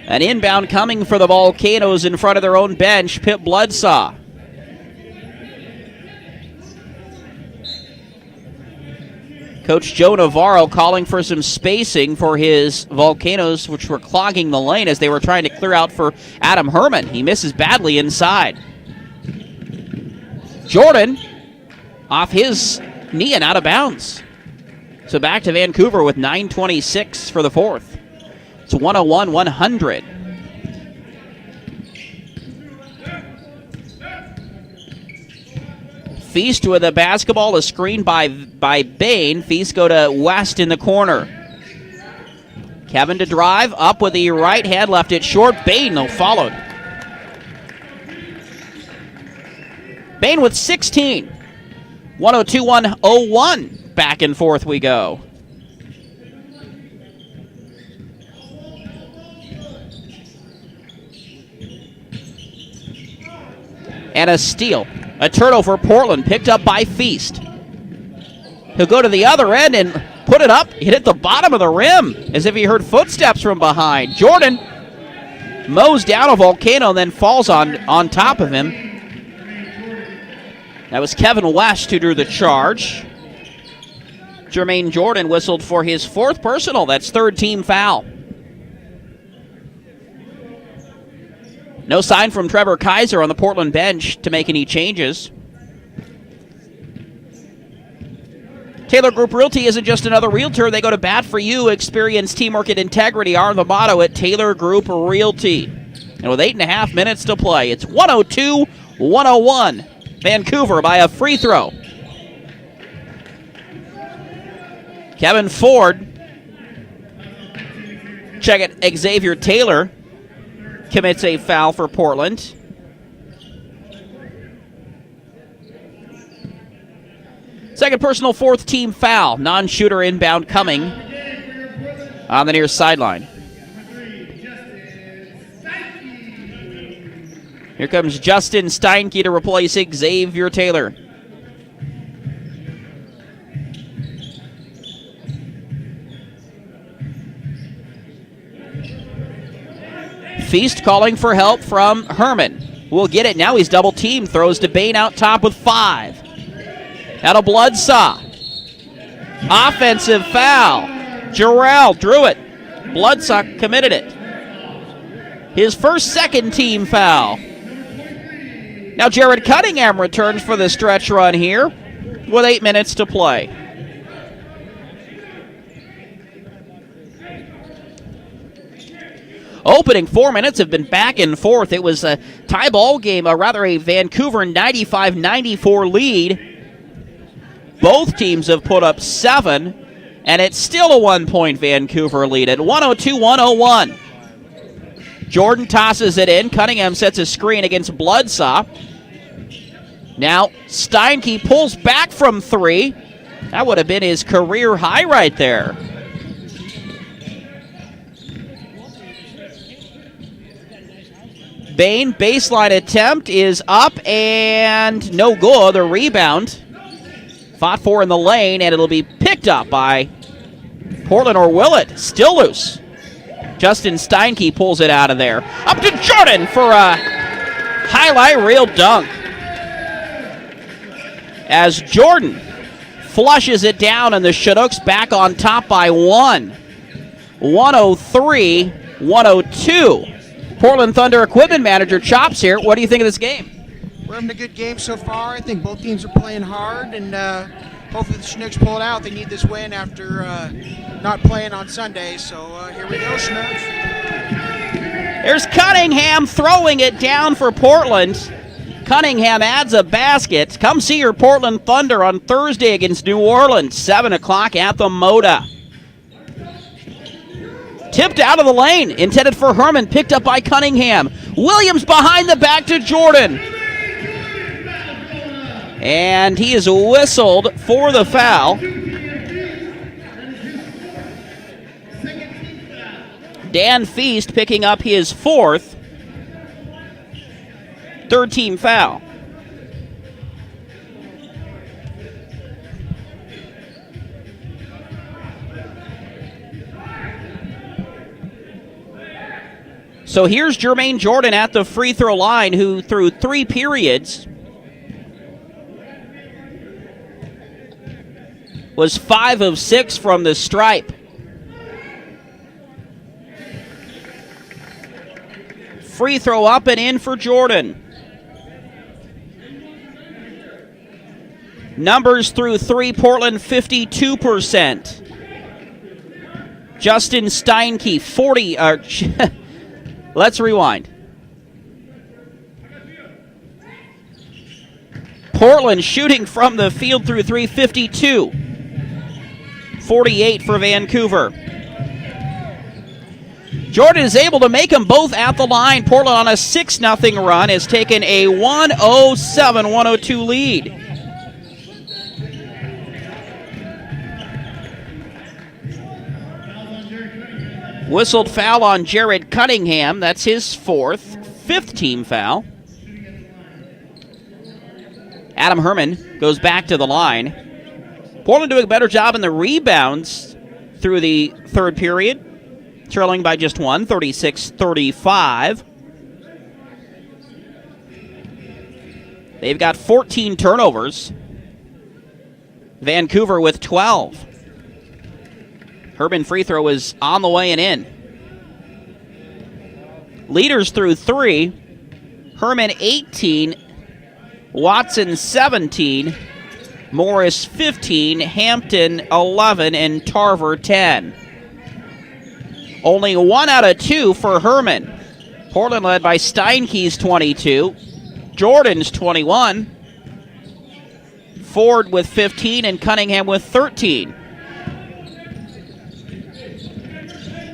An inbound coming for the Volcanoes in front of their own bench, Pip Bloodsaw. Coach Joe Navarro calling for some spacing for his Volcanoes, which were clogging the lane as they were trying to clear out for Adam Herman. He misses badly inside. Jordan off his knee and out of bounds. So back to Vancouver with 9:26 for the fourth. It's 101-100. Feast with a basketball, a screen by Bain. Feast go to West in the corner. Kevin to drive, up with the right hand, left it short. Bain, though, followed. Bain with 16. 102-101. Back and forth we go. And a steal. A turnover, Portland, picked up by Feast. He'll go to the other end, and Put it up, hit it the bottom of the rim, as if he heard footsteps from behind. Jordan mows down a Volcano and then falls on top of him. That was Kevin West who drew the charge. Jermaine Jordan whistled for his 4th personal. That's 3rd team foul. No sign from Trevor Kaiser on the Portland bench to make any changes. Taylor Group Realty isn't just another realtor. They go to bat for you. Experience, teamwork, and integrity are the motto at Taylor Group Realty. And with 8.5 minutes to play, it's 102-101. Vancouver by a free throw. Kevin Ford. Check it, Xavier Taylor commits a foul for Portland. Second personal, 4th team foul. Non-shooter inbound coming on the near sideline. Here comes Justin Steinke to replace Xavier Taylor. Feast calling for help from Herman. Will get it. Now he's double teamed. Throws to Bain out top with 5. Out of Bloodsaw. Offensive foul. Jarrell drew it. Bloodsaw committed it. His first 2nd team foul. Now Jared Cunningham returns for the stretch run here with 8 minutes to play. Opening 4 minutes have been back and forth. It was a tie ball game, a Vancouver 95-94 lead. Both teams have put up 7, and it's still a 1-point Vancouver lead at 102-101. Jordan tosses it in. Cunningham sets a screen against Bloodsaw. Now Steinke pulls back from 3. That would have been his career high right there. Bain, baseline attempt is up and no good. The rebound fought for in the lane, and it'll be picked up by Portland, or will it? Still loose. Justin Steinke pulls it out of there. Up to Jordan for a highlight reel dunk. As Jordan flushes it down, and the Chinooks back on top by 1. 103-102. Portland Thunder equipment manager Chops here. What do you think of this game? We're having a good game so far. I think both teams are playing hard, and hopefully the Chinooks pull it out. They need this win after not playing on Sunday. So here we go, Chinooks. There's Cunningham throwing it down for Portland. Cunningham adds a basket. Come see your Portland Thunder on Thursday against New Orleans, 7 o'clock at the Moda. Tipped out of the lane, intended for Herman, picked up by Cunningham. Williams behind the back to Jordan. And he is whistled for the foul. Dan Feast picking up his 4th. 3rd team foul. So here's Jermaine Jordan at the free throw line, who through 3 periods was 5 of 6 from the stripe. Free throw up and in for Jordan. Numbers through 3, Portland 52%. Justin Steinke 40. Let's rewind. Portland shooting from the field through 3, 52. 48 for Vancouver. Jordan is able to make them both at the line. Portland on a 6-0 run has taken a 107-102 lead. Whistled foul on Jared Cunningham. That's his 4th, 5th team foul. Adam Herman goes back to the line. Portland doing a better job in the rebounds through the third period, trailing by just one, 36-35. They've got 14 turnovers. Vancouver with 12. Herman free throw is on the way and in. Leaders through 3. Herman 18. Watson 17. Morris 15. Hampton 11. And Tarver 10. Only 1 out of 2 for Herman. Portland led by Steinke's 22. Jordan's 21. Ford with 15 and Cunningham with 13.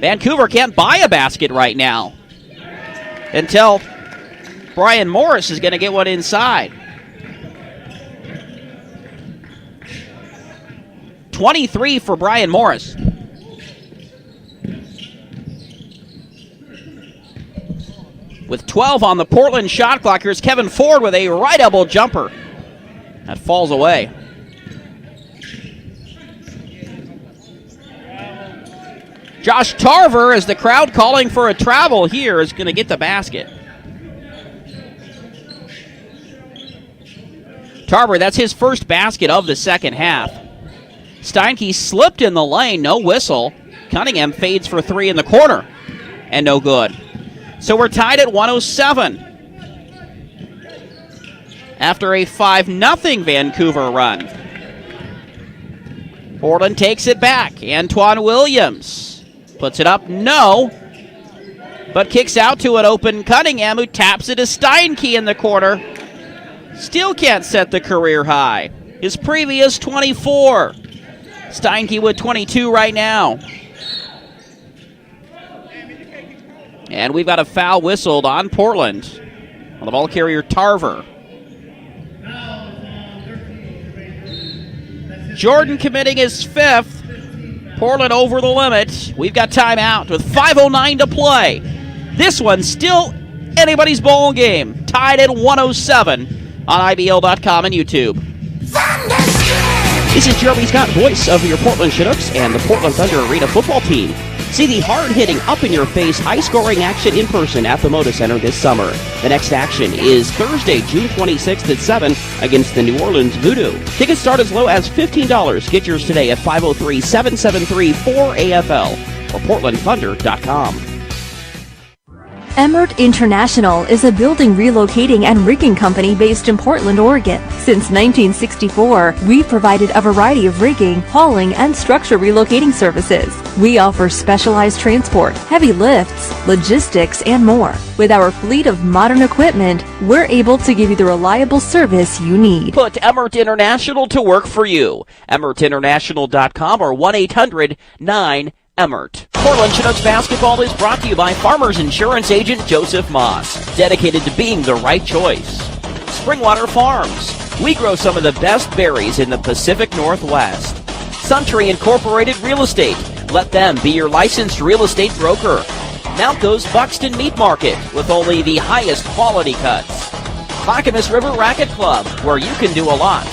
Vancouver can't buy a basket right now until Brian Morris is going to get one inside. 23 for Brian Morris. With 12 on the Portland shot clock, here's Kevin Ford with a right elbow jumper. That falls away. Josh Tarver, as the crowd calling for a travel here, is going to get the basket. Tarver, that's his first basket of the second half. Steinke slipped in the lane, no whistle. Cunningham fades for 3 in the corner, and no good. So we're tied at 107. After a 5-0 Vancouver run. Portland takes it back. Antoine Williams puts it up, no. But kicks out to an open Cunningham, who taps it to Steinke in the corner. Still can't set the career high. His previous 24. Steinke with 22 right now. And we've got a foul whistled on Portland. On the ball carrier, Tarver. Jordan committing his 5th. Portland over the limit. We've got timeout with 5:09 to play. This one's still anybody's ball game. Tied at 107 on IBL.com and YouTube. This is Jeremy Scott, voice of your Portland Chinooks and the Portland Thunder Arena football team. See the hard-hitting, up-in-your-face, high-scoring action in person at the Moda Center this summer. The next action is Thursday, June 26th at 7 against the New Orleans Voodoo. Tickets start as low as $15. Get yours today at 503-773-4AFL or PortlandThunder.com. Emmert International is a building relocating and rigging company based in Portland, Oregon. Since 1964, we've provided a variety of rigging, hauling, and structure relocating services. We offer specialized transport, heavy lifts, logistics, and more. With our fleet of modern equipment, we're able to give you the reliable service you need. Put Emmert International to work for you. EmmertInternational.com or 1-800-9-EMMERT. Portland Chinooks basketball is brought to you by Farmers Insurance Agent Joseph Moss, dedicated to being the right choice. Springwater Farms. We grow some of the best berries in the Pacific Northwest. Suntree Incorporated Real Estate. Let them be your licensed real estate broker. Malco's Buxton Meat Market with only the highest quality cuts. Clackamas River Racket Club, where you can do a lot.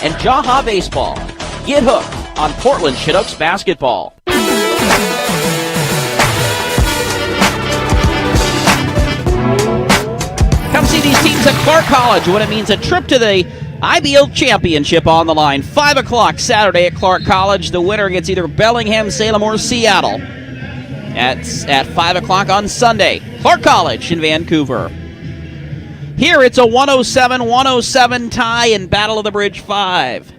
And Jaha Baseball. Get hooked on Portland Chinooks basketball. Come see these teams at Clark College when it means a trip to the IBL Championship on the line. 5 o'clock Saturday at Clark College. The winner gets either Bellingham, Salem, or Seattle. At 5 o'clock on Sunday. Clark College in Vancouver. Here it's a 107-107 tie in Battle of the Bridge 5.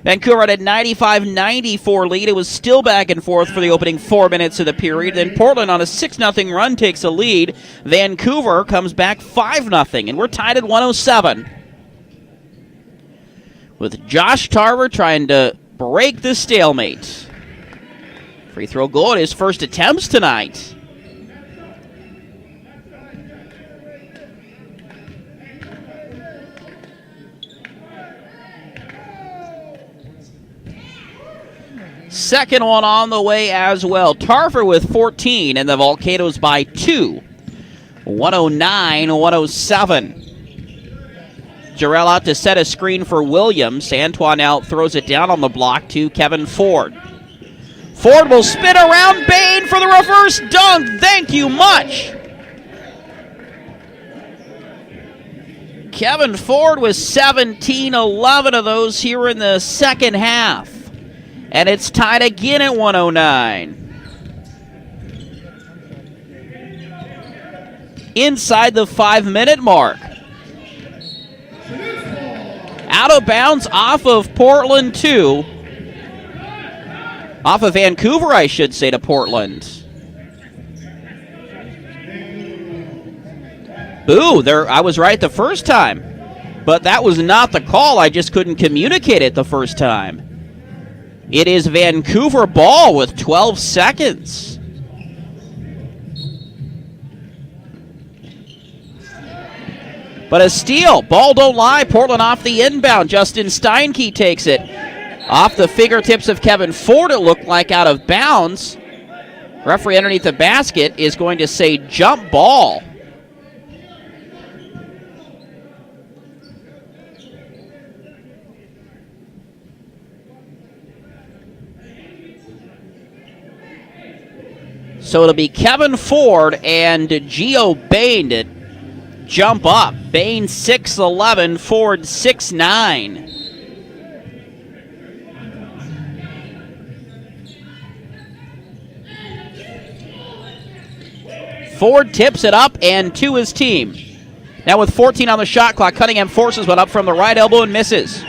Vancouver had a 95-94 lead. It was still back and forth for the opening 4 minutes of the period. Then Portland on a 6-0 run takes a lead. Vancouver comes back 5-0, and we're tied at 107. With Josh Tarver trying to break the stalemate. Free throw goal at his first attempts tonight. Second one on the way as well. Tarver with 14 and the Volcanoes by 2. 109-107. Jarrell out to set a screen for Williams. Antoine now throws it down on the block to Kevin Ford. Ford will spin around Bain for the reverse dunk. Thank you much. Kevin Ford with 17, 11 of those here in the second half. And it's tied again at 109. Inside the 5-minute mark. Out of bounds off of Portland 2. Off of Vancouver, I should say, to Portland. Boo, I was right the first time. But that was not the call. I just couldn't communicate it the first time. It is Vancouver ball with 12 seconds. But a steal. Ball don't lie. Portland off the inbound. Justin Steinke takes it. Off the fingertips of Kevin Ford, it looked like out of bounds. Referee underneath the basket is going to say jump ball. So it'll be Kevin Ford and Gio Bain to jump up. Bain 6'11", Ford 6'9". Ford tips it up and to his team. Now with 14 on the shot clock, Cunningham forces one up from the right elbow and misses.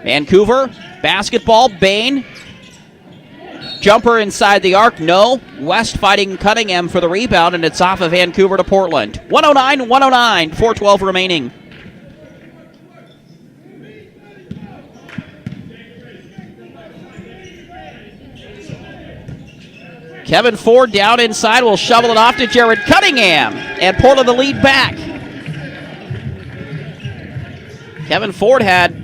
Vancouver, basketball, Bain. Jumper inside the arc, no. West fighting Cunningham for the rebound, and it's off of Vancouver to Portland. 109, 4:12 remaining. Kevin Ford down inside will shovel it off to Jared Cunningham, and Portland the lead back. Kevin Ford had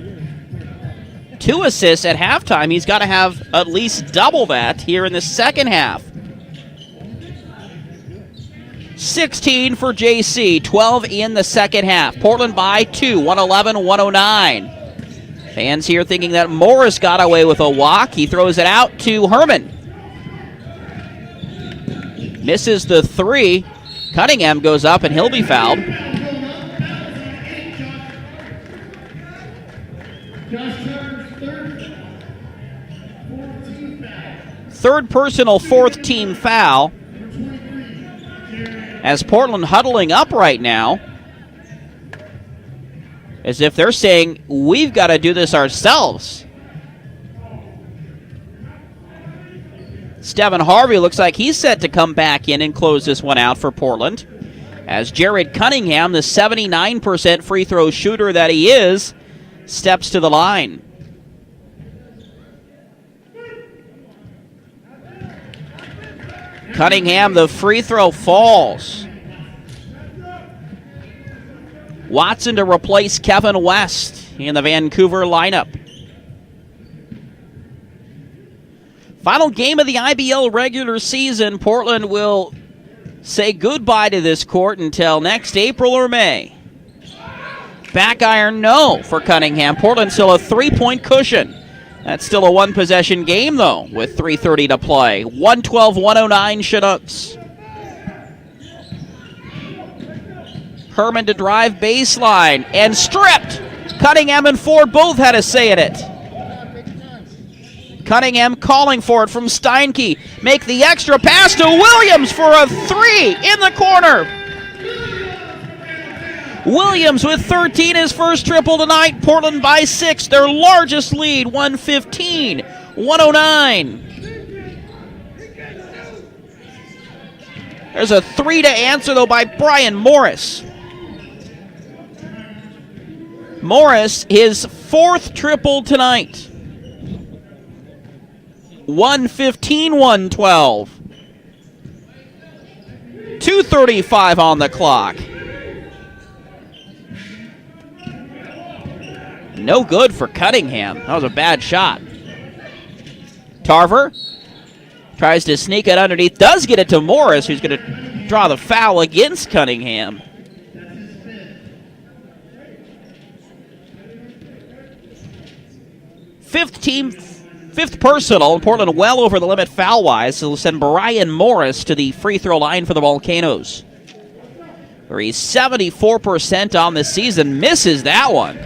2 assists at halftime. He's got to have at least double that here in the second half. 16 for JC, 12 in the second half. Portland by 2, 111-109. Fans here thinking that Morris got away with a walk. He throws it out to Herman. Misses the 3. Cunningham goes up and he'll be fouled. Third personal, 4th team foul. As Portland huddling up right now, as if they're saying, we've got to do this ourselves. Stephen Harvey looks like he's set to come back in and close this one out for Portland. As Jared Cunningham, the 79% free throw shooter that he is, steps to the line. Cunningham, the free throw falls. Watson to replace Kevin West in the Vancouver lineup. Final game of the IBL regular season. Portland will say goodbye to this court until next April or May. Back iron, no for Cunningham. Portland still a 3-point cushion. That's still a 1-possession game, though, with 3:30 to play. 112-109 Chinooks. Herman to drive baseline and stripped. Cunningham and Ford both had a say in it. Cunningham calling for it from Steinke. Make the extra pass to Williams for a 3 in the corner. Williams with 13, his first triple tonight. Portland by 6, their largest lead, 115-109. There's a 3 to answer, though, by Brian Morris. Morris, his 4th triple tonight. 115-112. 2:35 on the clock. No good for Cunningham. That was a bad shot. Tarver Tries to sneak it underneath. Does get it to Morris, who's going to draw the foul against Cunningham. Fifth personal. Portland well over the limit foul-wise. So we'll send Brian Morris to the free throw line for the Volcanoes, where he's 74% on the season. Misses that one.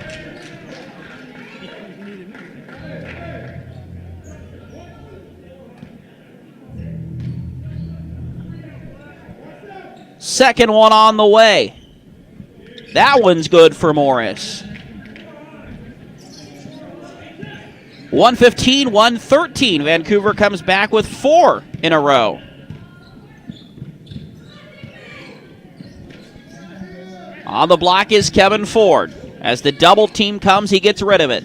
Second one on the way. That one's good for Morris. 115-113. Vancouver comes back with 4 in a row. On the block is Kevin Ford. As the double team comes, he gets rid of it.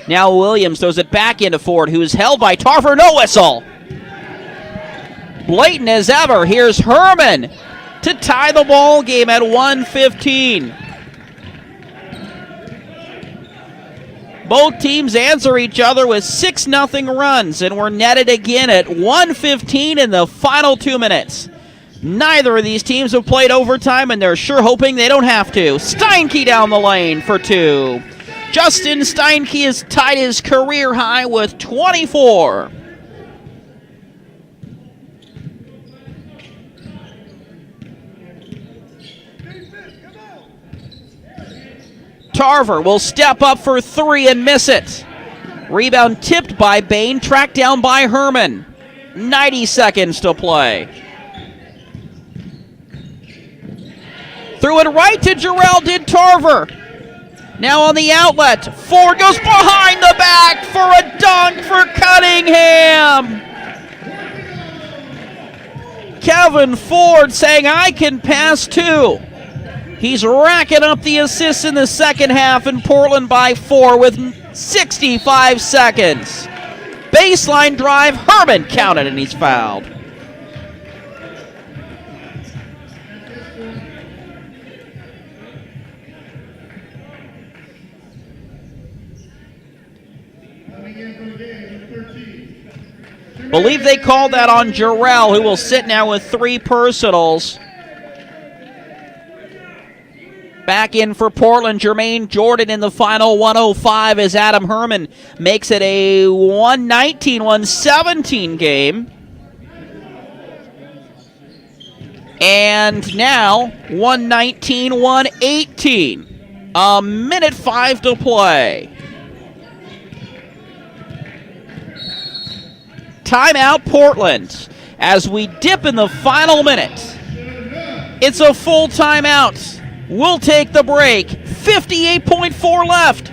Now Williams throws it back into Ford, who is held by Tarver. No whistle. Blatant as ever. Here's Herman to tie the ball game at 1:15. Both teams answer each other with 6-0 runs, and we're netted again at 1:15 in the final 2 minutes. Neither of these teams have played overtime, and they're sure hoping they don't have to. Steinke down the lane for 2. Justin Steinke has tied his career high with 24. Tarver will step up for 3 and miss it. Rebound tipped by Bain, tracked down by Herman. 90 seconds to play. Threw it right to Jarrell, did Tarver. Now on the outlet, Ford goes behind the back for a dunk for Cunningham. Kevin Ford saying, I can pass too. He's racking up the assists in the second half, and Portland by 4 with 65 seconds. Baseline drive, Herman counted, and he's fouled. Believe they called that on Jarrell, who will sit now with 3 personals. Back in for Portland, Jermaine Jordan in the final 105 as Adam Herman makes it a 119-117 game. And now 119-118. A minute 5 to play. Timeout Portland as we dip in the final minute. It's a full timeout. We'll take the break. 58.4 left.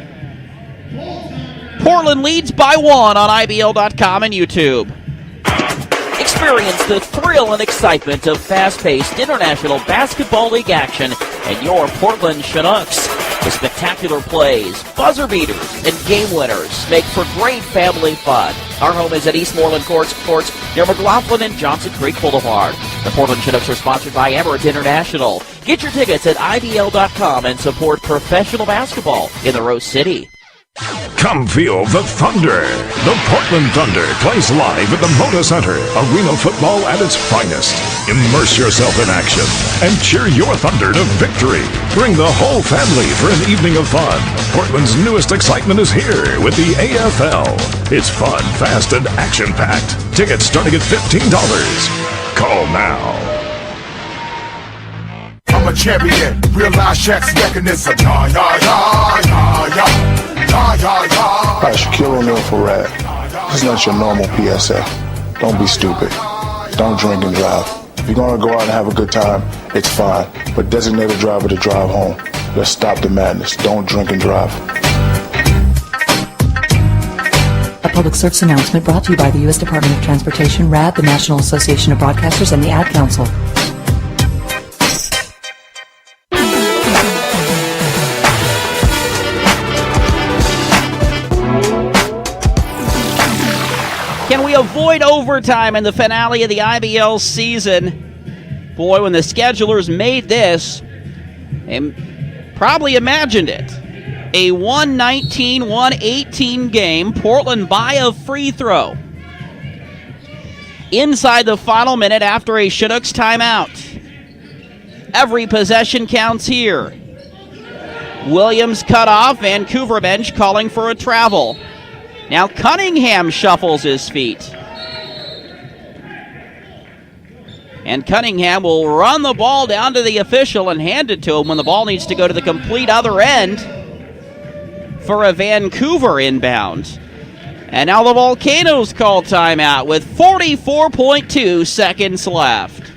Portland leads by 1 on IBL.com and YouTube. Experience the thrill and excitement of fast-paced international basketball league action and your Portland Chinooks. The spectacular plays, buzzer beaters, and game winners make for great family fun. Our home is at Eastmoreland Courts near McLaughlin and Johnson Creek Boulevard. The Portland Chinooks are sponsored by Emirates International. Get your tickets at IBL.com and support professional basketball in the Rose City. Come feel the thunder. The Portland Thunder plays live at the Moda Center, arena football at its finest. Immerse yourself in action and cheer your Thunder to victory. Bring the whole family for an evening of fun. Portland's newest excitement is here with the AFL. It's fun, fast, and action-packed. Tickets starting at $15. Call now. I'm a champion, real-life Shaq's mechanism. Yeah, yeah, yeah, yeah, yeah. Hi, Shaquille O'Neal for Rad. This is not your normal PSA. Don't be stupid. Don't drink and drive. If you're gonna go out and have a good time, it's fine. But designate a driver to drive home. Let's stop the madness. Don't drink and drive. A public service announcement brought to you by the U.S. Department of Transportation, RAD, the National Association of Broadcasters, and the Ad Council. Can we avoid overtime in the finale of the IBL season? Boy, when the schedulers made this, they probably imagined it. A 119-118 game, Portland by a free throw. inside the final minute after a Chinooks timeout. Every possession counts here. Williams cut off. Vancouver bench calling for a travel. Now Cunningham shuffles his feet. And Cunningham will run the ball down to the official and hand it to him when the ball needs to go to the complete other end for a Vancouver inbound. And now the Volcanoes call timeout with 44.2 seconds left.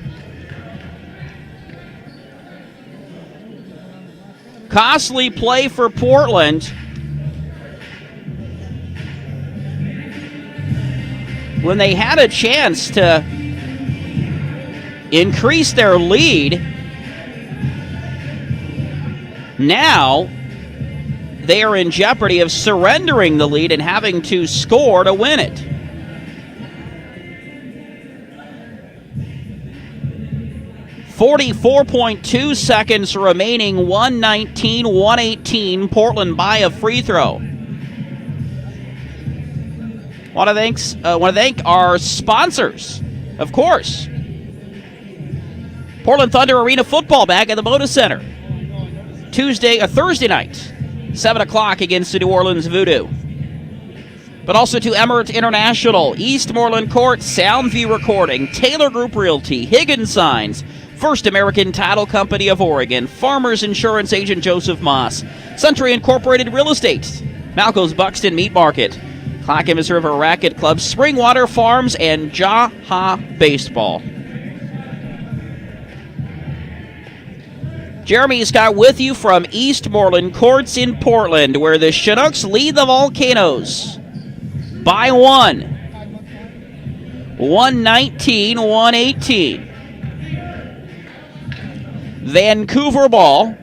Costly play for Portland. When they had a chance to increase their lead, now they are in jeopardy of surrendering the lead and having to score to win it. .2 seconds remaining, 119-118. Portland by a free throw. Want to thank our sponsors, of course. Portland Thunder Arena football back at the Moda Center. Thursday night, 7 o'clock against the New Orleans Voodoo. But also to Emirates International, Eastmoreland Court, Soundview Recording, Taylor Group Realty, Higgins Signs, First American Title Company of Oregon, Farmers Insurance Agent Joseph Moss, Century Incorporated Real Estate, Malco's Buxton Meat Market, Clackamas River Racquet Club, Springwater Farms, and Jaha Baseball. Jeremy Scott with you from Eastmoreland Courts in Portland, where the Chinooks lead the Volcanoes by 119-118. Vancouver ball.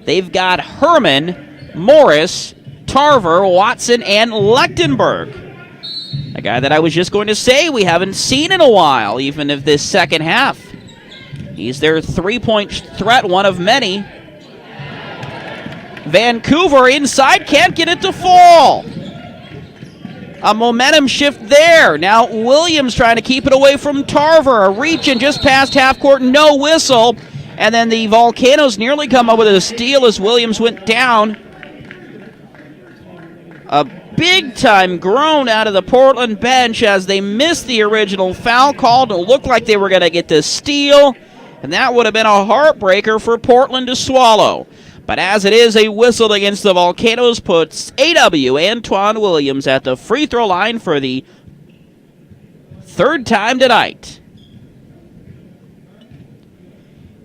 They've got Herman, Morris, Tarver, Watson, and Lechtenberg. A guy that I was just going to say we haven't seen in a while, even if this second half. He's their three-point threat, one of many. Vancouver inside, can't get it to fall. A momentum shift there. Now Williams trying to keep it away from Tarver. A reach in just past half court, no whistle. And then the Volcanoes nearly come up with a steal as Williams went down. A big-time groan out of the Portland bench as they missed the original foul call. It looked like they were going to get the steal, and that would have been a heartbreaker for Portland to swallow. But as it is, a whistle against the Volcanoes puts AW Antoine Williams at the free throw line for the third time tonight.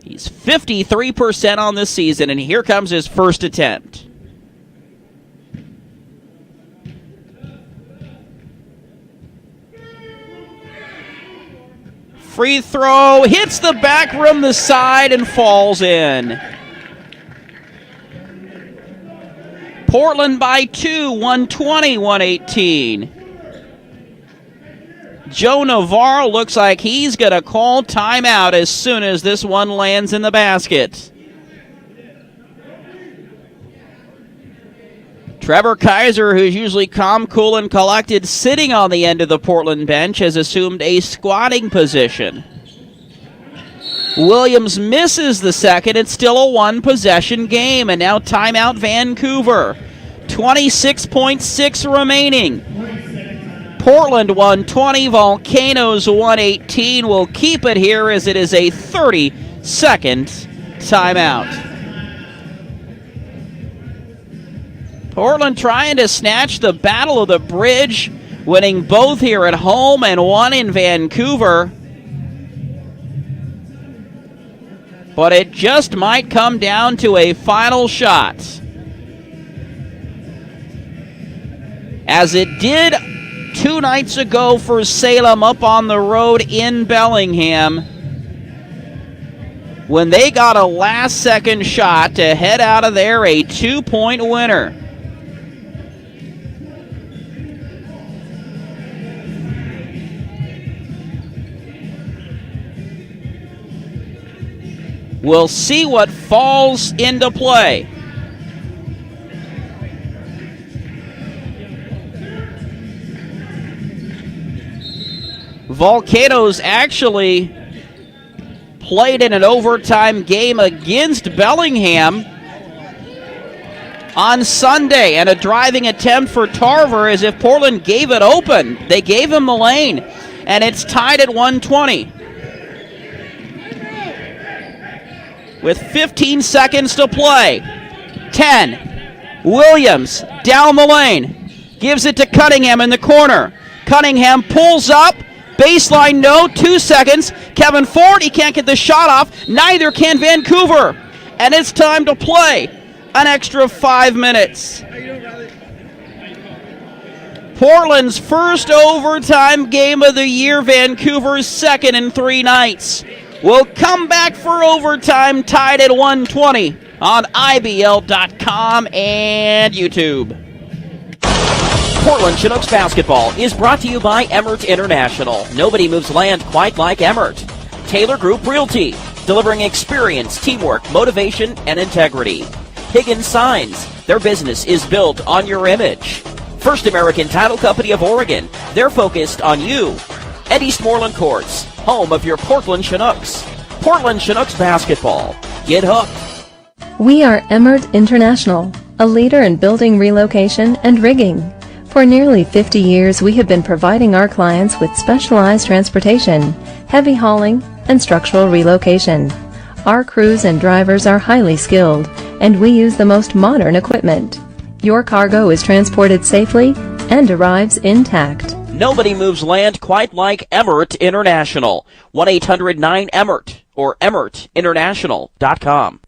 He's 53% on this season, and here comes his first attempt. Free throw, hits the back rim, the side, and falls in. Portland by 2, 120-118. Joe Navarro looks like he's going to call timeout as soon as this one lands in the basket. Trevor Kaiser, who's usually calm, cool, and collected, sitting on the end of the Portland bench, has assumed a squatting position. Williams misses the second. It's still a one-possession game, and now timeout Vancouver. 26.6 remaining. Portland 120, Volcanoes 118. Will keep it here as it is a 30-second timeout. Portland trying to snatch the Battle of the Bridge, winning both here at home and one in Vancouver. But it just might come down to a final shot. As it did 2 nights ago for Salem up on the road in Bellingham, when they got a last-second shot to head out of there a 2-point winner. We'll see what falls into play. Volcanoes actually played in an overtime game against Bellingham on Sunday, and a driving attempt for Tarver as if Portland gave it open. They gave him the lane, and it's tied at 120. With 15 seconds to play. 10. Williams down the lane. Gives it to Cunningham in the corner. Cunningham pulls up. Baseline, no. 2 seconds. Kevin Ford, he can't get the shot off. Neither can Vancouver. And it's time to play an extra 5 minutes. Portland's first overtime game of the year. Vancouver's second in 3 nights. We'll come back for overtime, tied at 120 on IBL.com and YouTube. Portland Chinooks basketball is brought to you by Emmert International. Nobody moves land quite like Emmert. Taylor Group Realty, delivering experience, teamwork, motivation, and integrity. Higgins Signs, their business is built on your image. First American Title Company of Oregon, they're focused on you. And Eastmoreland Courts, home of your Portland Chinooks. Portland Chinooks basketball. Get hooked. We are Emmert International, a leader in building relocation and rigging. For nearly 50 years, we have been providing our clients with specialized transportation, heavy hauling, and structural relocation. Our crews and drivers are highly skilled, and we use the most modern equipment. Your cargo is transported safely and arrives intact. Nobody moves land quite like Emmert International. 1-800-9-EMMERT or EmmertInternational.com.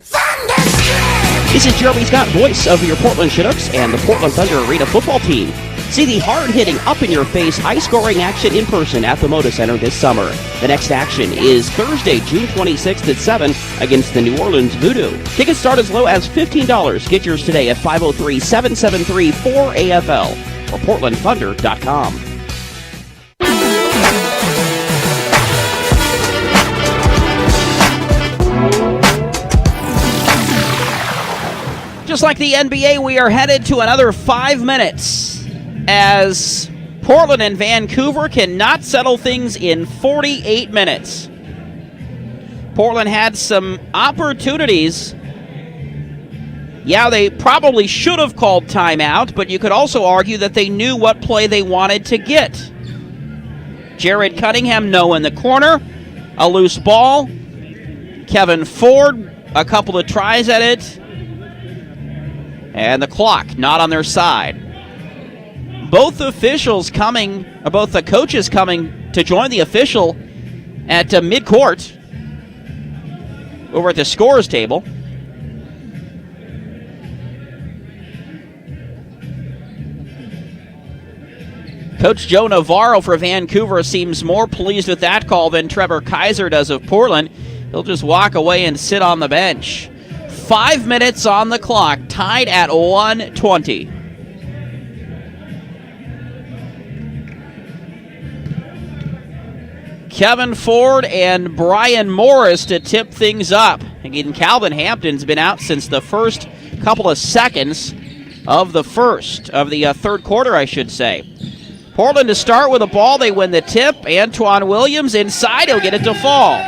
This is Jeremy Scott, voice of your Portland Chinooks and the Portland Thunder Arena football team. See the hard-hitting, up-in-your-face, high-scoring action in person at the Moda Center this summer. The next action is Thursday, June 26th at 7 against the New Orleans Voodoo. Tickets start as low as $15. Get yours today at 503-773-4AFL or PortlandThunder.com. Just like the NBA, we are headed to another 5 minutes as Portland and Vancouver cannot settle things in 48 minutes. Portland had some opportunities. Yeah, they probably should have called timeout, but you could also argue that they knew what play they wanted to get. Jared Cunningham, no in the corner. A loose ball. Kevin Ford, a couple of tries at it. And the clock not on their side. Both the coaches coming to join the official at midcourt over at the scorer's table. Coach Joe Navarro for Vancouver seems more pleased with that call than Trevor Kaiser does of Portland. He'll just walk away and sit on the bench. 5 minutes on the clock, tied at 120. Kevin Ford and Brian Morris to tip things up. Again, Calvin Hampton's been out since the first couple of seconds of the third quarter, I should say. Portland to start with the ball. They win the tip. Antoine Williams inside. He'll get it to fall.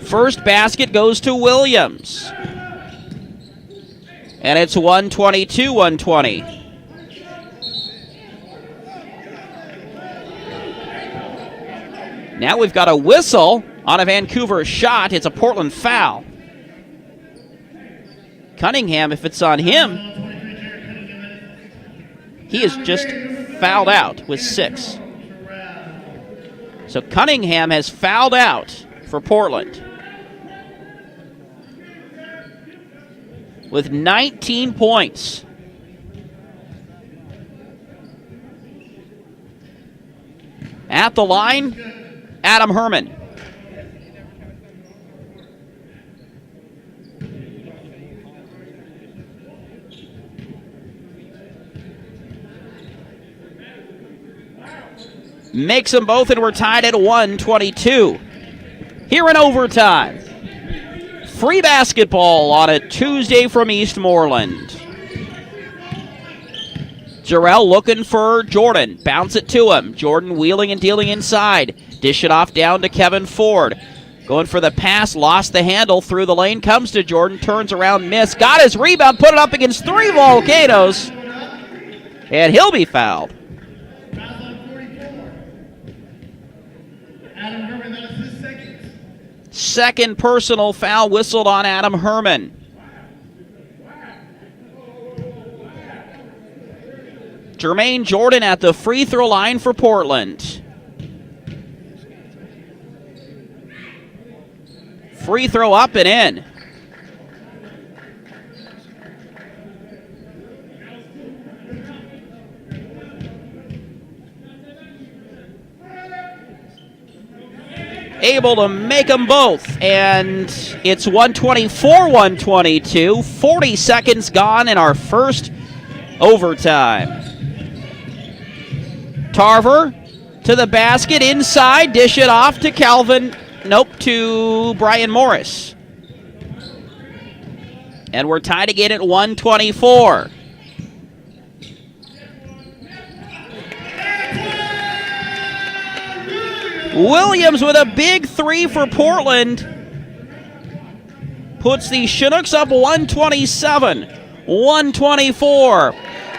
First basket goes to Williams. And it's 122-120. Now we've got a whistle on a Vancouver shot. It's a Portland foul. Cunningham, if it's on him, he is just fouled out with 6. So Cunningham has fouled out for Portland with 19 points. At the line, Adam Herman. Makes them both, and we're tied at 122. Here in overtime. Free basketball on a Tuesday from Eastmoreland. Jarrell looking for Jordan. Bounce it to him. Jordan wheeling and dealing inside. Dish it off down to Kevin Ford. Going for the pass, lost the handle, through the lane, comes to Jordan, turns around, missed, got his rebound, put it up against 3 Volcanoes, and he'll be fouled. Second personal foul whistled on Adam Herman. Jermaine Jordan at the free throw line for Portland. Free throw up and in. Able to make them both, and it's 124-122. 40 seconds gone in our first overtime. Tarver to the basket, inside, dish it off to Calvin. Nope, to Brian Morris. And we're tied again at 124. Williams with a big 3 for Portland. Puts the Chinooks up 127-124.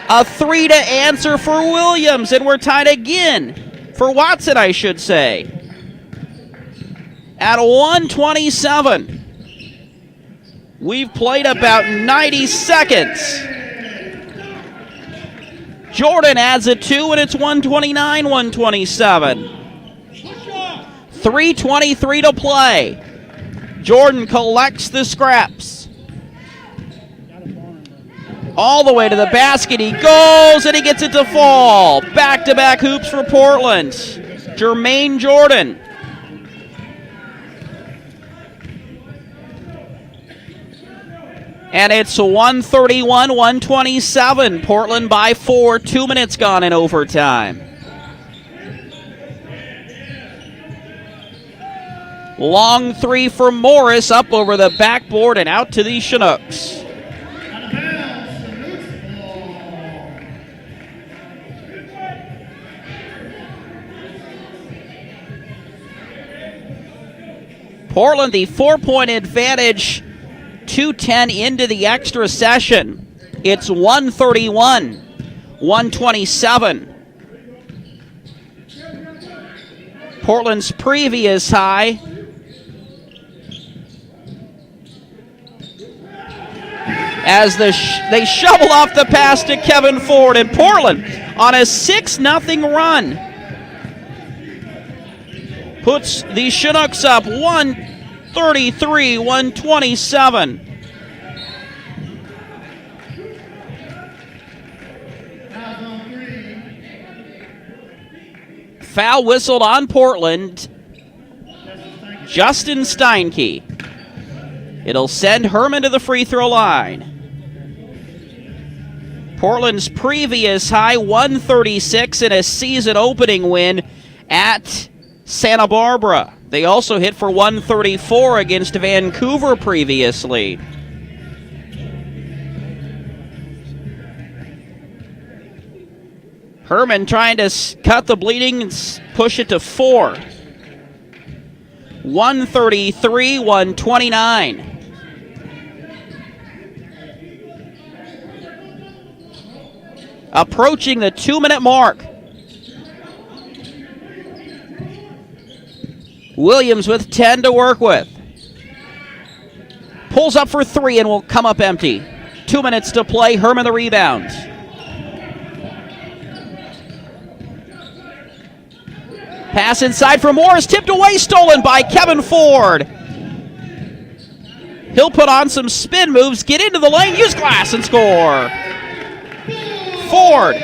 A 3 to answer for Williams, and we're tied again. For Watson, I should say. At 127. We've played about 90 seconds. Jordan adds a 2, and it's 129-127. 3:23 to play. Jordan collects the scraps. All the way to the basket he goes, and he gets it to fall. Back-to-back hoops for Portland. Jermaine Jordan. And it's 131-127. Portland by 4. 2 minutes gone in overtime. Long 3 for Morris, up over the backboard and out to the Chinooks. Portland, the 4-point advantage, 2:10 into the extra session. It's 131-127. Portland's previous high. As they shovel off the pass to Kevin Ford, and Portland on a 6-0 run puts the Chinooks up 133-127. Foul whistled on Portland. Justin Steinke. It'll send Herman to the free throw line. Portland's previous high, 136 in a season opening win at Santa Barbara. They also hit for 134 against Vancouver previously. Herman trying to cut the bleeding and push it to 4. 133-129. Approaching the 2-minute mark. Williams with 10 to work with. Pulls up for 3 and will come up empty. 2 minutes to play. Herman the rebound. Pass inside for Morris. Tipped away. Stolen by Kevin Ford. He'll put on some spin moves. Get into the lane. Use glass and score. Ford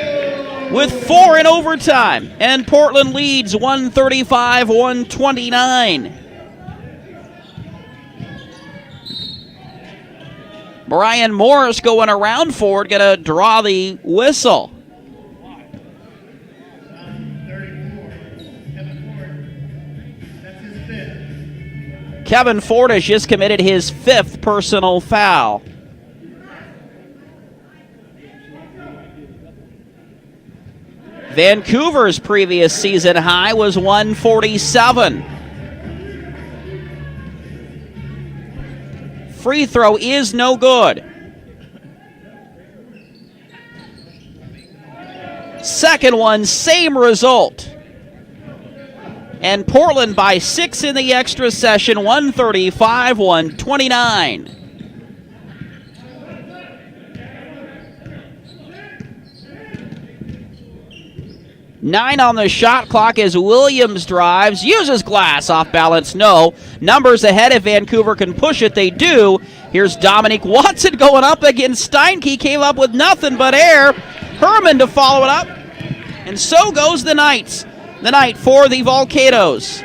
with 4 in overtime, and Portland leads 135-129. Brian Morris going around Ford, going to draw the whistle. Kevin Ford has just committed his 5th personal foul. Vancouver's previous season high was 147. Free throw is no good. Second one, same result. And Portland by 6 in the extra session, 135-129. Nine on the shot clock as Williams drives, uses glass, off balance, no. Numbers ahead if Vancouver can push it, they do. Here's Dominique Watson going up against Steinke, came up with nothing but air. Herman to follow it up, and so goes the Knights. The night for the Volcanoes.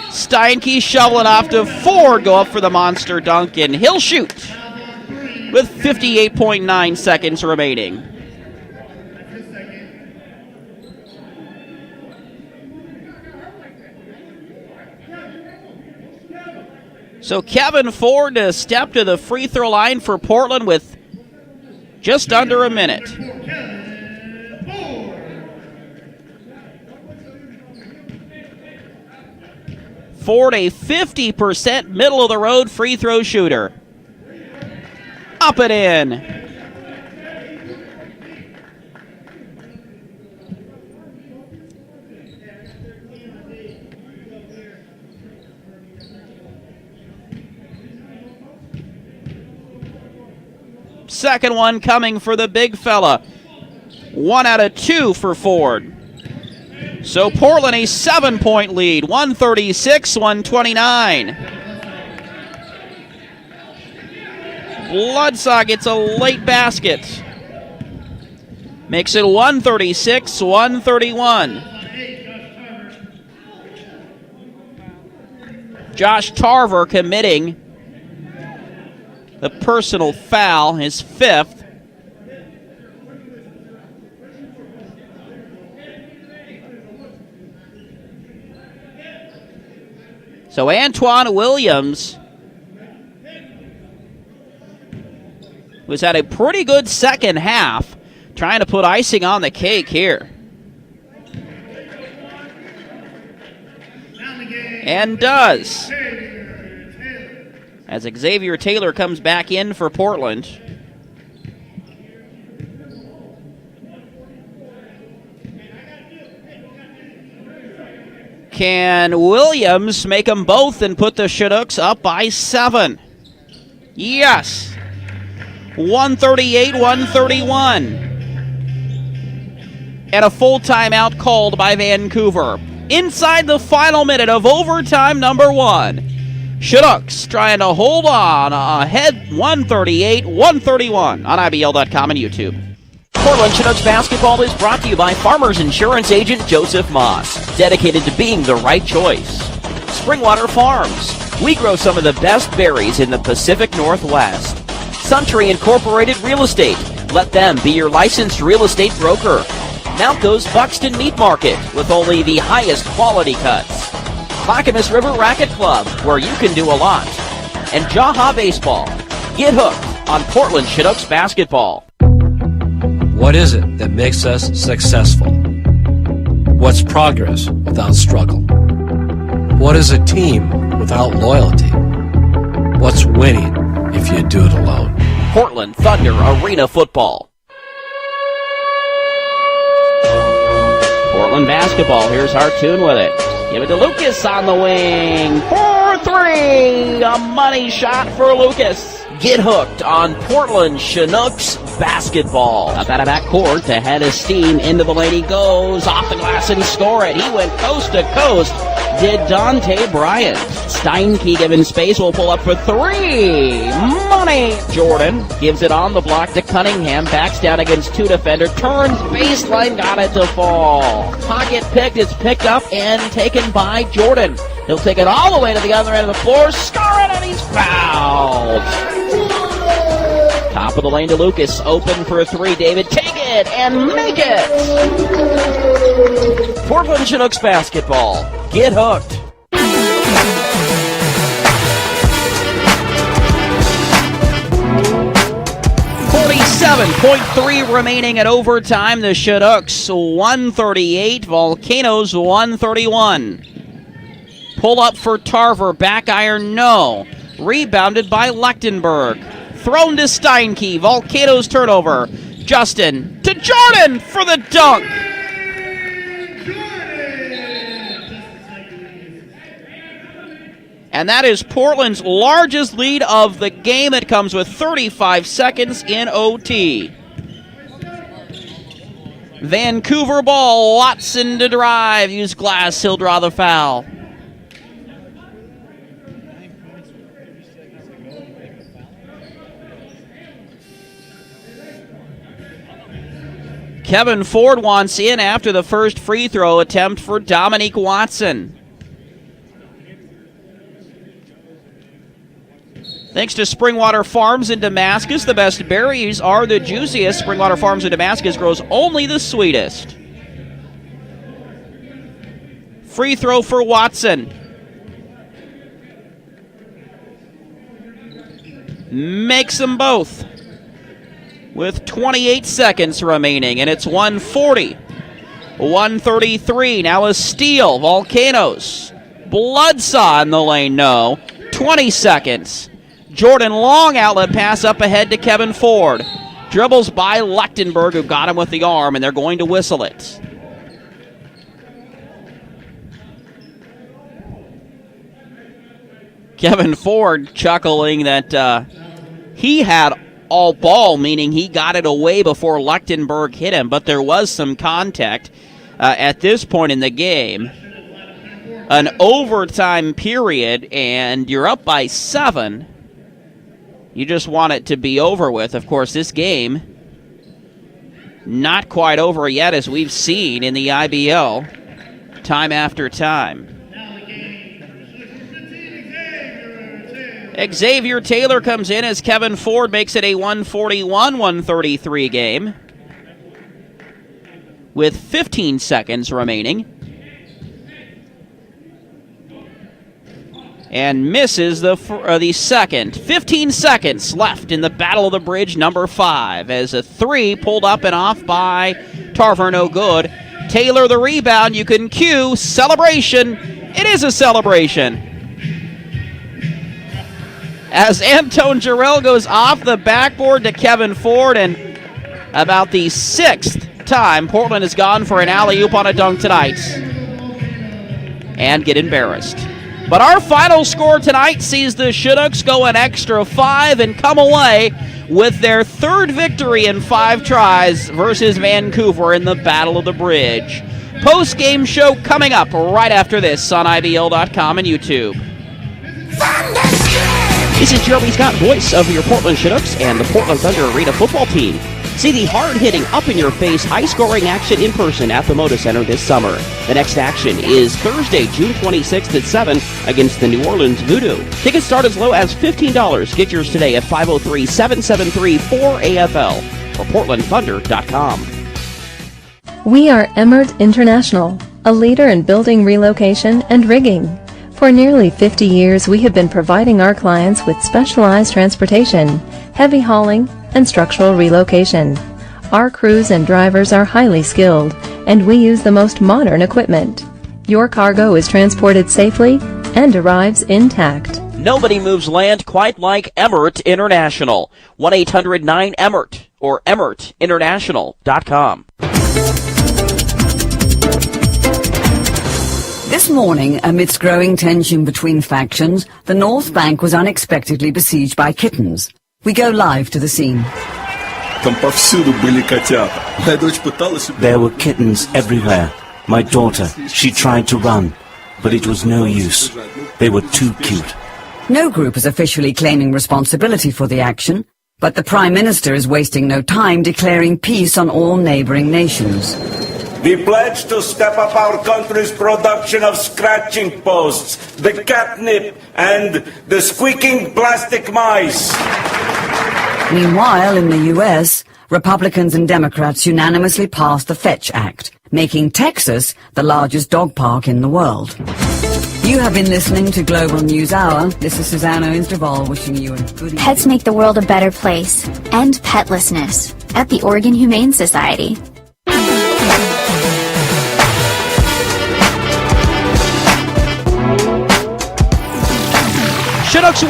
Steinke shoveling off to Ford, go up for the monster dunk, and he'll shoot with 58.9 seconds remaining. So Kevin Ford to step to the free throw line for Portland with just under a minute. Ford, a 50% middle-of-the-road free throw shooter. Up and in. Second one coming for the big fella. 1 out of 2 for Ford. So Portland a 7-point lead, 136-129. Bloodsaw gets a late basket. Makes it 136-131. Josh Tarver committing the personal foul, his 5th. So Antoine Williams, who's had a pretty good second half, trying to put icing on the cake here. And does. As Xavier Taylor comes back in for Portland. Can Williams make them both and put the Chinooks up by 7? Yes. 138-131. And a full timeout called by Vancouver. Inside the final minute of overtime number 1. Chinooks trying to hold on ahead 138-131 on IBL.com and YouTube. Portland Chinooks basketball is brought to you by Farmers Insurance Agent Joseph Moss, dedicated to being the right choice. Springwater Farms. We grow some of the best berries in the Pacific Northwest. Suntree Incorporated Real Estate. Let them be your licensed real estate broker. Malco's Buxton Meat Market with only the highest quality cuts. Clackamas River Racket Club, where you can do a lot. And Jaha Baseball. Get hooked on Portland Chinooks basketball. What is it that makes us successful? What's progress without struggle? What is a team without loyalty? What's winning if you do it alone? Portland Thunder Arena Football. Portland basketball. Here's Hartoon with it. Give it to Lucas on the wing. 4-3. A money shot for Lucas. Get hooked on Portland Chinooks basketball. Up out of back court to head his steam. Into the lane he goes. Off the glass and score it. He went coast to coast. Did Dante Bryant. Steinke given space. Will pull up for 3. Money. Jordan gives it on the block to Cunningham. Backs down against 2 defender. Turns baseline. Got it to fall. Pocket picked. It's picked up and taken by Jordan. He'll take it all the way to the other end of the floor. Score it, and he's fouled. Top of the lane to Lucas. Open for 3. David, take it and make it. Portland Chinooks basketball. Get hooked. 7.3 remaining at overtime. The Chinooks 138, Volcanoes 131. Pull up for Tarver, back iron, no. Rebounded by Lechtenberg. Thrown to Steinke, Volcanoes turnover. Justin to Jordan for the dunk. And that is Portland's largest lead of the game. It comes with 35 seconds in OT. Vancouver ball, Watson to drive. Use glass, he'll draw the foul. Kevin Ford wants in after the first free throw attempt for Dominique Watson. Thanks to Springwater Farms in Damascus, the best berries are the juiciest. Springwater Farms in Damascus grows only the sweetest. Free throw for Watson. Makes them both with 28 seconds remaining, and it's 140. 133, now a steal. Volcanoes. Bloodsaw in the lane, no. 20 seconds. Jordan long outlet pass up ahead to Kevin Ford. Dribbles by Lechtenberg, who got him with the arm, and they're going to whistle it. Kevin Ford chuckling that he had all ball, meaning he got it away before Lechtenberg hit him, but there was some contact at this point in the game. An overtime period, and you're up by 7. You just want it to be over with. Of course, this game not quite over yet, as we've seen in the IBL time after time. Xavier Taylor comes in as Kevin Ford makes it a 141-133 game with 15 seconds remaining. And misses the second. 15 seconds left in the Battle of the Bridge, number 5, as a 3 pulled up and off by Tarver, no good. Taylor the rebound, you can cue celebration. It is a celebration. As Antone Jarrell goes off the backboard to Kevin Ford, and about the 6th time Portland has gone for an alley-oop on a dunk tonight and get embarrassed. But our final score tonight sees the Chinooks go an extra 5 and come away with their 3rd victory in 5 tries versus Vancouver in the Battle of the Bridge. Post-game show coming up right after this on IBL.com and YouTube. This is Jeremy Scott, voice of your Portland Chinooks and the Portland Thunder Arena football team. See the hard-hitting, up-in-your-face, high-scoring action in person at the Moda Center this summer. The next action is Thursday, June 26th at 7 against the New Orleans Voodoo. Tickets start as low as $15. Get yours today at 503-773-4AFL or PortlandThunder.com. We are Emert International, a leader in building relocation and rigging. For nearly 50 years, we have been providing our clients with specialized transportation, heavy hauling, and structural relocation. Our crews and drivers are highly skilled, and we use the most modern equipment. Your cargo is transported safely and arrives intact. Nobody moves land quite like Emert International. 1-800-9-EMERT or EmertInternational.com. This morning, amidst growing tension between factions, the North Bank was unexpectedly besieged by kittens. We go live to the scene. There were kittens everywhere. My daughter, she tried to run, but it was no use. They were too cute. No group is officially claiming responsibility for the action, but the Prime Minister is wasting no time declaring peace on all neighboring nations. We pledge to step up our country's production of scratching posts, the catnip, and the squeaking plastic mice. Meanwhile, in the U.S., Republicans and Democrats unanimously passed the Fetch Act, making Texas the largest dog park in the world. You have been listening to Global News Hour. This is Susanna Insterval wishing you a good evening. Pets make the world a better place. End petlessness at the Oregon Humane Society. Chinooks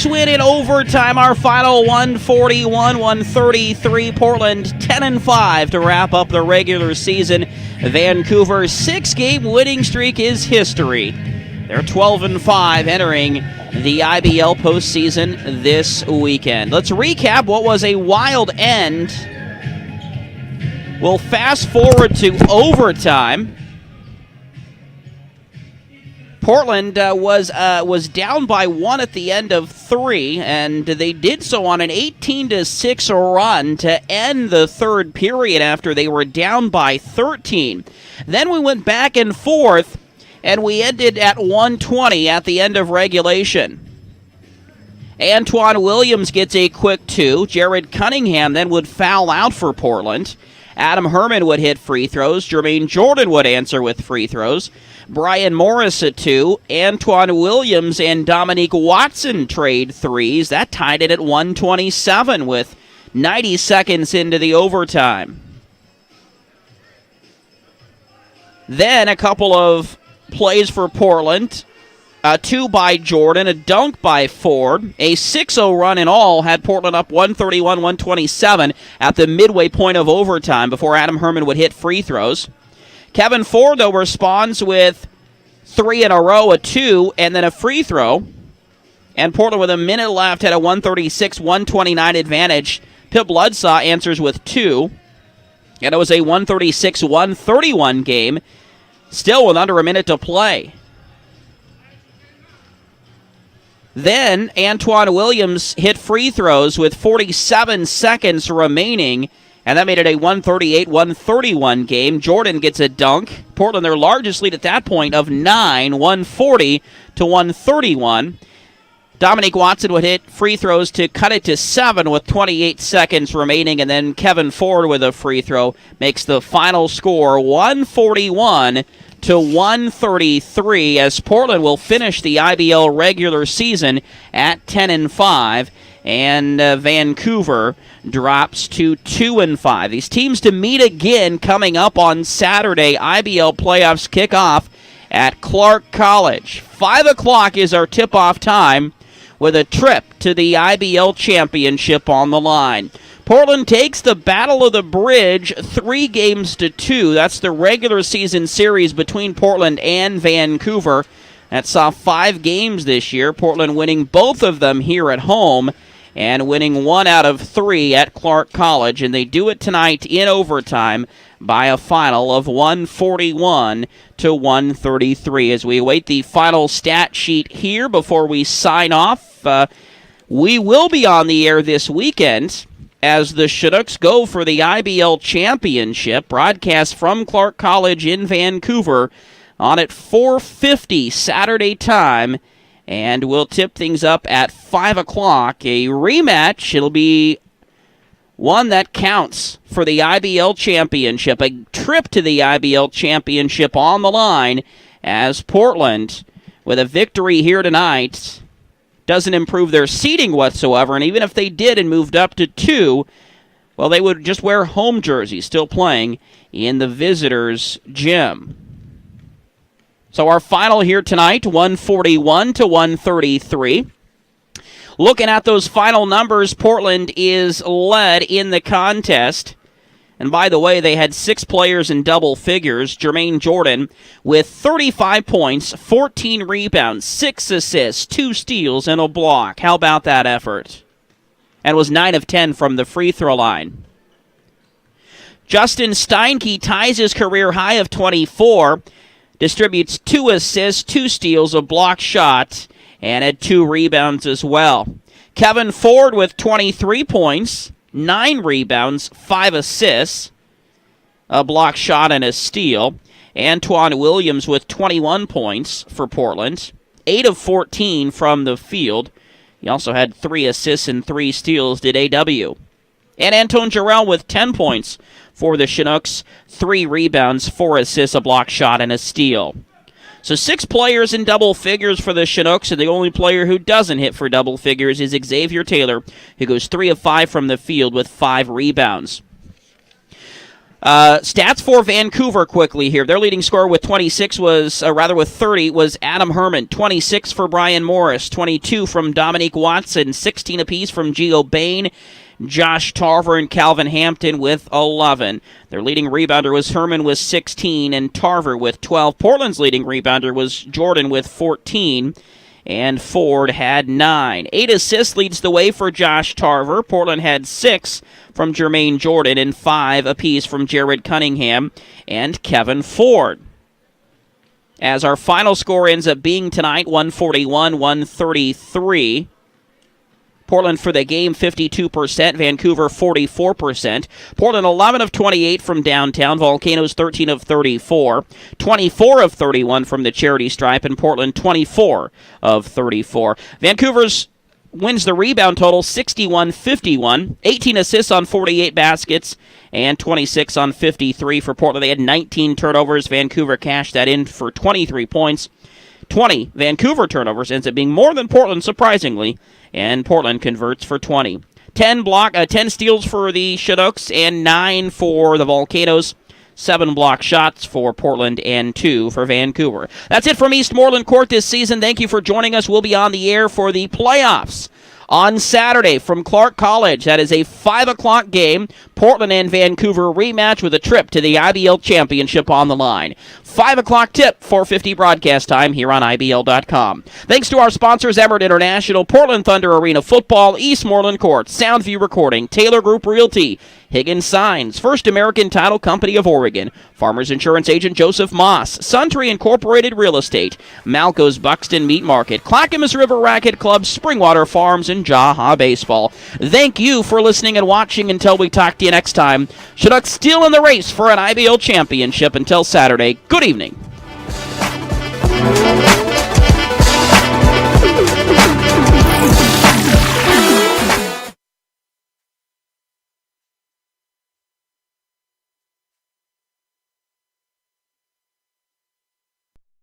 win in overtime. Our final 141-133. Portland 10-5 to wrap up the regular season. Vancouver's 6-game winning streak is history. They're 12-5 entering the IBL postseason this weekend. Let's recap what was a wild end. We'll fast forward to overtime. Portland was down by 1 at the end of 3, and they did so on an 18-6 run to end the third period after they were down by 13. Then we went back and forth, and we ended at 120 at the end of regulation. Antoine Williams gets a quick 2. Jared Cunningham then would foul out for Portland. Adam Herman would hit free throws. Jermaine Jordan would answer with free throws. Brian Morris at 2. Antoine Williams and Dominique Watson trade threes. That tied it at 127 with 90 seconds into the overtime. Then a couple of plays for Portland. A 2 by Jordan, a dunk by Ford. A 6-0 run in all had Portland up 131-127 at the midway point of overtime before Adam Herman would hit free throws. Kevin Ford, though, responds with 3 in a row, a 2, and then a free throw. And Portland, with a minute left, had a 136-129 advantage. Pip Bloodsaw answers with 2. And it was a 136-131 game, still with under a minute to play. Then Antoine Williams hit free throws with 47 seconds remaining, and that made it a 138-131 game. Jordan gets a dunk. Portland, their largest lead at that point of 9, 140-131. Dominique Watson would hit free throws to cut it to 7 with 28 seconds remaining, and then Kevin Ford with a free throw makes the final score 141-133 as Portland will finish the IBL regular season at 10-5, and Vancouver drops to 2-5. These teams to meet again coming up on Saturday. IBL playoffs kick off at Clark College. 5 o'clock is our tip-off time with a trip to the IBL championship on the line. Portland takes the Battle of the Bridge 3-2. That's the regular season series between Portland and Vancouver. That saw 5 games this year, Portland winning both of them here at home and winning 1 out of 3 at Clark College. And they do it tonight in overtime by a final of 141-133. As we await the final stat sheet here before we sign off, we will be on the air this weekend as the Chinooks go for the IBL championship, broadcast from Clark College in Vancouver on at 4:50 Saturday time, and we'll tip things up at 5 o'clock. A rematch. It'll be one that counts for the IBL championship, a trip to the IBL championship on the line as Portland, with a victory here tonight, doesn't improve their seeding whatsoever, and even if they did and moved up to 2, well, they would just wear home jerseys, still playing in the visitors' gym. So our final here tonight, 141-133. Looking at those final numbers, Portland is led in the contest. And by the way, they had 6 players in double figures. Jermaine Jordan with 35 points, 14 rebounds, 6 assists, 2 steals, and a block. How about that effort? And was 9 of 10 from the free throw line. Justin Steinke ties his career high of 24, distributes 2 assists, 2 steals, a block shot, and had 2 rebounds as well. Kevin Ford with 23 points, 9 rebounds, 5 assists, a block shot, and a steal. Antoine Williams with 21 points for Portland, 8 of 14 from the field. He also had 3 assists and 3 steals, did AW. And Antone Jarrell with 10 points for the Chinooks, 3 rebounds, 4 assists, a block shot, and a steal. So 6 players in double figures for the Chinooks, and the only player who doesn't hit for double figures is Xavier Taylor, who goes 3 of 5 from the field with 5 rebounds. Stats for Vancouver quickly here. Their leading scorer with 30 was Adam Herman. 26 for Brian Morris. 22 from Dominique Watson. 16 apiece from Gio Bain, Josh Tarver, and Calvin Hampton with 11. Their leading rebounder was Herman with 16 and Tarver with 12. Portland's leading rebounder was Jordan with 14. And Ford had 9. 8 assists leads the way for Josh Tarver. Portland had 6 from Jermaine Jordan and 5 apiece from Jared Cunningham and Kevin Ford. As our final score ends up being tonight, 141-133. Portland for the game, 52%. Vancouver, 44%. Portland, 11 of 28 from downtown. Volcanoes, 13 of 34. 24 of 31 from the charity stripe. And Portland, 24 of 34. Vancouver's wins the rebound total, 61-51. 18 assists on 48 baskets. And 26 on 53 for Portland. They had 19 turnovers. Vancouver cashed that in for 23 points. 20 Vancouver turnovers, ends up being more than Portland, surprisingly, and Portland converts for 20. 10 steals for the Chinooks and 9 for the Volcanoes. 7 block shots for Portland and 2 for Vancouver. That's it from Eastmoreland Court this season. Thank you for joining us. We'll be on the air for the playoffs on Saturday from Clark College. That is a 5 o'clock game. Portland and Vancouver rematch with a trip to the IBL Championship on the line. 5 o'clock tip, 4:50 broadcast time here on IBL.com. Thanks to our sponsors, Emert International, Portland Thunder Arena Football, Eastmoreland Court, Soundview Recording, Taylor Group Realty, Higgins Signs, First American Title Company of Oregon, Farmers Insurance Agent Joseph Moss, Suntree Incorporated Real Estate, Malco's Buxton Meat Market, Clackamas River Racquet Club, Springwater Farms, and Jaha Baseball. Thank you for listening and watching. Until we talk to you next time, Chinooks still in the race for an IBL championship. Until Saturday, good evening.